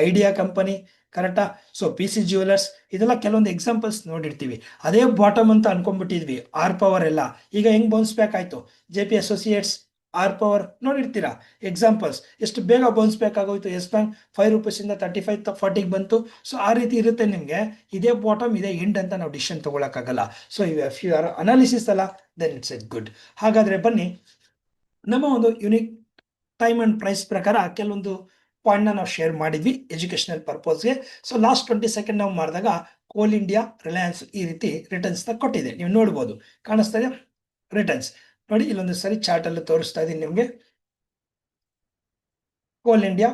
ಐಡಿಯಾ ಕಂಪನಿ, ಕರೆಕ್ಟಾ? ಸೊ PC ಜ್ಯುವೆಲರ್ಸ್, ಇದೆಲ್ಲ ಕೆಲವೊಂದು ಎಕ್ಸಾಂಪಲ್ಸ್ ನೋಡಿರ್ತೀವಿ. ಅದೇ ಬಾಟಮ್ ಅಂತ ಅನ್ಕೊಂಡ್ಬಿಟ್ಟಿದ್ವಿ. ಆರ್ ಪವರ್ ಎಲ್ಲ ಈಗ ಹೆಂಗ್ ಬೌನ್ಸ್ ಬ್ಯಾಕ್ ಆಯಿತು. JP ಅಸೋಸಿಯೇಟ್ಸ್, ಆರ್ ಪವರ್ ನೋಡಿರ್ತೀರಾ ಎಕ್ಸಾಂಪಲ್ಸ್. ಎಷ್ಟು ಬೇಗ ಬೌನ್ಸ್ ಬ್ಯಾಕ್ ಆಗೋಯ್ತು. ಎಸ್ ಬ್ಯಾಂಕ್ ₹5ಇಂದ 35-40ಗೆ ಬಂತು. ಸೊ ಆ ರೀತಿ ಇರುತ್ತೆ ನಿಮಗೆ. ಇದೇ ಬಾಟಮ್, ಇದೇ ಎಂಡ್ ಅಂತ ನಾವು ಡಿಸಿಷನ್ ತೊಗೊಳಕ್ಕಾಗಲ್ಲ. So if you are analysis ಅಲ್ಲ, ದೆನ್ ಇಟ್ಸ್ ಎ ಗುಡ್. ಹಾಗಾದರೆ ಬನ್ನಿ, ನಮ್ಮ ಒಂದು ಯುನಿಕ್ ಟೈಮ್ ಆ್ಯಂಡ್ ಪ್ರೈಸ್ ಪ್ರಕಾರ ಕೆಲವೊಂದು ಪಾಯಿಂಟ್ನ ನಾವು ಶೇರ್ ಮಾಡಿದ್ವಿ ಎಜುಕೇಷನಲ್ ಪರ್ಪಸ್ಗೆ. ಸೊ ಲಾಸ್ಟ್ 20 ಸೆಕೆಂಡ್ ನಾವು ಮಾಡಿದಾಗ ಕೋಲ್ ಇಂಡಿಯಾ, ರಿಲಯನ್ಸ್ ಈ ರೀತಿ ರಿಟರ್ನ್ಸ್ನ ಕೊಟ್ಟಿದೆ. ನೀವು ನೋಡ್ಬೋದು, ಕಾಣಿಸ್ತಾ ಇದೆ ರಿಟರ್ನ್ಸ್. ನೋಡಿ, ಇಲ್ಲೊಂದು ಸರಿ ಚಾರ್ಟಲ್ಲಿ ತೋರಿಸ್ತಾ ಇದ್ದೀನಿ ನಿಮಗೆ. ಕೋಲ್ ಇಂಡಿಯಾ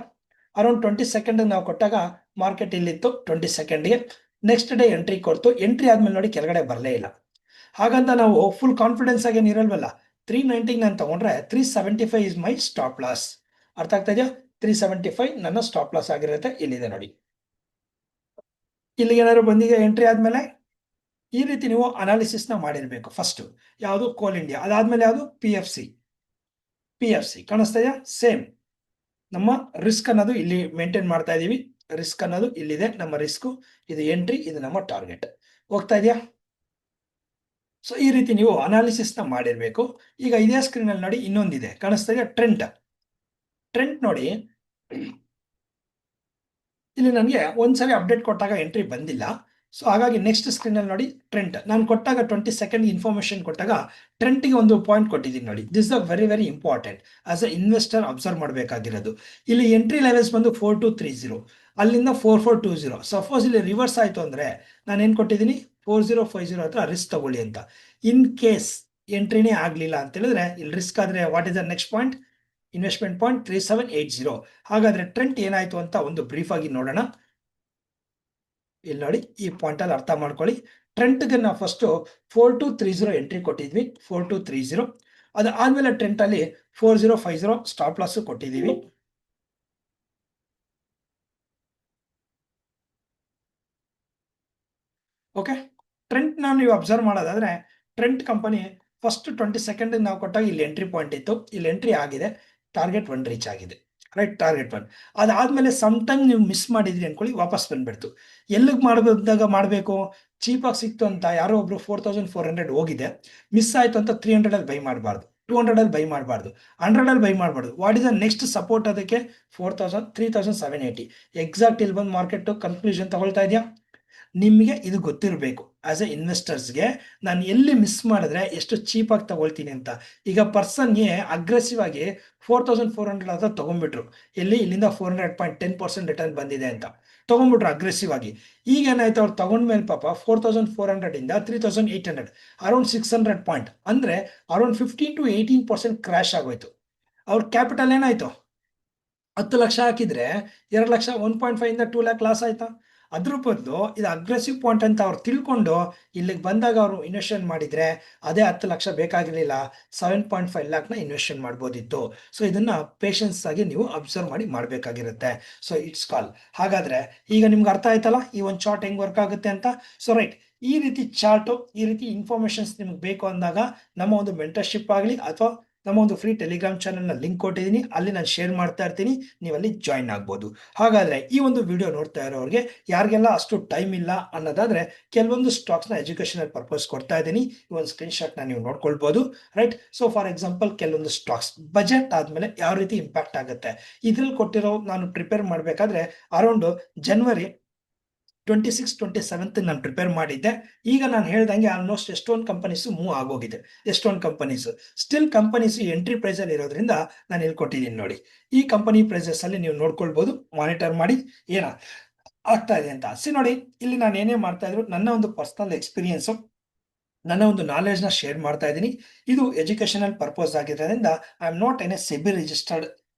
ಅರೌಂಡ್ 20 ಸೆಕೆಂಡ್ ನಾವು ಕೊಟ್ಟಾಗ ಮಾರ್ಕೆಟ್ ಇಲ್ಲಿತ್ತು. 20 ಸೆಕೆಂಡ್ಗೆ ನೆಕ್ಸ್ಟ್ ಡೇ ಎಂಟ್ರಿ ಕೊಡ್ತು. ಎಂಟ್ರಿ ಆದ್ಮೇಲೆ ನೋಡಿ ಕೆಳಗಡೆ ಬರಲೇ ಇಲ್ಲ. ಹಾಗಂತ ನಾವು ಫುಲ್ ಕಾನ್ಫಿಡೆನ್ಸ್ ಆಗಿ ಏನಿರಲ್ವಲ್ಲ, 390 ನಾನು ತಗೊಂಡ್ರೆ 375 ಇಸ್ ಮೈ ಸ್ಟಾಪ್ ಲಾಸ್. ಅರ್ಥ ಆಗ್ತಾ ಇದೆಯಾ? 375 ನನ್ನ ಸ್ಟಾಪ್ ಲಾಸ್ ಆಗಿರುತ್ತೆ. ಇಲ್ಲಿದೆ ನೋಡಿ. ಇಲ್ಲಿಗೆ ಏನಾದ್ರು ಬಂದಿದೆ ಎಂಟ್ರಿ ಆದ್ಮೇಲೆ ಈ ರೀತಿ ನೀವು ಅನಾಲಿಸಿಸ್ನ ಮಾಡಿರ್ಬೇಕು. ಫಸ್ಟ್ ಯಾವುದು ಕೋಲ್ ಇಂಡಿಯಾ, ಅದಾದ್ಮೇಲೆ ಯಾವುದು ಪಿ ಎಫ್ ಸಿ ಕಾಣಿಸ್ತಾ ಇದೆಯಾ? ಸೇಮ್ ನಮ್ಮ ರಿಸ್ಕ್ ಅನ್ನೋದು ಇಲ್ಲಿ ಮೇಂಟೈನ್ ಮಾಡ್ತಾ ಇದೀವಿ. ರಿಸ್ಕ್ ಅನ್ನೋದು ಇಲ್ಲಿದೆ, ನಮ್ಮ ರಿಸ್ಕ್ ಇದು ಎಂಟ್ರಿ, ಇದು ನಮ್ಮ ಟಾರ್ಗೆಟ್. ಹೋಗ್ತಾ ಇದೆಯಾ? ಸೊ ಈ ರೀತಿ ನೀವು ಅನಾಲಿಸಿಸ್ ನ ಮಾಡಿರ್ಬೇಕು. ಈಗ ಇದೇ ಸ್ಕ್ರೀನ್ ಅಲ್ಲಿ ನೋಡಿ ಇನ್ನೊಂದಿದೆ, ಕಾಣಿಸ್ತಾ ಇದೆಯಾ? ಟ್ರೆಂಟ್ ನೋಡಿ, ಇಲ್ಲಿ ನನಗೆ ಒಂದ್ಸರಿ ಅಪ್ಡೇಟ್ ಕೊಟ್ಟಾಗ ಎಂಟ್ರಿ ಬಂದಿಲ್ಲ. ಸೊ ಹಾಗಾಗಿ ನೆಕ್ಸ್ಟ್ ಸ್ಕ್ರೀನ್ ಅಲ್ಲಿ ನೋಡಿ ಟ್ರೆಂಟ್ ನಾನು ಕೊಟ್ಟಾಗ 20 ಸೆಕೆಂಡ್ ಇನ್ಫಾರ್ಮೇಶನ್ ಕೊಟ್ಟಾಗ ಟ್ರೆಂಟ್ಗೆ ಒಂದು ಪಾಯಿಂಟ್ ಕೊಟ್ಟಿದ್ದೀನಿ ನೋಡಿ. This the very very important as a investor observe ಮಾಡಬೇಕಾಗಿರೋದು. ಇಲ್ಲಿ ಎಂಟ್ರಿ ಲೆವೆಲ್ಸ್ ಬಂದು 4230, ಅಲ್ಲಿಂದ 4420. ಸಪೋಸ್ ಇಲ್ಲಿ ರಿವರ್ಸ್ ಆಯ್ತು ಅಂದ್ರೆ ನಾನು ಏನ್ ಕೊಟ್ಟಿದ್ದೀನಿ, 4050 ಹತ್ರ ರಿಸ್ಕ್ ತಗೊಳ್ಳಿ ಅಂತ. ಇನ್ ಕೇಸ್ ಎಂಟ್ರಿನೇ ಆಗ್ಲಿಲ್ಲ ಅಂತ ಹೇಳಿದ್ರೆ ಇಲ್ಲಿ ರಿಸ್ಕ್ ಆದ್ರೆ what is the next point? Investment point 3780. ಹಾಗಾದ್ರೆ ಟ್ರೆಂಟ್ ಏನಾಯ್ತು ಅಂತ ಒಂದು ಬ್ರೀಫ್ ಆಗಿ ನೋಡೋಣ. ಇಲ್ಲಿ ನೋಡಿ, ಈ ಪಾಯಿಂಟ್ ಅಲ್ಲಿ ಅರ್ಥ ಮಾಡ್ಕೊಳ್ಳಿ. ಟ್ರೆಂಟ್ಗೆ ನಾವು ಫಸ್ಟ್ 4230 ಎಂಟ್ರಿ ಕೊಟ್ಟಿದ್ವಿ, 4230. ಅದಾದ್ಮೇಲೆ ಟ್ರೆಂಟ್ ಅಲ್ಲಿ 4050 ಸ್ಟಾಪ್ ಲಾಸ್ ಕೊಟ್ಟಿದೀವಿ. ಓಕೆ, ಟ್ರೆಂಟ್ ನೀವು ಅಬ್ಸರ್ವ್ ಮಾಡೋದಾದ್ರೆ ಟ್ರೆಂಟ್ ಕಂಪನಿ ಫಸ್ಟ್ 20 ಸೆಕೆಂಡ್ ನಾವು ಕೊಟ್ಟಾಗ ಇಲ್ಲಿ ಎಂಟ್ರಿ ಪಾಯಿಂಟ್ ಇತ್ತು, ಇಲ್ಲಿ ಎಂಟ್ರಿ ಆಗಿದೆ, ಟಾರ್ಗೆಟ್ 1 ರೀಚ್ ಆಗಿದೆ. Right, target 1. ಅದಾದ್ಮೇಲೆ ಸಮ್ ಟೈಮ್ ನೀವು ಮಿಸ್ ಮಾಡಿದ್ರಿ ಅನ್ಕೊಳ್ಳಿ, ವಾಪಸ್ ಬಂದ್ಬಿಡ್ತು. ಎಲ್ಲಿಗೆ ಮಾಡಬೇಕಾದಾಗ ಮಾಡಬೇಕು? ಚೀಪಾಗಿ ಸಿಕ್ತು ಅಂತ ಯಾರೋ ಒಬ್ರು 4400 ಹೋಗಿದೆ, ಮಿಸ್ ಆಯ್ತು ಅಂತ 300 ಅಲ್ಲಿ ಬೈ ಮಾಡಬಾರ್ದು, 200 ಅಲ್ಲಿ ಬೈ ಮಾಡಬಾರ್ದು, 100 ಅಲ್ಲಿ ಬೈ ಮಾಡಬಾರ್ದು. What is the next support? ಅದಕ್ಕೆ 3780. ಎಕ್ಸಾಕ್ಟ್ ಇಲ್ಲಿ ಬಂದು ಮಾರ್ಕೆಟ್ ಕನ್ಕ್ಲೂಷನ್ ತಗೊಳ್ತಾ ಇದೆಯಾ? ನಿಮಗೆ ಇದು ಗೊತ್ತಿರಬೇಕು ಆಸ್ ಎ ಇನ್ವೆಸ್ಟರ್ಸ್ಗೆ, ನಾನು ಎಲ್ಲಿ ಮಿಸ್ ಮಾಡಿದ್ರೆ ಎಷ್ಟು ಚೀಪಾಗಿ ತಗೊಳ್ತೀನಿ ಅಂತ. ಈಗ ಪರ್ಸನ್ಗೆ ಅಗ್ರೆಸಿವ್ ಆಗಿ 4400 ಹತ್ರ ತಗೊಂಡ್ಬಿಟ್ರು, ಇಲ್ಲಿಂದ 400.10% ರಿಟರ್ನ್ ಬಂದಿದೆ ಅಂತ ತಗೊಂಡ್ಬಿಟ್ರು ಅಗ್ರೆಸಿವ್ ಆಗಿ. ಈಗ ಏನಾಯ್ತು, ಅವ್ರು ತಗೊಂಡ್ಮೇಲೆ ಪಾಪ 4400 ಇಂದ 3800, ಅರೌಂಡ್ 600 ಪಾಯಿಂಟ್, ಅಂದ್ರೆ ಅರೌಂಡ್ 15 to 18% ಕ್ರಾಶ್ ಆಗೋಯ್ತು. ಅವ್ರ ಕ್ಯಾಪಿಟಲ್ ಏನಾಯ್ತು? 10 ಲಕ್ಷ ಹಾಕಿದ್ರೆ 2 ಲಕ್ಷ, 1.5 ಇಂದ 2 ಲ್ಯಾಕ್ ಲಾಸ್ ಆಯ್ತಾ? ಅದ್ರ ಬದಲು ಇದು ಅಗ್ರೆಸಿವ್ ಪಾಯಿಂಟ್ ಅಂತ ಅವ್ರು ತಿಳ್ಕೊಂಡು ಇಲ್ಲಿಗೆ ಬಂದಾಗ ಅವರು ಇನ್ವೆಸ್ಟ್ಮೆಂಟ್ ಮಾಡಿದ್ರೆ ಅದೇ 10 ಲಕ್ಷ ಬೇಕಾಗಿರ್ಲಿಲ್ಲ, 7.5 ಲ್ಯಾಕ್ನ ಇನ್ವೆಸ್ಟ್ಮೆಂಟ್ ಮಾಡ್ಬೋದಿತ್ತು. ಸೊ ಇದನ್ನ ಪೇಷನ್ಸ್ ಆಗಿ ನೀವು ಅಬ್ಸರ್ವ್ ಮಾಡಿ ಮಾಡಬೇಕಾಗಿರುತ್ತೆ. ಸೊ ಇಟ್ಸ್ ಕಾಲ್. ಹಾಗಾದ್ರೆ ಈಗ ನಿಮ್ಗೆ ಅರ್ಥ ಆಯ್ತಲ್ಲ ಈ ಒಂದು ಚಾರ್ಟ್ ಹೆಂಗ್ ವರ್ಕ್ ಆಗುತ್ತೆ ಅಂತ. ಸೊ ರೈಟ್, ಈ ರೀತಿ ಚಾರ್ಟು, ಈ ರೀತಿ ಇನ್ಫಾರ್ಮೇಶನ್ಸ್ ನಿಮ್ಗೆ ಬೇಕು ಅಂದಾಗ ನಮ್ಮ ಒಂದು ಮೆಂಟರ್ಶಿಪ್ ಆಗಲಿ ಅಥವಾ ನಮ್ಮ ಒಂದು ಫ್ರೀ ಟೆಲಿಗ್ರಾಮ್ ಚಾನಲ್ನ ಲಿಂಕ್ ಕೊಟ್ಟಿದ್ದೀನಿ, ಅಲ್ಲಿ ನಾನು ಶೇರ್ ಮಾಡ್ತಾ ಇರ್ತೀನಿ, ನೀವು ಅಲ್ಲಿ ಜಾಯಿನ್ ಆಗ್ಬೋದು. ಹಾಗಾದ್ರೆ ಈ ಒಂದು ವಿಡಿಯೋ ನೋಡ್ತಾ ಇರೋರಿಗೆ ಯಾರಿಗೆಲ್ಲ ಅಷ್ಟು ಟೈಮ್ ಇಲ್ಲ ಅನ್ನೋದಾದ್ರೆ ಕೆಲವೊಂದು ಸ್ಟಾಕ್ಸ್ನ ಎಜುಕೇಶನಲ್ ಪರ್ಪಸ್ ಕೊಡ್ತಾ ಇದ್ದೀನಿ, ಈ ಒಂದು ಸ್ಕ್ರೀನ್ ಶಾಟ್ನ ನೀವು ನೋಡ್ಕೊಳ್ಬೋದು. ರೈಟ್, ಸೊ ಫಾರ್ ಎಕ್ಸಾಂಪಲ್ ಕೆಲವೊಂದು ಸ್ಟಾಕ್ಸ್ ಬಜೆಟ್ ಆದ್ಮೇಲೆ ಯಾವ ರೀತಿ ಇಂಪ್ಯಾಕ್ಟ್ ಆಗುತ್ತೆ, ಇದ್ರಲ್ಲಿ ಕೊಟ್ಟಿರೋ ನಾನು ಪ್ರಿಪೇರ್ ಮಾಡಬೇಕಾದ್ರೆ ಅರೌಂಡ್ ಜನವರಿ 26-27 ನಾನು ಪ್ರಿಪೇರ್ ಮಾಡಿದ್ದೆ. ಈಗ ನಾನು ಹೇಳ್ದಂಗೆ ಆಲ್ಮೋಸ್ಟ್ ಎಷ್ಟೊಂದು ಕಂಪನೀಸ್ ಮೂವ್ ಆಗೋಗಿದೆ, ಎಷ್ಟೊಂದು companies still companies entry price ಅಲ್ಲಿ ಇರೋದ್ರಿಂದ ನಾನು ಇಲ್ಲಿ ಕೊಟ್ಟಿದ್ದೀನಿ ನೋಡಿ. ಈ ಕಂಪನಿ ಪ್ರೈಸಸ್ ಅಲ್ಲಿ ನೀವು ನೋಡ್ಕೊಳ್ಬಹುದು, ಮಾನಿಟರ್ ಮಾಡಿ ಏನ ಆಗ್ತಾ ಇದೆ ಅಂತ. ನೋಡಿ, ಇಲ್ಲಿ ನಾನು ಏನೇ ಮಾಡ್ತಾ ಇದ್ರು ನನ್ನ ಒಂದು ಪರ್ಸನಲ್ ಎಕ್ಸ್ಪೀರಿಯನ್ಸ್, ನನ್ನ ಒಂದು ನಾಲೆಡ್ಜ್ ನ ಶೇರ್ ಮಾಡ್ತಾ ಇದ್ದೀನಿ. ಇದು ಎಜುಕೇಶನಲ್ ಪರ್ಪಸ್ ಆಗಿರೋದ್ರಿಂದ I am not an A SEBI registered,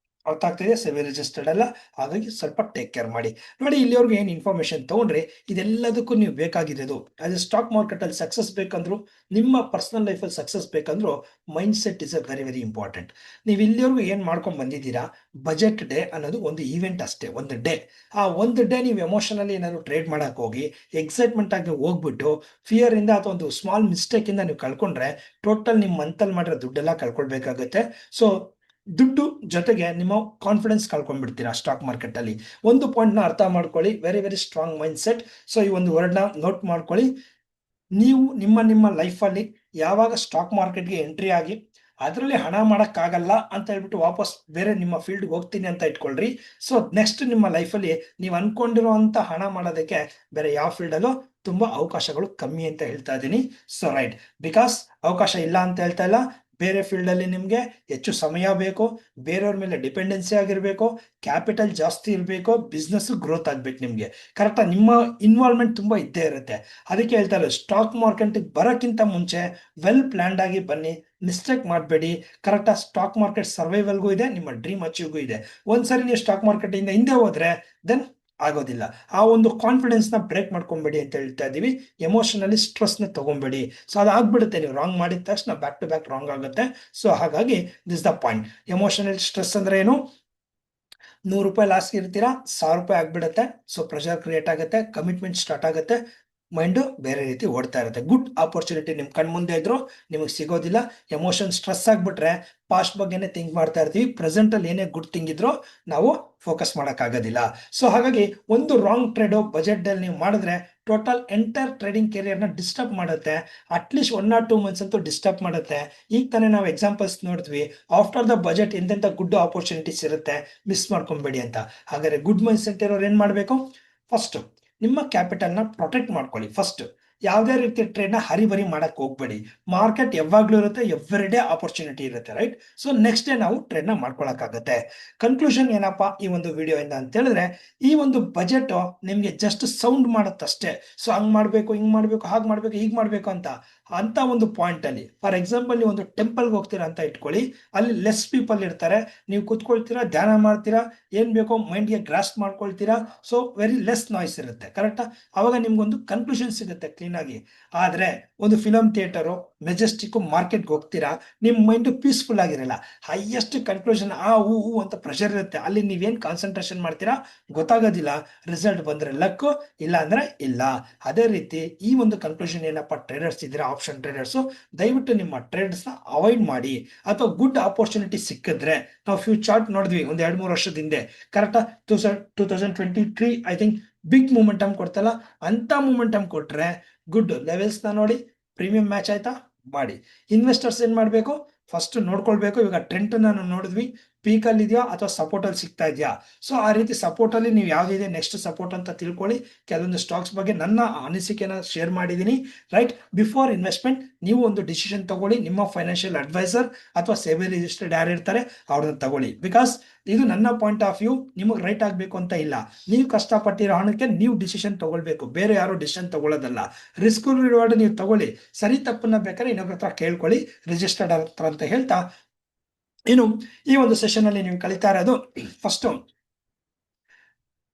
ಅರ್ಥ ಆಗ್ತಿದೆ? ಸೆಬಿ ರಿಜಿಸ್ಟರ್ಡ್ ಅಲ್ಲ, ಹಾಗಾಗಿ ಸ್ವಲ್ಪ ಟೇಕ್ ಕೇರ್ ಮಾಡಿ. ನೋಡಿ, ಇಲ್ಲಿವರೆಗೂ ಏನು ಇನ್ಫಾರ್ಮೇಶನ್ ತಗೊಂಡ್ರೆ ಇದೆಲ್ಲದಕ್ಕೂ ನೀವು ಬೇಕಾಗಿರೋದು ಆಸ್ ಎ ಸ್ಟಾಕ್ ಮಾರ್ಕೆಟ್ ಅಲ್ಲಿ ಸಕ್ಸಸ್ ಬೇಕಂದ್ರು, ನಿಮ್ಮ ಪರ್ಸನಲ್ ಲೈಫಲ್ಲಿ ಸಕ್ಸಸ್ ಬೇಕಂದ್ರು mind set is a very very important. ನೀವು ಇಲ್ಲಿವರೆಗೂ ಏನು ಮಾಡ್ಕೊಂಡು ಬಂದಿದ್ದೀರಾ, ಬಜೆಟ್ ಡೇ ಅನ್ನೋದು ಒಂದು ಈವೆಂಟ್ ಅಷ್ಟೇ, ಒಂದು ಡೇ. ಆ ಒಂದು ಡೇ ನೀವು ಎಮೋಷನಲಿ ಏನಾದ್ರು ಟ್ರೇಡ್ ಮಾಡಕ್ ಹೋಗಿ ಎಕ್ಸೈಟ್ಮೆಂಟ್ ಆಗಿ ಹೋಗ್ಬಿಟ್ಟು ಫಿಯರ್ ಇಂದ ಅಥವಾ ಒಂದು ಸ್ಮಾಲ್ ಮಿಸ್ಟೇಕ್ ಇಂದ ನೀವು ಕಳ್ಕೊಂಡ್ರೆ ಟೋಟಲ್ ನಿಮ್ಮ ಮಂತಲ್ಲಿ ಮಾಡಿರೋ ದುಡ್ಡೆಲ್ಲ ಕಳ್ಕೊಳ್ಬೇಕಾಗುತ್ತೆ. ಸೊ ದುಡ್ಡು ಜೊತೆಗೆ ನಿಮ್ಮ ಕಾನ್ಫಿಡೆನ್ಸ್ ಕಳ್ಕೊಂಡ್ಬಿಡ್ತೀರಾ ಸ್ಟಾಕ್ ಮಾರ್ಕೆಟ್ ಅಲ್ಲಿ. ಒಂದು ಪಾಯಿಂಟ್ ನ ಅರ್ಥ ಮಾಡ್ಕೊಳ್ಳಿ, very very strong mind set. So ಈ ಒಂದು ವರ್ಡ್ನ ನೋಟ್ ಮಾಡ್ಕೊಳ್ಳಿ. ನೀವು ನಿಮ್ಮ ಲೈಫಲ್ಲಿ ಯಾವಾಗ ಸ್ಟಾಕ್ ಮಾರ್ಕೆಟ್ಗೆ ಎಂಟ್ರಿ ಆಗಿ ಅದರಲ್ಲಿ ಹಣ ಮಾಡೋಕ್ಕಾಗಲ್ಲ ಅಂತ ಹೇಳ್ಬಿಟ್ಟು ವಾಪಸ್ ಬೇರೆ ನಿಮ್ಮ ಫೀಲ್ಡ್ಗೆ ಹೋಗ್ತೀನಿ ಅಂತ ಇಟ್ಕೊಳ್ರಿ. ಸೊ ನೆಕ್ಸ್ಟ್ ನಿಮ್ಮ ಲೈಫಲ್ಲಿ ನೀವು ಅನ್ಕೊಂಡಿರುವಂತ ಹಣ ಮಾಡೋದಕ್ಕೆ ಬೇರೆ ಯಾವ ಫೀಲ್ಡಲ್ಲೂ ತುಂಬಾ ಅವಕಾಶಗಳು ಕಮ್ಮಿ ಅಂತ ಹೇಳ್ತಾ ಇದ್ದೀನಿ. ಸೊ ರೈಟ್, ಬಿಕಾಸ್ ಅವಕಾಶ ಇಲ್ಲ ಅಂತ ಹೇಳ್ತಾ ಇಲ್ಲ, ಬೇರೆ ಫೀಲ್ಡ್ ಅಲ್ಲಿ ನಿಮ್ಗೆ ಹೆಚ್ಚು ಸಮಯ ಬೇಕು, ಬೇರೆಯವ್ರ ಮೇಲೆ ಡಿಪೆಂಡೆನ್ಸಿ ಆಗಿರ್ಬೇಕು, ಕ್ಯಾಪಿಟಲ್ ಜಾಸ್ತಿ ಇರಬೇಕು, ಬಿಸ್ನೆಸ್ ಗ್ರೋತ್ ಆಗ್ಬೇಕು ನಿಮ್ಗೆ. ಕರೆಕ್ಟಾ? ನಿಮ್ಮ ಇನ್ವಾಲ್ವ್ಮೆಂಟ್ ತುಂಬಾ ಇದ್ದೇ ಇರುತ್ತೆ. ಅದಕ್ಕೆ ಹೇಳ್ತಾ ಇರೋದು ಸ್ಟಾಕ್ ಮಾರ್ಕೆಟ್ ಬರೋಕ್ಕಿಂತ ಮುಂಚೆ ವೆಲ್ ಪ್ಲಾನ್ಡ್ ಆಗಿ ಬನ್ನಿ, ಮಿಸ್ಟೇಕ್ ಮಾಡಬೇಡಿ. ಕರೆಕ್ಟಾ? ಸ್ಟಾಕ್ ಮಾರ್ಕೆಟ್ ಸರ್ವೈವಲ್ಗೂ ಇದೆ, ನಿಮ್ಮ ಡ್ರೀಮ್ ಅಚೀವ್ಗೂ ಇದೆ. ಒಂದ್ಸರಿ ನೀವು ಸ್ಟಾಕ್ ಮಾರ್ಕೆಟ್ ಇಂದ ಹಿಂದೆ ಹೋದ್ರೆ ದೆನ್ ಆಗೋದಿಲ್ಲ. ಆ ಒಂದು ಕಾನ್ಫಿಡೆನ್ಸ್ ನ ಬ್ರೇಕ್ ಮಾಡ್ಕೊಂಬೇಡಿ ಅಂತ ಹೇಳ್ತಾ ಇದೀವಿ. ಎಮೋಷನಲಿ ಸ್ಟ್ರೆಸ್ ನ ತಗೊಂಬೇಡಿ. ಸೊ ಅದಾಗ್ಬಿಡುತ್ತೆ, ನೀವು ರಾಂಗ್ ಮಾಡಿದ ತಕ್ಷಣ ಬ್ಯಾಕ್ ಟು ಬ್ಯಾಕ್ ರಾಂಗ್ ಆಗುತ್ತೆ. ಸೊ ಹಾಗಾಗಿ this the point. Emotional stress ಅಂದ್ರೆ ಏನು? ₹100 ಲಾಸ್ ಇರ್ತೀರಾ, ₹1000 ಆಗ್ಬಿಡುತ್ತೆ. ಸೊ ಪ್ರೆಷರ್ ಕ್ರಿಯೇಟ್ ಆಗುತ್ತೆ, ಕಮಿಟ್ಮೆಂಟ್ ಸ್ಟಾರ್ಟ್ ಆಗುತ್ತೆ, ಮೈಂಡು ಬೇರೆ ರೀತಿ ಓಡ್ತಾ ಇರುತ್ತೆ. ಗುಡ್ ಆಪರ್ಚುನಿಟಿ ನಿಮ್ಮ ಕಣ್ಮುಂದೆ ಇದ್ರು ನಿಮಗೆ ಸಿಗೋದಿಲ್ಲ. ಎಮೋಷನ್ ಸ್ಟ್ರೆಸ್ ಆಗ್ಬಿಟ್ರೆ ಪಾಸ್ಟ್ ಬಗ್ಗೆನೇ ಥಿಂಕ್ ಮಾಡ್ತಾ ಇರ್ತೀವಿ. ಪ್ರೆಸೆಂಟ್ ಅಲ್ಲಿ ಏನೇ ಗುಡ್ ಥಿಂಗ್ ಇದ್ರೂ ನಾವು ಫೋಕಸ್ ಮಾಡೋಕ್ಕಾಗೋದಿಲ್ಲ. ಸೊ ಹಾಗಾಗಿ ಒಂದು ರಾಂಗ್ ಟ್ರೇಡು ಬಜೆಟ್ ಅಲ್ಲಿ ನೀವು ಮಾಡಿದ್ರೆ ಟೋಟಲ್ ಎಂಟೈರ್ ಟ್ರೇಡಿಂಗ್ ಕೆರಿಯರ್ನ ಡಿಸ್ಟರ್ಬ್ ಮಾಡುತ್ತೆ. ಅಟ್ಲೀಸ್ಟ್ 1 or 2 ಮಂತ್ಸ್ ಅಂತೂ ಡಿಸ್ಟರ್ಬ್ ಮಾಡುತ್ತೆ. ಈಗ ತಾನೇ ನಾವು ಎಕ್ಸಾಂಪಲ್ಸ್ ನೋಡಿದ್ವಿ. ಆಫ್ಟರ್ ದ ಬಜೆಟ್ ಎಂತೆಂಥ ಗುಡ್ ಆಪರ್ಚುನಿಟೀಸ್ ಇರುತ್ತೆ, ಮಿಸ್ ಮಾಡ್ಕೊಂಬೇಡಿ ಅಂತ. ಹಾಗಾದ್ರೆ ಗುಡ್ ಮೈಂಡ್ ಸೆಟ್ ಇರೋರು ಏನ್ ಮಾಡಬೇಕು? ಫಸ್ಟ್ ನಿಮ್ಮ ಕ್ಯಾಪಿಟಲ್ನ ಪ್ರೊಟೆಕ್ಟ್ ಮಾಡ್ಕೊಳ್ಳಿ. ಫಸ್ಟ್ ಯಾವುದೇ ರೀತಿ ಟ್ರೇಡ್ನ ಹರಿಬರಿ ಮಾಡಕ್ ಹೋಗ್ಬೇಡಿ. ಮಾರ್ಕೆಟ್ ಯಾವಾಗ್ಲೂ ಇರುತ್ತೆ, ಎವ್ರಿ ಡೇ ಆಪರ್ಚುನಿಟಿ ಇರುತ್ತೆ, ರೈಟ್? ಸೊ ನೆಕ್ಸ್ಟ್ ಡೇ ನಾವು ಟ್ರೇಡ್ನ ಮಾಡ್ಕೊಳಕ್ಕಾಗತ್ತೆ. ಕನ್ಕ್ಲೂಷನ್ ಏನಪ್ಪಾ ಈ ಒಂದು ವಿಡಿಯೋ ಇಂದ ಅಂತ ಹೇಳಿದ್ರೆ, ಈ ಒಂದು ಬಜೆಟ್ ನಿಮ್ಗೆ ಜಸ್ಟ್ ಸೌಂಡ್ ಮಾಡುತ್ತಷ್ಟೇ. ಸೊ ಹಂಗ್ ಮಾಡ್ಬೇಕು, ಹಿಂಗ್ ಮಾಡ್ಬೇಕು, ಹಾಗೆ ಮಾಡ್ಬೇಕು, ಹೀಗ್ ಮಾಡ್ಬೇಕು ಅಂತ ಒಂದು ಪಾಯಿಂಟ್ ಅಲ್ಲಿ, ಫಾರ್ ಎಕ್ಸಾಂಪಲ್ ನೀವು ಒಂದು ಟೆಂಪಲ್ಗೆ ಹೋಗ್ತೀರಾ ಅಂತ ಇಟ್ಕೊಳ್ಳಿ. ಅಲ್ಲಿ ಲೆಸ್ ಪೀಪಲ್ ಇರ್ತಾರೆ, ನೀವು ಕುತ್ಕೊಳ್ತೀರಾ, ಧ್ಯಾನ ಮಾಡ್ತೀರಾ, ಏನ್ ಬೇಕೋ ಮೈಂಡ್ಗೆ ಗ್ರಾಸ್ಪ್ ಮಾಡ್ಕೊಳ್ತೀರಾ. ಸೊ ವೆರಿ ಲೆಸ್ ನಾಯ್ಸ್ ಇರುತ್ತೆ, ಕರೆಕ್ಟಾ? ಅವಾಗ ನಿಮ್ಗೊಂದು ಕನ್ಕ್ಲೂಷನ್ ಸಿಗುತ್ತೆ ಕ್ಲೀನ್ ಆಗಿ. ಆದ್ರೆ ಒಂದು ಫಿಲಮ್ ಥಿಯೇಟರು, ಮೆಜೆಸ್ಟಿಕ್ ಮಾರ್ಕೆಟ್ಗೆ ಹೋಗ್ತೀರಾ, ನಿಮ್ ಮೈಂಡ್ ಪೀಸ್ಫುಲ್ ಆಗಿರಲ್ಲ. ಹೈಯೆಸ್ಟ್ ಕನ್ಕ್ಲೂಷನ್ ಹೂ ಅಂತ ಪ್ರೆಷರ್ ಇರುತ್ತೆ. ಅಲ್ಲಿ ನೀವೇನ್ ಕಾನ್ಸಂಟ್ರೇಷನ್ ಮಾಡ್ತೀರಾ ಗೊತ್ತಾಗೋದಿಲ್ಲ. ರಿಸಲ್ಟ್ ಬಂದ್ರೆ ಲಕ್, ಇಲ್ಲ ಅಂದ್ರೆ ಇಲ್ಲ. ಅದೇ ರೀತಿ ಈ ಒಂದು ಕನ್ಕ್ಲೂಷನ್ ಏನಪ್ಪಾ, ಟ್ರೇಡರ್ಸ್ ಇದ್ದೀರಾ, ಆಪ್ಷನ್ ಟ್ರೇಡರ್ಸ್, ದಯವಿಟ್ಟು ನಿಮ್ಮ ಟ್ರೇಡ್ಸ್ ನ ಅವಾಯ್ಡ್ ಮಾಡಿ. ಅಥವಾ ಗುಡ್ ಆಪರ್ಚುನಿಟಿ ಸಿಕ್ಕಿದ್ರೆ, ನಾವು ಫ್ಯೂ ಚಾರ್ಟ್ ನೋಡಿದ್ವಿ ಒಂದು 2-3 ವರ್ಷದ ಹಿಂದೆ, ಕರೆಕ್ಟಾ? 2023 ಐ ಥಿಂಕ್ ಬಿಗ್ ಮೂಮೆಂಟಮ್ ಕೊಡ್ತಲ್ಲ, ಅಂತ ಮೂಮೆಂಟಮ್ ಕೊಟ್ರೆ ಗುಡ್ ಲೆವೆಲ್ಸ್ ನ ನೋಡಿ ಪ್ರೀಮಿಯಂ ಮ್ಯಾಚ್ ಆಯ್ತಾ ಮಾಡಿ. ಇನ್ವೆಸ್ಟರ್ಸ್ ಏನ್ ಮಾಡ್ಬೇಕು? ಫಸ್ಟ್ ನೋಡ್ಕೊಳ್ಬೇಕು. ಇವಾಗ ಟ್ರೆಂಡ್ ನಾನು ನೋಡಿದ್ವಿ, ಪೀಕ್ ಅಲ್ಲಿ ಇದೆಯಾ ಅಥವಾ ಸಪೋರ್ಟ್ ಅಲ್ಲಿ ಸಿಗ್ತಾ ಇದೆಯಾ. ಸೊ ಆ ರೀತಿ ಸಪೋರ್ಟ್ ಅಲ್ಲಿ ನೀವು ಯಾವ್ದಿದೆ ನೆಕ್ಸ್ಟ್ ಸಪೋರ್ಟ್ ಅಂತ ತಿಳ್ಕೊಳ್ಳಿ. ಕೆಲವೊಂದು ಸ್ಟಾಕ್ಸ್ ಬಗ್ಗೆ ನನ್ನ ಅನಿಸಿಕೆನ ಶೇರ್ ಮಾಡಿದ್ದೀನಿ, ರೈಟ್? ಬಿಫೋರ್ ಇನ್ವೆಸ್ಟ್ಮೆಂಟ್ ನೀವು ಒಂದು ಡಿಸಿಷನ್ ತಗೊಳ್ಳಿ. ನಿಮ್ಮ ಫೈನಾನ್ಷಿಯಲ್ ಅಡ್ವೈಸರ್ ಅಥವಾ ಸೆಬಿ ರಿಜಿಸ್ಟರ್ಡ್ ಯಾರು ಇರ್ತಾರೆ ಅವ್ರನ್ನ ತಗೊಳ್ಳಿ. ಬಿಕಾಸ್ ಇದು ನನ್ನ ಪಾಯಿಂಟ್ ಆಫ್ ವ್ಯೂ, ನಿಮಗೆ ರೈಟ್ ಆಗ್ಬೇಕು ಅಂತ ಇಲ್ಲ. ನೀವು ಕಷ್ಟಪಟ್ಟಿರೋ ಹಣಕ್ಕೆ ನೀವು ಡಿಸಿಷನ್ ತಗೊಳ್ಬೇಕು, ಬೇರೆ ಯಾರು ಡಿಸಿಷನ್ ತಗೊಳ್ಳೋದಲ್ಲ. ರಿಸ್ಕ್ ರಿವಾರ್ಡ್ ನೀವು ತಗೊಳ್ಳಿ, ಸರಿ ತಪ್ಪನ್ನ ಬೇಕಾದ್ರೆ ಇನ್ನೊಬ್ರ ಹತ್ರ ಕೇಳ್ಕೊಳ್ಳಿ, ರಿಜಿಸ್ಟರ್ಡ್ ಹತ್ರ ಅಂತ ಹೇಳ್ತಾ, ಇನ್ನು ಈ ಒಂದು ಸೆಷನ್ ಅಲ್ಲಿ ನೀವು ಕಲಿತಾ ಇರೋದು, ಫಸ್ಟ್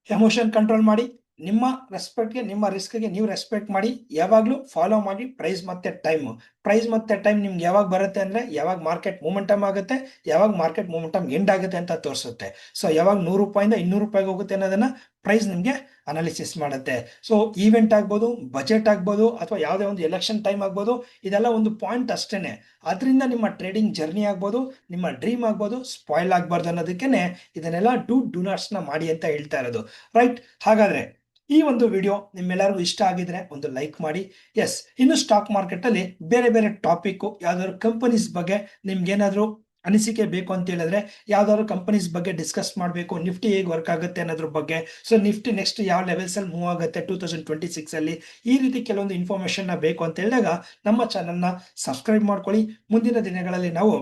ಎಮೋಷನ್ ಕಂಟ್ರೋಲ್ ಮಾಡಿ, ನಿಮ್ಮ ರೆಸ್ಪೆಕ್ಟ್ಗೆ, ನಿಮ್ಮ ರಿಸ್ಕ್ಗೆ ನೀವು ರೆಸ್ಪೆಕ್ಟ್ ಮಾಡಿ. ಯಾವಾಗಲೂ ಫಾಲೋ ಮಾಡಿ ಪ್ರೈಸ್ ಮತ್ತೆ ಟೈಮ್ ನಿಮ್ಗೆ ಯಾವಾಗ ಬರುತ್ತೆ ಅಂದ್ರೆ, ಯಾವಾಗ ಮಾರ್ಕೆಟ್ ಮೂಮೆಂಟಮ್ ಆಗುತ್ತೆ, ಯಾವಾಗ ಮಾರ್ಕೆಟ್ ಮೂಮೆಂಟಮ್ ಎಂಡ್ ಆಗುತ್ತೆ ಅಂತ ತೋರಿಸುತ್ತೆ. ಸೊ ಯಾವಾಗ ₹100 200 ಹೋಗುತ್ತೆ ಅನ್ನೋದನ್ನ ಪ್ರೈಸ್ ನಿಮ್ಗೆ ಅನಾಲಿಸಿಸ್ ಮಾಡುತ್ತೆ. ಸೊ ಈವೆಂಟ್ ಆಗ್ಬೋದು, ಬಜೆಟ್ ಆಗ್ಬೋದು, ಅಥವಾ ಯಾವುದೇ ಒಂದು ಎಲೆಕ್ಷನ್ ಟೈಮ್ ಆಗ್ಬೋದು, ಇದೆಲ್ಲ ಒಂದು ಪಾಯಿಂಟ್ ಅಷ್ಟೇನೆ. ಅದರಿಂದ ನಿಮ್ಮ ಟ್ರೇಡಿಂಗ್ ಜರ್ನಿ ಆಗ್ಬೋದು, ನಿಮ್ಮ ಡ್ರೀಮ್ ಆಗ್ಬೋದು, ಸ್ಪಾಯ್ಲ್ ಆಗ್ಬಾರ್ದು ಅನ್ನೋದಕ್ಕೇನೆ ಇದನ್ನೆಲ್ಲ ಡೂ ನಾಟ್ಸ್ ನ ಮಾಡಿ ಅಂತ ಹೇಳ್ತಾ ಇರೋದು, ರೈಟ್? ಹಾಗಾದ್ರೆ ಈ ಒಂದು ವಿಡಿಯೋ ನಿಮ್ಮೆಲ್ಲರಿಗೂ ಇಷ್ಟ ಆಗಿದ್ರೆ ಒಂದು ಲೈಕ್ ಮಾಡಿ. ಎಸ್, ಇನ್ನು ಸ್ಟಾಕ್ ಮಾರ್ಕೆಟ್ ಅಲ್ಲಿ ಬೇರೆ ಬೇರೆ ಟಾಪಿಕ್, ಯಾವ್ದಾದ್ರು ಕಂಪನೀಸ್ ಬಗ್ಗೆ ನಿಮ್ಗೆ ಏನಾದ್ರು ಅನಿಸಿಕೆ ಬೇಕು ಅಂತ ಹೇಳಿದ್ರೆ, ಯಾವ್ದಾದ್ರು ಕಂಪನೀಸ್ ಬಗ್ಗೆ ಡಿಸ್ಕಸ್ ಮಾಡಬೇಕು, ನಿಫ್ಟಿ ಹೇಗೆ ವರ್ಕ್ ಆಗುತ್ತೆ ಅನ್ನೋದ್ರ ಬಗ್ಗೆ, ಸೊ ನಿಫ್ಟಿ ನೆಕ್ಸ್ಟ್ ಯಾವ ಲೆವೆಲ್ಸ್ ಅಲ್ಲಿ ಮೂವ್ ಆಗುತ್ತೆ 2026 ಅಲ್ಲಿ, ಈ ರೀತಿ ಕೆಲವೊಂದು ಇನ್ಫಾರ್ಮೇಶನ್ ಬೇಕು ಅಂತ ಹೇಳಿದಾಗ ನಮ್ಮ ಚಾನಲ್ನ ಸಬ್ಸ್ಕ್ರೈಬ್ ಮಾಡ್ಕೊಳ್ಳಿ. ಮುಂದಿನ ದಿನಗಳಲ್ಲಿ ನಾವು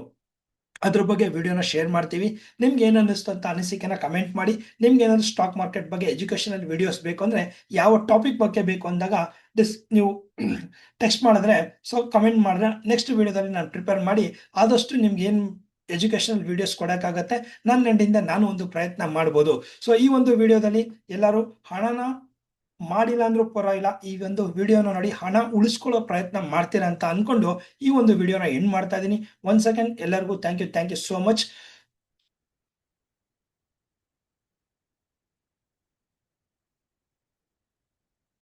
ಅದ್ರ ಬಗ್ಗೆ ವಿಡಿಯೋನ ಶೇರ್ ಮಾಡ್ತೀವಿ. ನಿಮ್ಗೆ ಏನು ಅನ್ನಿಸ್ತು ಅಂತ ಅನಿಸಿಕೆನ ಕಮೆಂಟ್ ಮಾಡಿ. ನಿಮ್ಗೆ ಏನಾದ್ರು ಸ್ಟಾಕ್ ಮಾರ್ಕೆಟ್ ಬಗ್ಗೆ ಎಜುಕೇಶನಲ್ ವಿಡಿಯೋಸ್ ಬೇಕು ಅಂದ್ರೆ, ಯಾವ ಟಾಪಿಕ್ ಬಗ್ಗೆ ಬೇಕು ಅಂದಾಗ ನೀವು ಟೆಕ್ಸ್ಟ್ ಮಾಡಿದ್ರೆ, ಸೊ ಕಮೆಂಟ್ ಮಾಡಿದ್ರೆ ನೆಕ್ಸ್ಟ್ ವಿಡಿಯೋದಲ್ಲಿ ನಾನು ಪ್ರಿಪೇರ್ ಮಾಡಿ ಆದಷ್ಟು ನಿಮ್ಗೆ ಏನು ಎಜುಕೇಶನಲ್ ವಿಡಿಯೋಸ್ ಕೊಡೋಕ್ಕಾಗತ್ತೆ ನನ್ನ ಎಂಡಿಂದ ನಾನು ಒಂದು ಪ್ರಯತ್ನ ಮಾಡ್ಬೋದು. ಸೊ ಈ ಒಂದು ವಿಡಿಯೋದಲ್ಲಿ ಎಲ್ಲರೂ ಹಣನ ಮಾಡಿಲ್ಲ ಅಂದ್ರೂ ಪರವಾಗಿಲ್ಲ, ಈ ಒಂದು ವಿಡಿಯೋನ ನೋಡಿ ಹಣ ಉಳಿಸ್ಕೊಳ್ಳೋ ಪ್ರಯತ್ನ ಮಾಡ್ತೀರಾ ಅಂತ ಅನ್ಕೊಂಡು ಈ ಒಂದು ವಿಡಿಯೋನ ಎಂಡ್ ಮಾಡ್ತಾ ಇದ್ದೀನಿ. ಒನ್ ಸೆಕೆಂಡ್, ಎಲ್ಲರಿಗೂ ಥ್ಯಾಂಕ್ ಯು ಸೋ ಮಚ್.